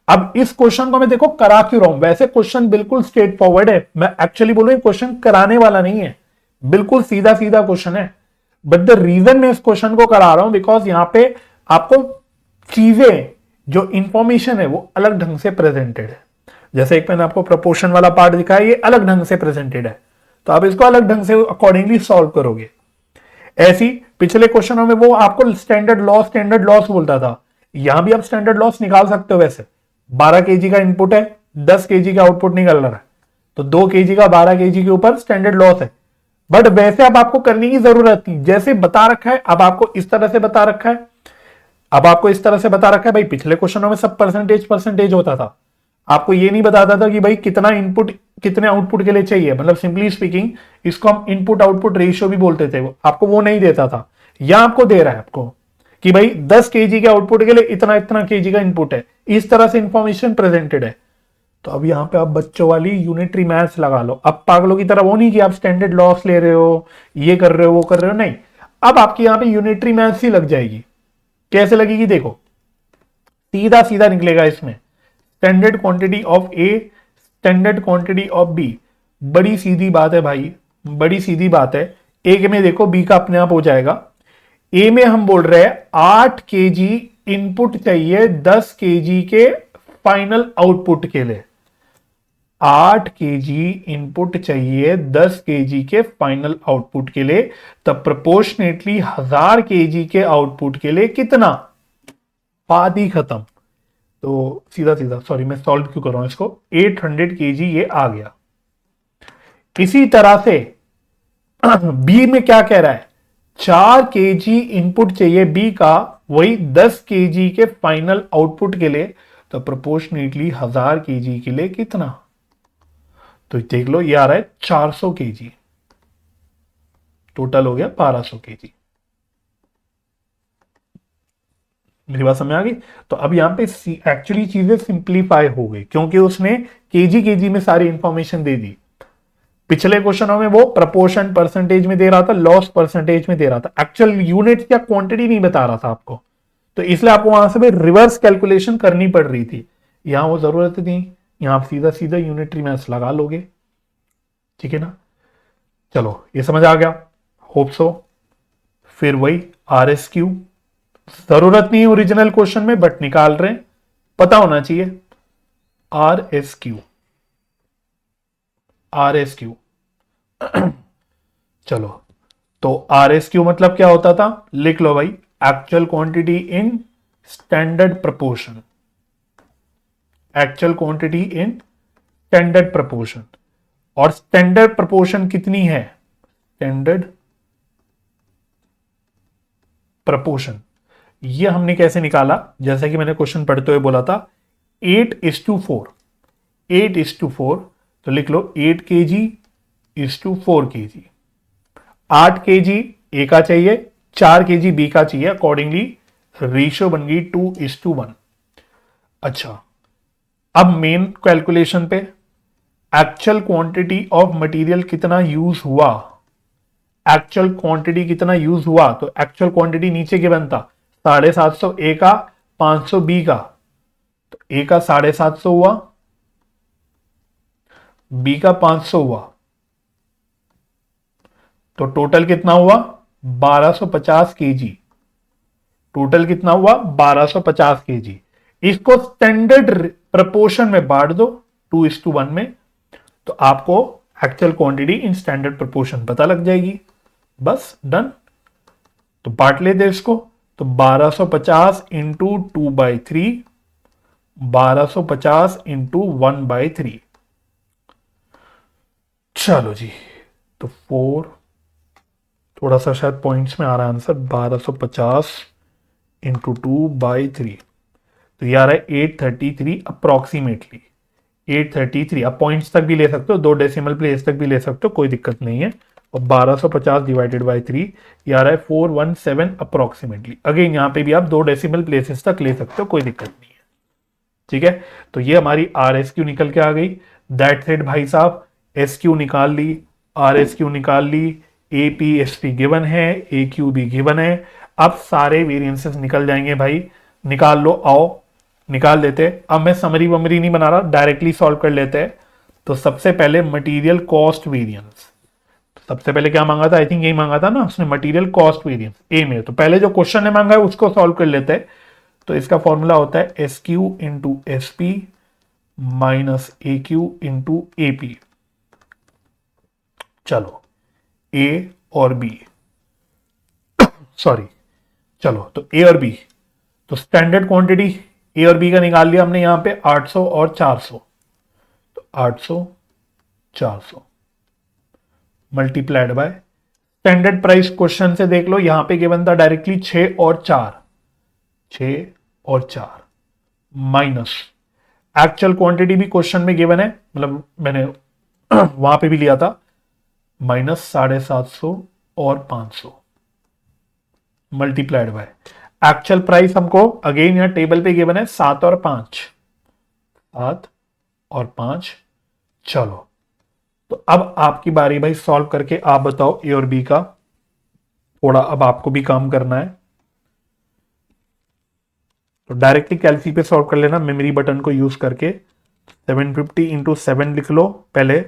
अब इस क्वेश्चन को मैं देखो करा क्यों रहा हूं, वैसे क्वेश्चन बिल्कुल स्ट्रेट फॉरवर्ड है, मैं एक्चुअली बोलूं क्वेश्चन कराने वाला नहीं है, बिल्कुल सीधा सीधा क्वेश्चन है। बट द रीजन मैं इस क्वेश्चन को करा रहा हूं बिकॉज यहां पे आपको चीजें जो इंफॉर्मेशन है वो अलग ढंग से प्रेजेंटेड है। जैसे एक मैंने आपको प्रपोर्शन वाला पार्ट दिखाया, ये अलग ढंग से प्रेजेंटेड है, तो आप इसको अलग ढंग से अकॉर्डिंगली सॉल्व करोगे। ऐसी पिछले क्वेश्चनों में वो आपको स्टैंडर्ड लॉस बोलता था, यहां भी आप स्टैंडर्ड लॉस निकाल सकते हो। वैसे 12 केजी का इनपुट है, 10 केजी का आउटपुट निकल रहा है, तो 2 केजी का 12 केजी के ऊपर स्टैंडर्ड लॉस है। बट वैसे अब आपको करने की जरूरत नहीं, जैसे बता रखा है अब आपको इस तरह से बता रखा है, अब आपको इस तरह से बता रखा है। भाई पिछले क्वेश्चनों में सब परसेंटेज होता था, आपको ये नहीं बताता था कि भाई कितना इनपुट कितने आउटपुट के लिए चाहिए, मतलब सिंपली स्पीकिंग इसको हम इनपुट आउटपुट रेशियो भी बोलते थे, आपको वो नहीं देता था। या आपको दे रहा है आपको कि भाई 10 केजी के आउटपुट के लिए इतना इतना केजी का इनपुट है, इस तरह से इंफॉर्मेशन प्रेजेंटेड है। तो अब यहां पे आप बच्चों वाली यूनिटरी मैथ्स लगा लो, अब पागलों की तरह वो नहीं कि आप स्टैंडर्ड लॉस ले रहे हो, ये कर रहे हो वो कर रहे हो, नहीं, अब आपकी यहां पे यूनिटरी मैथ्स ही लग जाएगी। कैसे लगेगी देखो, सीधा सीधा निकलेगा इसमें, standard quantity of A, standard quantity of B. बड़ी सीधी बात है भाई, बड़ी सीधी बात है। ए में देखो बी का अपने आप हो जाएगा, ए में हम बोल रहे हैं 8 केजी इनपुट चाहिए 10 केजी के फाइनल आउटपुट के लिए, 8 केजी इनपुट चाहिए 10 केजी के फाइनल आउटपुट के लिए, तब प्रोपोर्शनेटली 1000 केजी के आउटपुट के लिए कितना, बात ही खत्म। तो सीधा सीधा, सॉरी मैं सॉल्व क्यों कर रहा हूं इसको, 800 केजी ये आ गया। इसी तरह से बी में क्या कह रहा है, 4 केजी इनपुट चाहिए बी का, वही 10 केजी के फाइनल आउटपुट के लिए, तो प्रोपोर्शनेटली 1000 केजी के लिए कितना, तो देख लो ये आ रहा है 400 केजी, टोटल हो गया 1200 केजी। मेरी बात समझ आ गई? तो अब यहां पे एक्चुअली चीजें सिंप्लीफाई हो गई क्योंकि उसने केजी में सारी इंफॉर्मेशन दे दी। पिछले क्वेश्चनों में वो प्रपोर्शन परसेंटेज में दे रहा था, लॉस परसेंटेज में दे रहा था, एक्चुअल यूनिट या क्वांटिटी नहीं बता रहा था आपको, तो इसलिए आपको वहां से रिवर्स कैलकुलेशन करनी पड़ रही थी। यहां वो जरूरत नहीं, यहां आप सीधा सीधा यूनिटरी मैथ्स लगा लोगे। ठीक है ना, चलो ये समझ आ गया, होप सो। फिर वही RSQ, जरूरत नहीं ओरिजिनल क्वेश्चन में बट निकाल रहे हैं, पता होना चाहिए। RSQ चलो, तो RSQ मतलब क्या होता था, लिख लो भाई, actual quantity in standard proportion, actual quantity in standard proportion. और स्टैंडर्ड प्रपोर्शन कितनी है, स्टैंडर्ड प्रपोर्शन ये हमने कैसे निकाला, जैसा कि मैंने क्वेश्चन पढ़ते हुए बोला था 8:4, 8:4, तो लिख लो 8 kg is to 4 kg, 8 kg ए का चाहिए, 4 kg बी का चाहिए, अकॉर्डिंगली रेशियो बन गई 2:1। अच्छा, अब मेन कैलकुलेशन पे, एक्चुअल क्वांटिटी ऑफ मटेरियल कितना यूज हुआ, एक्चुअल क्वांटिटी कितना यूज हुआ, तो एक्चुअल क्वांटिटी नीचे के बनता 750 ए का, 500 बी का, तो ए का 750 हुआ, बी का 500 हुआ, तो टोटल कितना हुआ 1250 केजी, टोटल कितना हुआ 1250 केजी। इसको स्टैंडर्ड प्रपोर्शन में बांट दो 2:1 में, तो आपको actual quantity in standard proportion पता लग जाएगी, बस डन। तो बांट लेते हैं इसको। तो 1250 इंटू 2/3, 1250 इंटू 1/3। चलो जी, तो 4, थोड़ा सा शायद पॉइंट्स में आ रहा है आंसर, 1250 इंटू 2/3, तो ये आ रहा है 833 अप्रोक्सीमेटली, 833। अब पॉइंट्स तक भी ले सकते हो, 2 डेसिमल प्लेस तक भी ले सकते हो, कोई दिक्कत नहीं है। और 1250 डिवाइडेड बाई 3, ये आ रहा है 417 अप्रोक्सीमेटली। अगेन यहाँ पे भी आप 2 डेसिमल प्लेसेस तक ले सकते हो, कोई दिक्कत नहीं है। ठीक है, तो ये हमारी आर एस क्यू निकल के आ गई। दैट्स इट भाई साहब, एस क्यू निकाल ली, आर एस क्यू निकाल ली, A P S P given है, ए क्यू भी गिवन है। अब सारे वेरिएंसेस निकल जाएंगे भाई, निकाल लो, आओ निकाल लेते। अब मैं समरी वमरी नहीं बना रहा, डायरेक्टली सॉल्व कर लेते हैं। तो सबसे पहले मटेरियल कॉस्ट वेरिएंस, सबसे पहले क्या मांगा था, आई थिंक यही मांगा था ना उसने, मटेरियल कॉस्ट वेरिएंस ए में। तो पहले जो क्वेश्चन ने मांगा है उसको सॉल्व कर लेते हैं। तो इसका फॉर्मूला होता है S Q into S P minus A Q into A P. चलो, ए और बी, सॉरी, चलो तो ए और बी, तो स्टैंडर्ड क्वांटिटी ए और बी का निकाल लिया हमने यहां पे 800 और 400। तो 800 400 multiplied by standard price, question से देख लो यहां पे गिवन था डायरेक्टली 6 और 4, 6 और 4 माइनस एक्चुअल क्वांटिटी भी क्वेश्चन में गिवन है, मतलब मैंने वहां पे भी लिया था, माइनस 750 और 500 मल्टीप्लाइड बाय एक्चुअल प्राइस हमको अगेन यहां टेबल पे गिवन है 7 और 5, 7 और 5। चलो, तो अब आपकी बारी भाई, सॉल्व करके आप बताओ ए और बी का। थोड़ा अब आपको भी काम करना है, तो डायरेक्टली कैलसी पे सॉल्व कर लेना मेमोरी बटन को यूज करके। 750 इंटू 7 लिख लो पहले,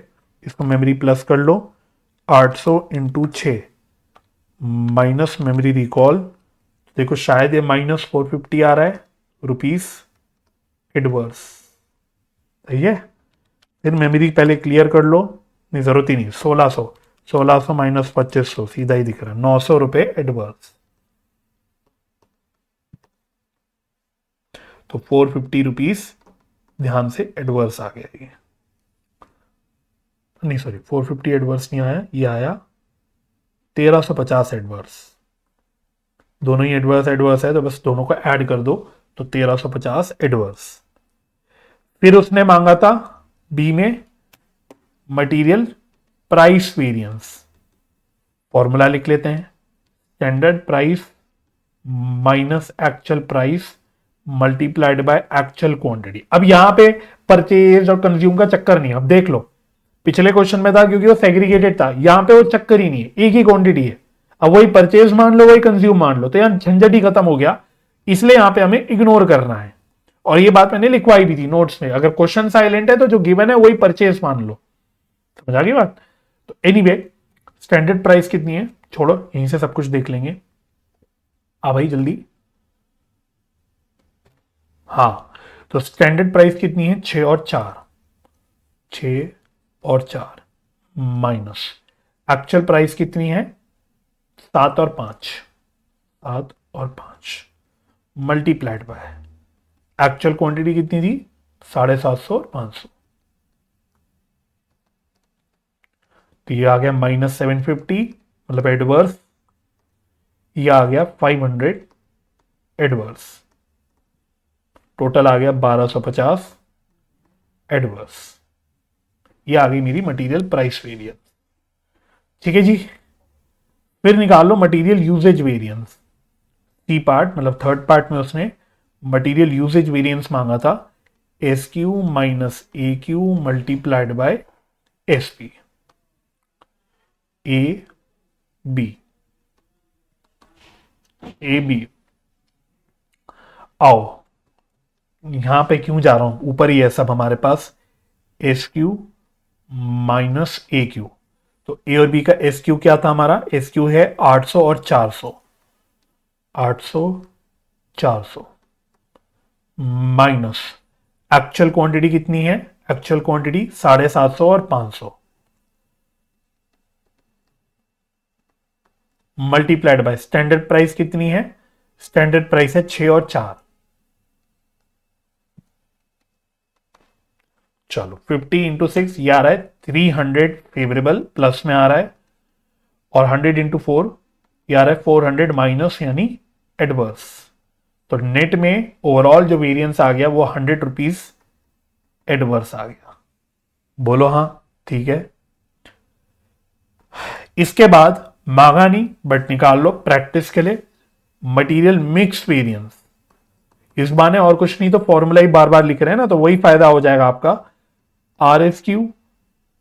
इसको मेमोरी प्लस कर लो। 800 इंटू 6 माइनस मेमोरी रिकॉल, देखो शायद ये -450 आ रहा है रुपीस एडवर्स, सही है। फिर मेमोरी पहले क्लियर कर लो, नहीं जरूरत ही नहीं, 1600 माइनस 2500 सीधा ही दिख रहा है, 900 रुपए एडवर्स। तो 450 रुपीज ध्यान से एडवर्स आ गया, ये नहीं सॉरी 450 एडवर्स नहीं आया, ये आया 1350 एडवर्स। दोनों ही एडवर्स एडवर्स है तो बस दोनों को ऐड कर दो, तो 1350 एडवर्स। फिर उसने मांगा था बी में मटेरियल प्राइस वेरिएंस, फॉर्मूला लिख लेते हैं, standard price minus actual price multiplied by actual quantity. अब यहां पे परचेज और कंज्यूम का चक्कर नहीं है। अब देख लो, पिछले क्वेश्चन में था क्योंकि वो सेग्रीगेटेड था, यहां पे वो चक्कर ही नहीं है, एक ही क्वांटिटी है। अब वही परचेज मान लो, वही कंज्यूम मान लो, तो यहां झंझट ही खत्म हो गया। इसलिए यहां पे हमें इग्नोर करना है, और ये बात मैंने लिखवाई भी थी नोट्स में, अगर क्वेश्चन साइलेंट है तो जो गिवन है वही परचेज मान लो। समझ आ गई बात। तो एनीवे स्टैंडर्ड प्राइस कितनी है, छोड़ो यहीं से सब कुछ देख लेंगे। आ भाई जल्दी, हाँ, तो स्टैंडर्ड प्राइस कितनी है, 6 और 4, 6 और 4 माइनस एक्चुअल प्राइस कितनी है, 7 और 5, 7 और 5 मल्टीप्लाइड बाय एक्चुअल क्वांटिटी कितनी थी, 750 और 500। तो ये आ गया -750 मतलब एडवर्स, ये आ गया 500 एडवर्स, टोटल आ गया 1250 एडवर्स। ये आ गई मेरी मटेरियल प्राइस वेरिएंस। ठीक है जी, फिर निकाल लो material usage variance. C part मतलब थर्ड पार्ट में उसने मटेरियल यूजेज वेरिएंस मांगा था, S Q minus A Q multiplied by S P. A B, A B, आओ यहां पे क्यों जा रहा हूं, ऊपर ही है सब हमारे पास, S Q minus A Q. तो ए और बी का एस क्यू क्या था हमारा, एस क्यू है 800 और 400, 800 400 माइनस एक्चुअल क्वांटिटी कितनी है, एक्चुअल क्वांटिटी 750 और 500, मल्टीप्लाइड बाय स्टैंडर्ड प्राइस कितनी है, स्टैंडर्ड प्राइस है 6 और 4। चलो 50 इंटू 6 ये आ रहा है 300 फेवरेबल प्लस में आ रहा है, और 100 इंटू 4 ये आ रहा है 400 माइनस यानी एडवर्स। तो नेट में ओवरऑल जो वेरिएंस आ गया वो 100 रुपीज एडवर्स आ गया। बोलो हाँ ठीक है। इसके बाद मांगा नहीं बट निकाल लो प्रैक्टिस के लिए, मटेरियल मिक्स वेरिएंस। इस बार और कुछ नहीं तो फॉर्मूला ही बार बार लिख रहे हैं ना, तो वही फायदा हो जाएगा आपका। Are S Q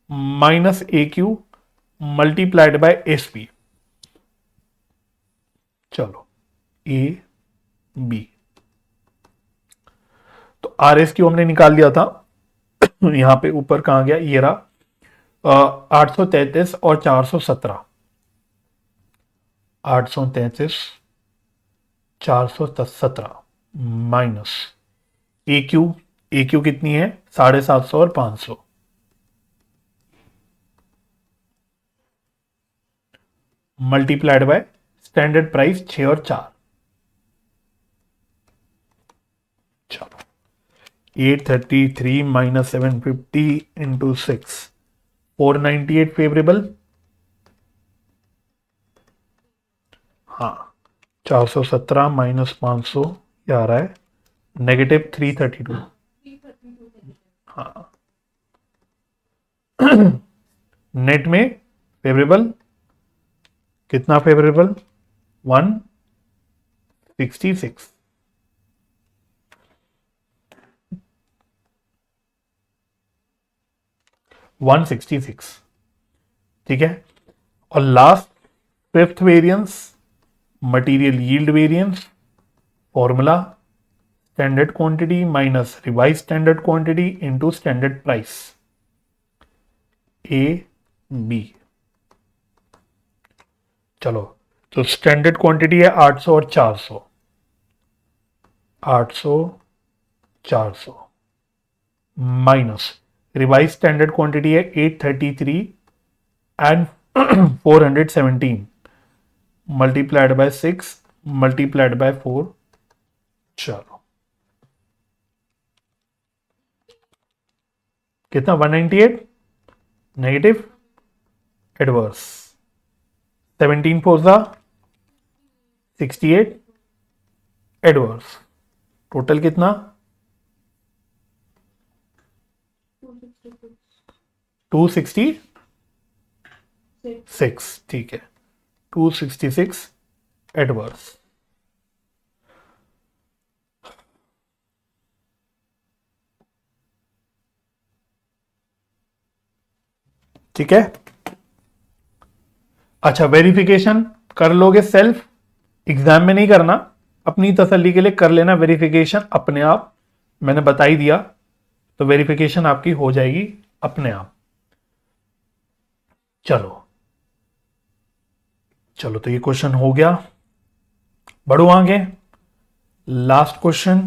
minus A Q multiplied by S P. चलो ए बी, तो आर एस क्यू हमने निकाल लिया था। यहां पे ऊपर कहां गया, ये रहा 833 और 417, 833 417 माइनस ए क्यू कितनी है 750 और 500, मल्टीप्लाइड बाय स्टैंडर्ड प्राइस 6 और 4। चलो 833 माइनस 750 इंटू 6 498 फेवरेबल। हाँ 417 माइनस 500 ये आ रहा है नेगेटिव 332। हाँ नेट में फेवरेबल कितना, फेवरेबल 166। ठीक है। और last fifth variance material yield variance, formula standard quantity minus revise standard quantity into standard price A B. चलो तो स्टैंडर्ड क्वांटिटी है 800 और 400, 800 400 माइनस रिवाइज स्टैंडर्ड क्वांटिटी है 833 and 417 multiplied by 6 multiplied by 4। चलो कितना 198 negative adverse, 17 four 68 adverse, total कितना 266। ठीक है 266 एडवर्स। ठीक है। अच्छा वेरिफिकेशन कर लोगे सेल्फ, एग्जाम में नहीं करना, अपनी तसल्ली के लिए कर लेना वेरिफिकेशन अपने आप, मैंने बता ही दिया तो वेरिफिकेशन आपकी हो जाएगी अपने आप। चलो चलो तो ये क्वेश्चन हो गया, बढ़ो आगे लास्ट क्वेश्चन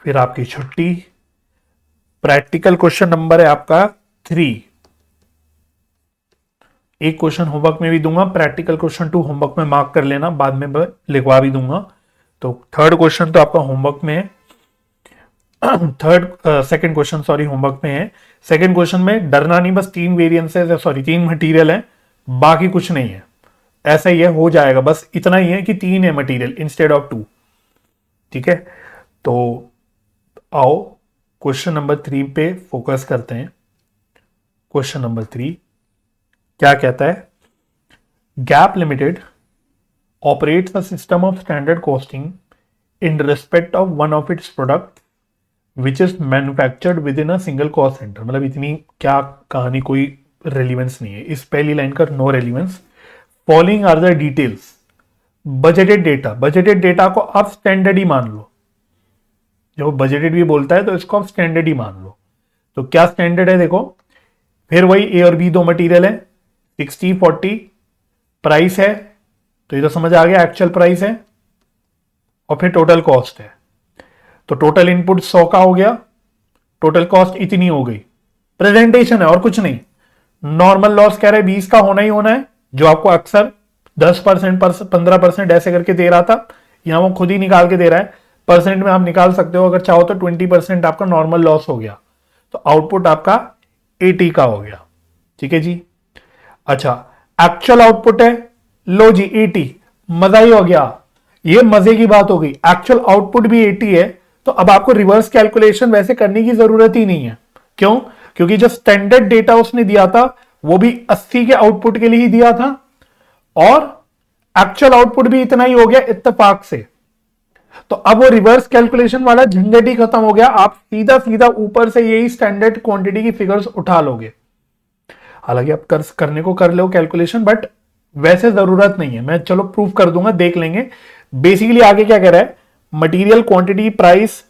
फिर आपकी छुट्टी। प्रैक्टिकल क्वेश्चन नंबर है आपका 3। एक क्वेश्चन होमवर्क में भी दूंगा, प्रैक्टिकल क्वेश्चन 2 होमवर्क में मार्क कर लेना, बाद में लिखवा भी दूंगा। तो थर्ड क्वेश्चन तो आपका होमवर्क में है, सेकंड क्वेश्चन सॉरी होमवर्क में है। सेकंड क्वेश्चन में डरना नहीं, बस 3 वेरिएंसेस है, सॉरी 3 मटेरियल है, बाकी कुछ नहीं है, ऐसा ही है हो जाएगा, बस इतना ही है कि 3 है मटेरियल इंस्टेड ऑफ 2। ठीक है तो आओ क्वेश्चन नंबर 3 पे फोकस करते हैं। क्वेश्चन नंबर 3 क्या कहता है, gap limited operates a system of standard costing in respect of one of its product which is manufactured with in a single cost centre. मतलब इतनी क्या कहानी, कोई रेलिवेंस नहीं है इस पहली लाइन का, no relevance. Following are the details, budgeted data, budgeted data को आप स्टैंडर्ड ही मान लो, जब बजटेड भी बोलता है तो इसको आप स्टैंडर्ड ही मान लो। तो क्या स्टैंडर्ड है देखो, फिर वही ए और बी 2 मटेरियल है, 60 40 प्राइस है, तो ये तो समझ आ गया एक्चुअल प्राइस है, और फिर टोटल कॉस्ट है। तो टोटल इनपुट 100 का हो गया, टोटल कॉस्ट इतनी हो गई, प्रेजेंटेशन है और कुछ नहीं। नॉर्मल लॉस कह रहे 20 का होना ही होना है, जो आपको अक्सर 10%, 15% ऐसे करके दे रहा था, यहां वो खुद ही निकाल के दे रहा है। परसेंट में आप निकाल सकते हो, अगर चाहो तो 20% आपका नॉर्मल लॉस हो गया, तो आउटपुट आपका 80 का हो गया। ठीक है जी। अच्छा, एक्चुअल आउटपुट है, लो जी 80, मजा ही हो गया, ये मजे की बात हो गई, एक्चुअल आउटपुट भी 80 है। तो अब आपको रिवर्स कैलकुलेशन वैसे करने की जरूरत ही नहीं है। क्यों? क्योंकि जो स्टैंडर्ड डेटा उसने दिया था वो भी 80 के आउटपुट के लिए ही दिया था, और एक्चुअल आउटपुट भी इतना ही हो गया इत्तेफाक से। तो अब वो रिवर्स कैलकुलेशन वाला झंझट ही खत्म हो गया, आप सीधा सीधा ऊपर से यही स्टैंडर्ड क्वांटिटी की फिगर्स उठा लोगे। हालांकि आप करने को कर लो कैलकुलेशन, बट वैसे जरूरत नहीं है, मैं चलो प्रूफ कर दूंगा, देख लेंगे। बेसिकली आगे क्या कह रहा है, मटेरियल क्वांटिटी प्राइस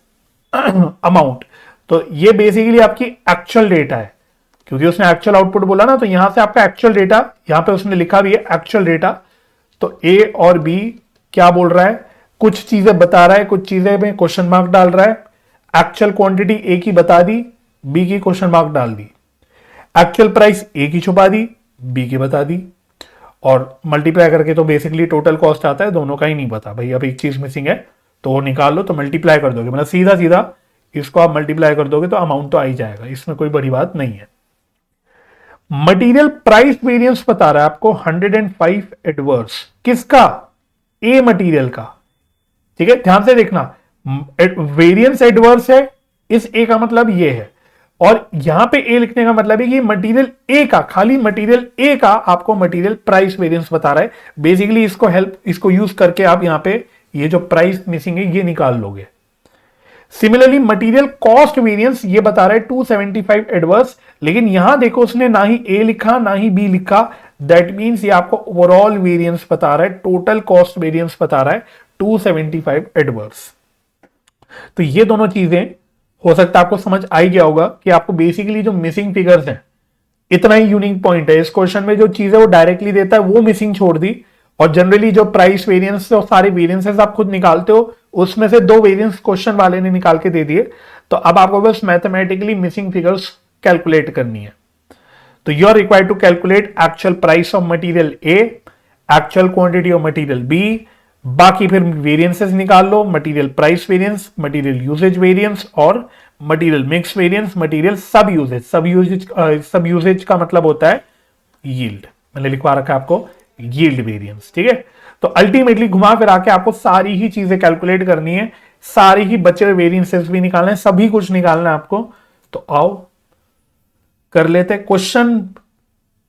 अमाउंट, तो ये बेसिकली आपकी एक्चुअल डेटा है, क्योंकि उसने एक्चुअल आउटपुट बोला ना, तो यहां से आपका एक्चुअल डेटा, यहां पे उसने लिखा भी है एक्चुअल डेटा। तो ए और बी क्या बोल रहा है, कुछ चीजें बता रहा है, कुछ चीजें में क्वेश्चन मार्क डाल रहा है। एक्चुअल क्वांटिटी ए की बता दी, बी की क्वेश्चन मार्क डाल दी। एक्चुअल प्राइस ए की छुपा दी, बी की बता दी, और मल्टीप्लाई करके तो बेसिकली टोटल कॉस्ट आता है, दोनों का ही नहीं पता भाई, अब एक चीज मिसिंग है तो वो निकाल लो, तो मल्टीप्लाई कर दोगे, मतलब सीधा सीधा इसको आप मल्टीप्लाई कर दोगे तो अमाउंट तो आ ही जाएगा, इसमें कोई बड़ी बात नहीं है। मटेरियल प्राइस वेरिएंस बता रहा है आपको 105 एडवर्स, किसका? ए मटेरियल का। ठीक है, ध्यान से देखना, वेरिएंस एडवर्स है, इस ए का मतलब ये है, और यहां पे ए लिखने का मतलब है कि मटेरियल ए का, खाली मटेरियल ए का आपको मटेरियल प्राइस वेरिएंस बता रहा है। बेसिकली इसको यूज करके आप यहां पे ये जो प्राइस मिसिंग है ये निकाल लोगे। सिमिलरली मटेरियल कॉस्ट वेरिएंस ये बता रहा है 275 एडवर्स, लेकिन यहां देखो उसने ना ही ए लिखा ना ही बी लिखा, दैट मींस ये आपको ओवरऑल वेरिएंस बता रहा है, टोटल कॉस्ट वेरिएंस बता रहा है 275 एडवर्स। तो ये दोनों चीजें हो सकता है आपको समझ आ ही गया होगा कि आपको बेसिकली जो मिसिंग फिगर्स हैं, इतना ही यूनिक पॉइंट है इस क्वेश्चन में, जो चीजें वो डायरेक्टली देता है वो मिसिंग छोड़ दी, और जनरली जो प्राइस वेरिएंस और सारे वेरिएंसेस आप खुद निकालते हो, उसमें से 2 वेरिएंस क्वेश्चन वाले ने निकाल के दे दिए। तो अब आपको बस मैथमेटिकली मिसिंग फिगर्स कैलकुलेट करनी है। तो you are required to calculate actual price of material A, actual quantity of material B, बाकी फिर वेरिएंसेस निकाल लो, material price variance, material usage variance, और material mix variance, material sub usage. Sub usage का मतलब होता है यील्ड, मैंने लिखवा रखा है आपको यील्ड वेरिएंस। ठीक है, तो अल्टीमेटली घुमा फिरा के आपको सारी ही चीजें कैलकुलेट करनी है, सारी ही बचे हुए वेरिएंसेस भी निकालना है, सभी कुछ निकालना है आपको। तो आओ कर लेते। क्वेश्चन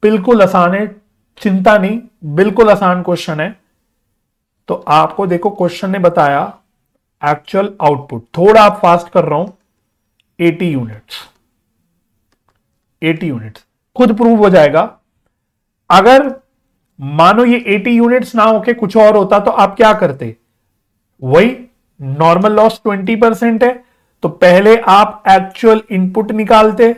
बिल्कुल आसान है, चिंता नहीं, बिल्कुल आसान क्वेश्चन है। तो आपको देखो क्वेश्चन ने बताया एक्चुअल आउटपुट, थोड़ा आप फास्ट कर रहा हूं, 80 यूनिट्स, 80 यूनिट्स खुद प्रूव हो जाएगा। अगर मानो ये 80 यूनिट्स ना होके कुछ और होता तो आप क्या करते? वही नॉर्मल लॉस 20% है, तो पहले आप एक्चुअल इनपुट निकालते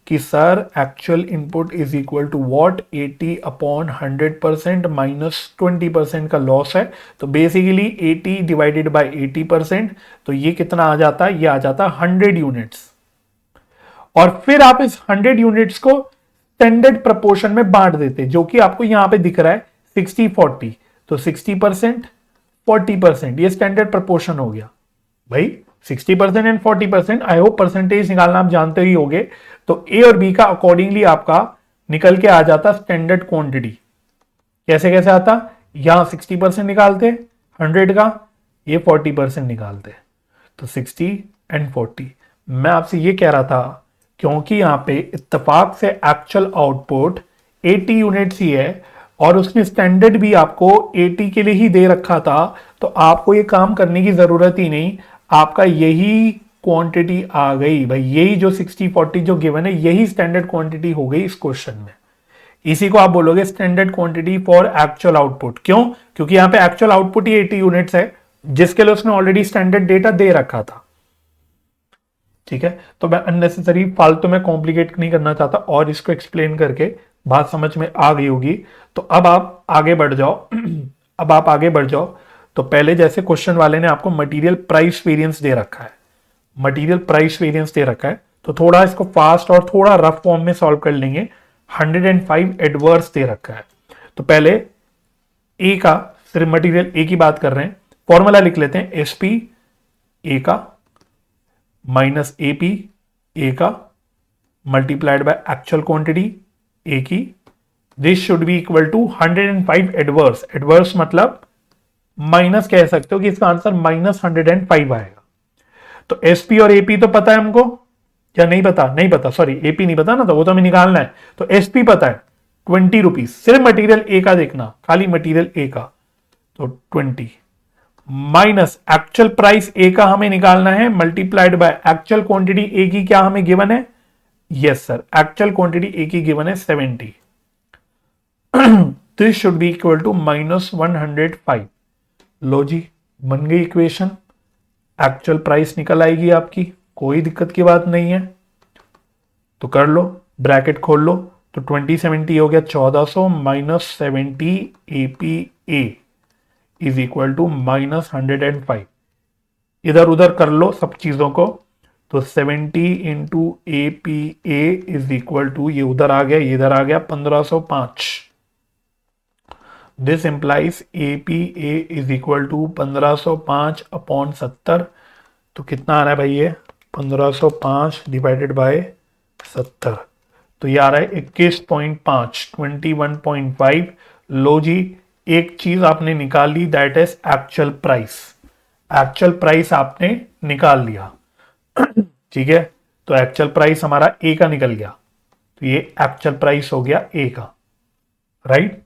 कि sir actual input is equal to what, 80 upon 100% minus 20% का लॉस है, तो बेसिकली 80 डिवाइडेड बाय 80%, तो ये कितना आ जाता है? ये आ जाता है 100 यूनिट्स। और फिर आप इस 100 यूनिट्स को स्टैंडर्ड प्रपोर्शन में बांट देते, जो कि आपको यहां पे दिख रहा है 60-40, तो 60% 40%, ये स्टैंडर्ड प्रपोर्शन हो गया भाई। 60% एंड 40%, आई होप परसेंटेज निकालना आप जानते ही होंगे। तो ए और बी का अकॉर्डिंगली आपका निकल के आ जाता स्टैंडर्ड क्वांटिटी। कैसे कैसे आता? यहां 60% निकालते 100 का, ये 40% निकालते, तो 60 एंड 40। मैं आपसे ये कह रहा था क्योंकि यहां पे इत्तेफाक से एक्चुअल आउटपुट 80 यूनिट्स ही है, और उसने स्टैंडर्ड भी आपको 80 के लिए ही दे रखा था, तो आपको ये काम करने की जरूरत ही नहीं, आपका यही क्वांटिटी आ गई भाई, यही जो 60-40 जो गिवन है, यही स्टैंडर्ड क्वांटिटी हो गई इस क्वेश्चन में। इसी को आप बोलोगे standard quantity for actual output. क्यों? क्योंकि यहां पे एक्चुअल आउटपुट ही 80 यूनिट्स है, जिसके लिए उसने ऑलरेडी स्टैंडर्ड डेटा दे रखा था। ठीक है, तो मैं अननेसेसरी फालतू में कॉम्प्लिकेट नहीं करना चाहता, और इसको एक्सप्लेन करके बात समझ में आ गई होगी। तो अब आप आगे बढ़ जाओ अब आप आगे बढ़ जाओ। तो पहले जैसे क्वेश्चन वाले ने आपको मटेरियल प्राइस वेरिएंस दे रखा है, मटेरियल प्राइस वेरिएंस दे रखा है, तो थोड़ा इसको फास्ट और थोड़ा रफ फॉर्म में सॉल्व कर लेंगे। 105 एडवर्स दे रखा है, तो पहले ए का, सिर्फ मटेरियल ए की बात कर रहे हैं, फॉर्मूला लिख लेते हैं, एस पी ए का माइनस ए पी ए का multiplied by actual quantity A की, this should be equal to 105 adverse. Adverse मतलब माइनस कह सकते हो कि इसका आंसर -105 आएगा। तो एसपी और एपी तो पता है हमको, या नहीं पता? नहीं पता, सॉरी एपी नहीं पता ना, तो वो तो हमें निकालना है। तो एसपी पता है 20 रुपीज, सिर्फ मटीरियल ए का देखना, खाली मटीरियल ए का, तो 20 माइनस एक्चुअल प्राइस ए का हमें निकालना है, multiplied by actual quantity A की क्या हमें गिवन है? Yes sir, actual quantity A की गिवन है 70। This should be equal to -105। लो जी, बन गई इक्वेशन, एक्चुअल प्राइस निकल आएगी आपकी, कोई दिक्कत की बात नहीं है। तो कर लो, ब्रैकेट खोल लो, तो 2070 हो गया 1400 minus 70 APA is equal to -105। इधर उधर कर लो सब चीजों को, तो 70 into APA is equal to, ये उधर आ गया, ये इधर आ गया, 1505। This implies APA is equal to 1505 upon 70। तो कितना आ रहा है भाई ये? 1505 डिवाइडेड बाय 70, तो ये आ रहा है 21.5, 21.5। लो जी, एक चीज आपने निकाल ली, that is actual price. Actual price आपने निकाल लिया, ठीक है। तो एक्चुअल प्राइस हमारा ए का निकल गया, तो ये एक्चुअल प्राइस हो गया ए का, राइट।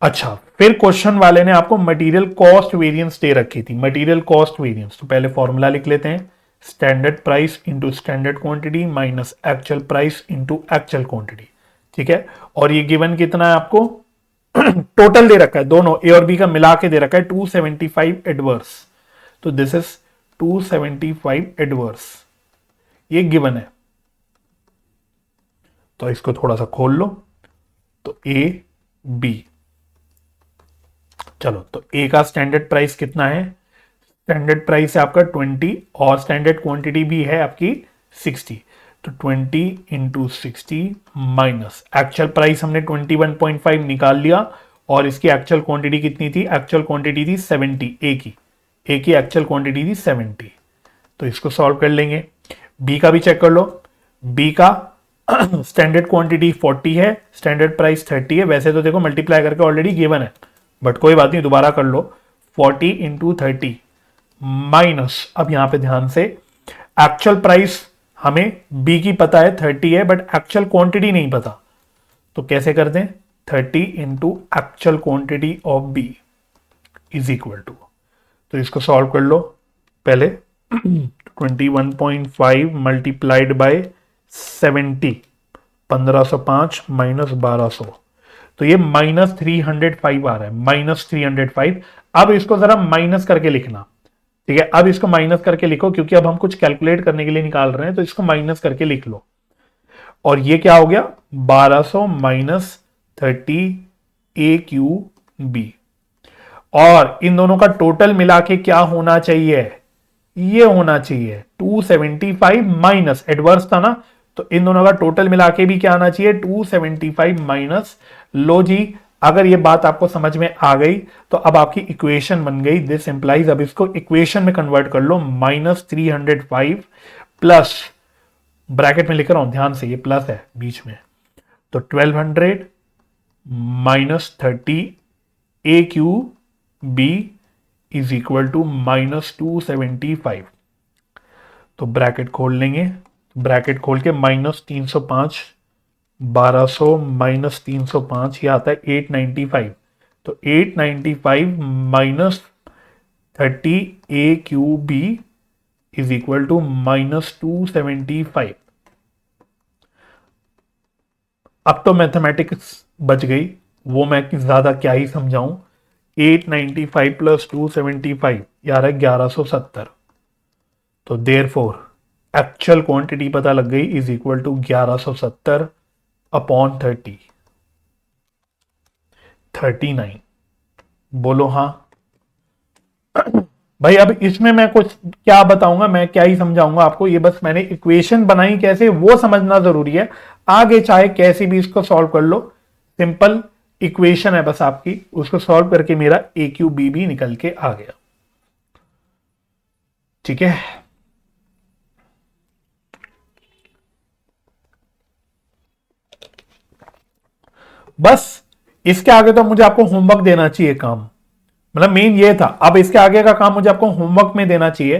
अच्छा, फिर क्वेश्चन वाले ने आपको मटेरियल कॉस्ट वेरिएंस दे रखी थी, मटेरियल कॉस्ट वेरिएंस। तो पहले फॉर्मूला लिख लेते हैं, standard price into standard quantity minus actual price into actual quantity, ठीक है। और ये गिवन कितना है आपको? टोटल दे रखा है, दोनों ए और बी का मिला के दे रखा है 275 एडवर्स। तो दिस इज 275 एडवर्स, ये गिवन है। तो इसको थोड़ा सा खोल लो, तो ए बी, चलो, तो ए का स्टैंडर्ड प्राइस कितना है? स्टैंडर्ड प्राइस है आपका 20 और स्टैंडर्ड क्वांटिटी भी है आपकी 60। तो 20 इंटू 60 माइनस एक्चुअल प्राइस हमने 21.5 निकाल लिया, और इसकी एक्चुअल क्वांटिटी कितनी थी? एक्चुअल क्वांटिटी थी 70 ए की एक्चुअल क्वांटिटी थी 70। तो इसको सॉल्व कर लेंगे। बी का भी चेक कर लो, बी का स्टैंडर्ड क्वांटिटी 40 है, स्टैंडर्ड प्राइस 30 है। वैसे तो देखो मल्टीप्लाई करके ऑलरेडी गिवन है, बट कोई बात नहीं, दोबारा कर लो। 40 इंटू 30 माइनस, अब यहां पे ध्यान से, एक्चुअल प्राइस हमें बी की पता है 30 है, बट एक्चुअल क्वांटिटी नहीं पता, तो कैसे कर दें? 30 into actual quantity of B is equal to, तो इसको सॉल्व कर लो। पहले 21.5 मल्टीप्लाइड बाय 70, 1505 माइनस 1200, तो ये -305 आ रहा है, -305। अब इसको जरा माइनस करके लिखना, ठीक है। अब इसको माइनस करके लिखो, क्योंकि अब हम कुछ कैलकुलेट करने के लिए निकाल रहे हैं, तो इसको माइनस करके लिख लो। और ये क्या हो गया? 1200 माइनस 30 AQB, और इन दोनों का टोटल मिला के क्या होना चाहिए? ये होना चाहिए 275 माइनस, एडवर्स था ना, तो इन दोनों का टोटल मिला के भी क्या आना चाहिए? 275 माइनस। लो जी, अगर ये बात आपको समझ में आ गई तो अब आपकी इक्वेशन बन गई। दिस इंप्लाइज, अब इसको इक्वेशन में कन्वर्ट कर लो, -305 प्लस, ब्रैकेट में लिख रहा हूं ध्यान से, ये प्लस है बीच में, तो 1200 minus 30 AQB is equal to -275। तो ब्रैकेट खोल लेंगे, ब्रैकेट खोल के -305, 1200 माइनस 305, ये आता है 895। तो 895 minus 30 AQB is equal to -275। अब तो मैथमेटिक्स बच गई, वो मैं ज्यादा क्या ही समझाऊं। 895 प्लस 275 यार है 1170। तो देयरफॉर एक्चुअल क्वांटिटी पता लग गई, इज इक्वल टू 1170 अपॉन 39। बोलो हाँ भाई। अब इसमें मैं कुछ क्या बताऊंगा, मैं क्या ही समझाऊंगा आपको, ये बस मैंने इक्वेशन बनाई कैसे वो समझना जरूरी है। आगे चाहे कैसे भी इसको सॉल्व कर लो, सिंपल इक्वेशन है बस आपकी, उसको सॉल्व करके मेरा ए क्यू बी भी निकल के आ गया। ठीक है, बस इसके आगे तो मुझे आपको होमवर्क देना चाहिए काम, मतलब मेन ये था। अब इसके आगे का काम मुझे आपको होमवर्क में देना चाहिए,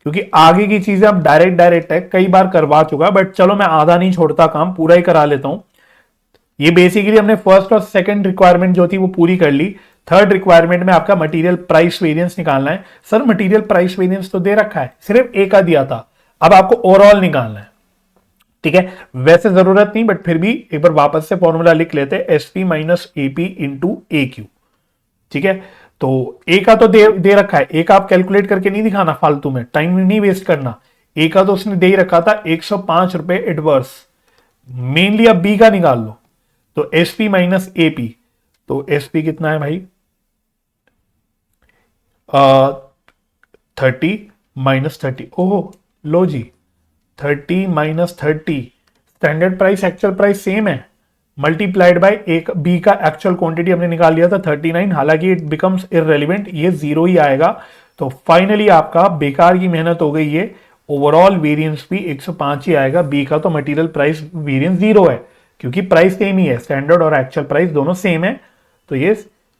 क्योंकि आगे की चीजें अब डायरेक्ट है, कई बार करवा चुका, बट चलो मैं आधा नहीं छोड़ता, काम पूरा ही करा लेता हूं। ये बेसिकली हमने फर्स्ट और सेकंड रिक्वायरमेंट जो थी वो पूरी कर ली। थर्ड रिक्वायरमेंट में आपका मटेरियल प्राइस वेरिएंस निकालना है। सर मटेरियल प्राइस वेरिएंस तो दे रखा है, सिर्फ ए का दिया था, अब आपको ओवरऑल निकालना है। ठीक है, वैसे जरूरत नहीं, बट फिर भी एक बार वापस से फॉर्मूला लिख लेते हैं, SP minus AP into A Q. ठीक है, तो ए का तो दे रखा है, ए का आप कैलकुलेट करके नहीं दिखाना फालतू में, टाइम नहीं वेस्ट करना। ए का तो उसने दे ही रखा था 105 रुपए एडवर्स। मेनली अब बी का निकाल लो, तो एसपी माइनस एपी, तो एसपी कितना है भाई, 30 माइनस 30, ओहो लो जी, 30 minus 30, standard price actual price same है, मल्टीप्लाइड बाय एक बी का एक्चुअल क्वांटिटी हमने निकाल लिया था 39, हालांकि इट बिकम्स इररेलेवेंट, ये जीरो ही आएगा। तो फाइनली आपका बेकार की मेहनत हो गई, ये ओवरऑल वेरिएंस भी 105 ही आएगा। बी का तो मटेरियल प्राइस वेरिएंस जीरो है, क्योंकि प्राइस सेम ही है, स्टैंडर्ड और एक्चुअल प्राइस दोनों सेम है, तो ये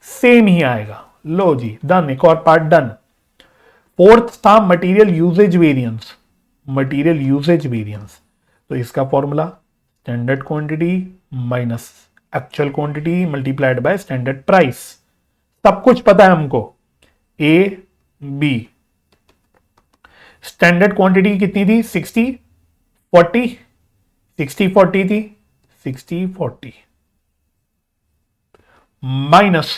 सेम ही आएगा। लो जी डन, एक और पार्ट डन। फोर्थ था material usage variance, material usage variance, तो इसका formula standard quantity minus actual quantity multiplied by standard price, सब कुछ पता है हमको। ए बी, स्टैंडर्ड क्वांटिटी कितनी थी, 60 40, 60 40 थी, 60 40 माइनस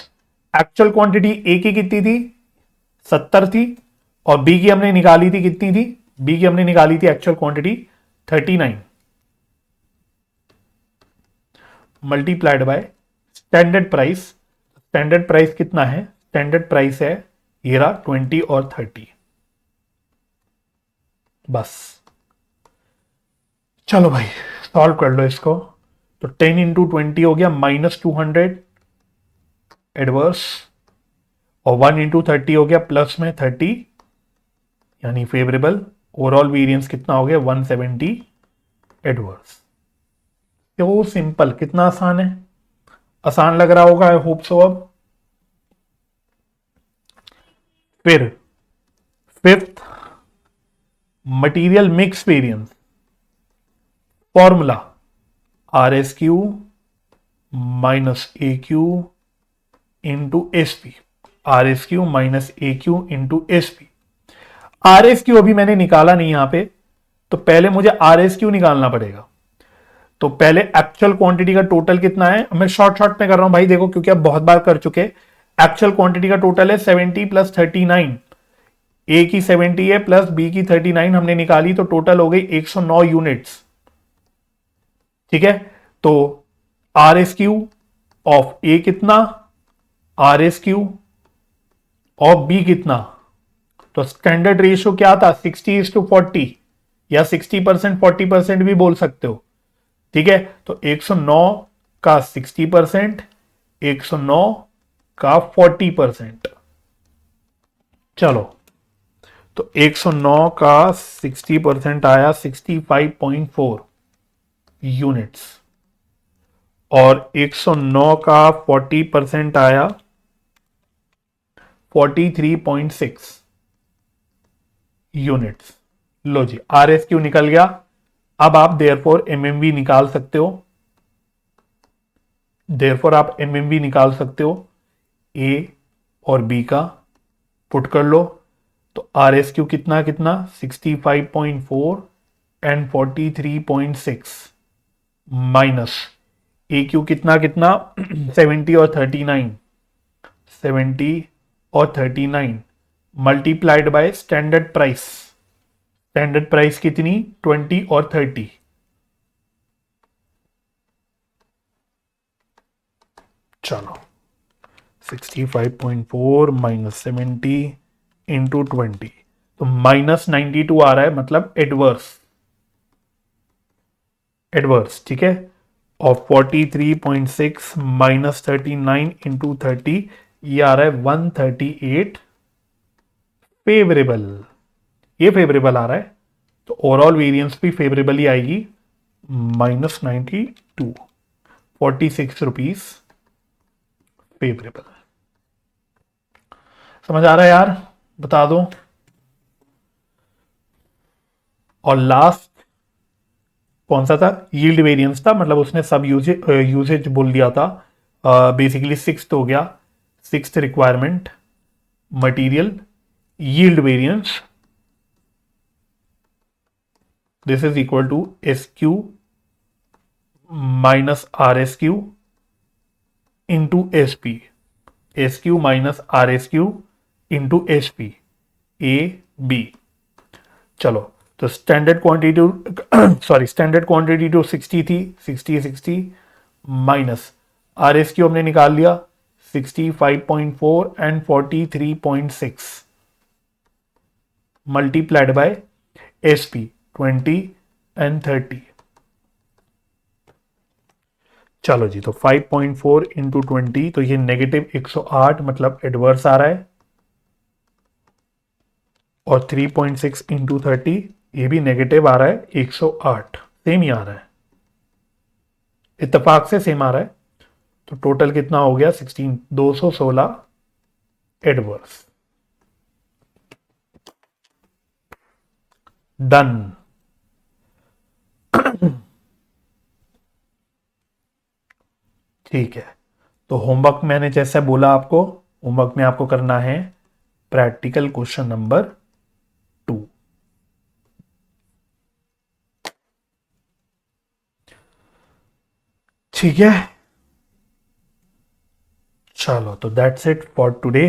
एक्चुअल क्वांटिटी ए की कितनी थी, 70 थी, और बी की हमने निकाली थी कितनी थी, बी की हमने निकाली थी actual quantity 39, multiplied by standard price. Standard price कितना है, स्टैंडर्ड प्राइस है ये रहा 20 और 30। बस चलो भाई सॉल्व कर लो इसको, तो 10 इंटू 20 हो गया माइनस 200 एडवर्स, और 1 इंटू 30 हो गया प्लस में 30 यानी फेवरेबल। ओवरऑल वेरिएंस कितना हो गया 170 एडवर्स। तो सिंपल, कितना आसान है, आसान लग रहा होगा, आई होप सो। अब फिर fifth material mix variance, formula R S Q minus A Q into S P, R S Q minus A Q into S P. R S Q अभी मैंने निकाला नहीं यहां पे, तो पहले मुझे आर एस क्यू निकालना पड़ेगा। तो पहले एक्चुअल क्वांटिटी का टोटल कितना है, मैं शॉर्ट में कर रहा हूं भाई, देखो क्योंकि आप बहुत बार कर चुके। एक्चुअल क्वांटिटी का टोटल है 70 प्लस 39, ए की 70 है प्लस बी की 39 हमने निकाली, तो टोटल हो गई 109 यूनिट्स। ठीक है, तो R S Q of A कितना, R S Q of B कितना, तो स्टैंडर्ड रेशियो क्या था 60:40, या 60% 40% भी बोल सकते हो। ठीक है, तो 109 का 60%, 109 का 40%, चलो तो 109 का 60% आया 65.4 यूनिट्स, और 109 का 40% आया 43.6 units. Low ji are S Q निकल गया। अब आप देयरफॉर एमएमवी निकाल सकते हो, देयरफॉर आप एमएमवी निकाल सकते हो, ए और बी का पुट कर लो, तो आर एस क्यू कितना कितना 65.4 एंड 43.6 माइनस ए क्यू कितना कितना 70 और 39, 70 और 39 multiplied by standard price, standard price कितनी 20 और 30, चलो 65.4 माइनस 70 इंटू 20, तो माइनस 92 आ रहा है, मतलब एडवर्स, एडवर्स। ठीक है, और 43.6 माइनस 39 इंटू 30, ये आ रहा है 138 फेवरेबल। ये फेवरेबल आ रहा है, तो ओवरऑल वेरिएंस भी फेवरेबल ही आएगी, -92, 46 रुपीज फेवरेबल। समझ आ रहा है यार? बता दो। और लास्ट कौन सा था? यील्ड वेरिएंस था, मतलब उसने सब यूजेज बोल दिया था। बेसिकली सिक्स्थ हो गया, sixth requirement material yield variance, this is equal to S Q minus R S Q into S P, S Q minus R S Q into S P, A B. चलो, तो standard quantity sorry standard quantity तो 60 थी, 60 minus R S Q हमने निकाल लिया 65.4 and 43.6 multiplied by S P 20 and 30। चलो जी, तो 5.4 into 20, तो ये -108 मतलब एडवर्स आ रहा है, और 3.6 इंटू 30 ये भी नेगेटिव आ रहा है, 108, सेम ही आ रहा है, इत्तेफाक से सेम आ रहा है। तो टोटल कितना हो गया? 16, 216 एडवर्स। डन। ठीक है, तो होमवर्क मैंने जैसे बोला आपको, होमवर्क में आपको करना है प्रैक्टिकल क्वेश्चन नंबर 2। ठीक है, चलो, तो दैट्स इट फॉर टुडे।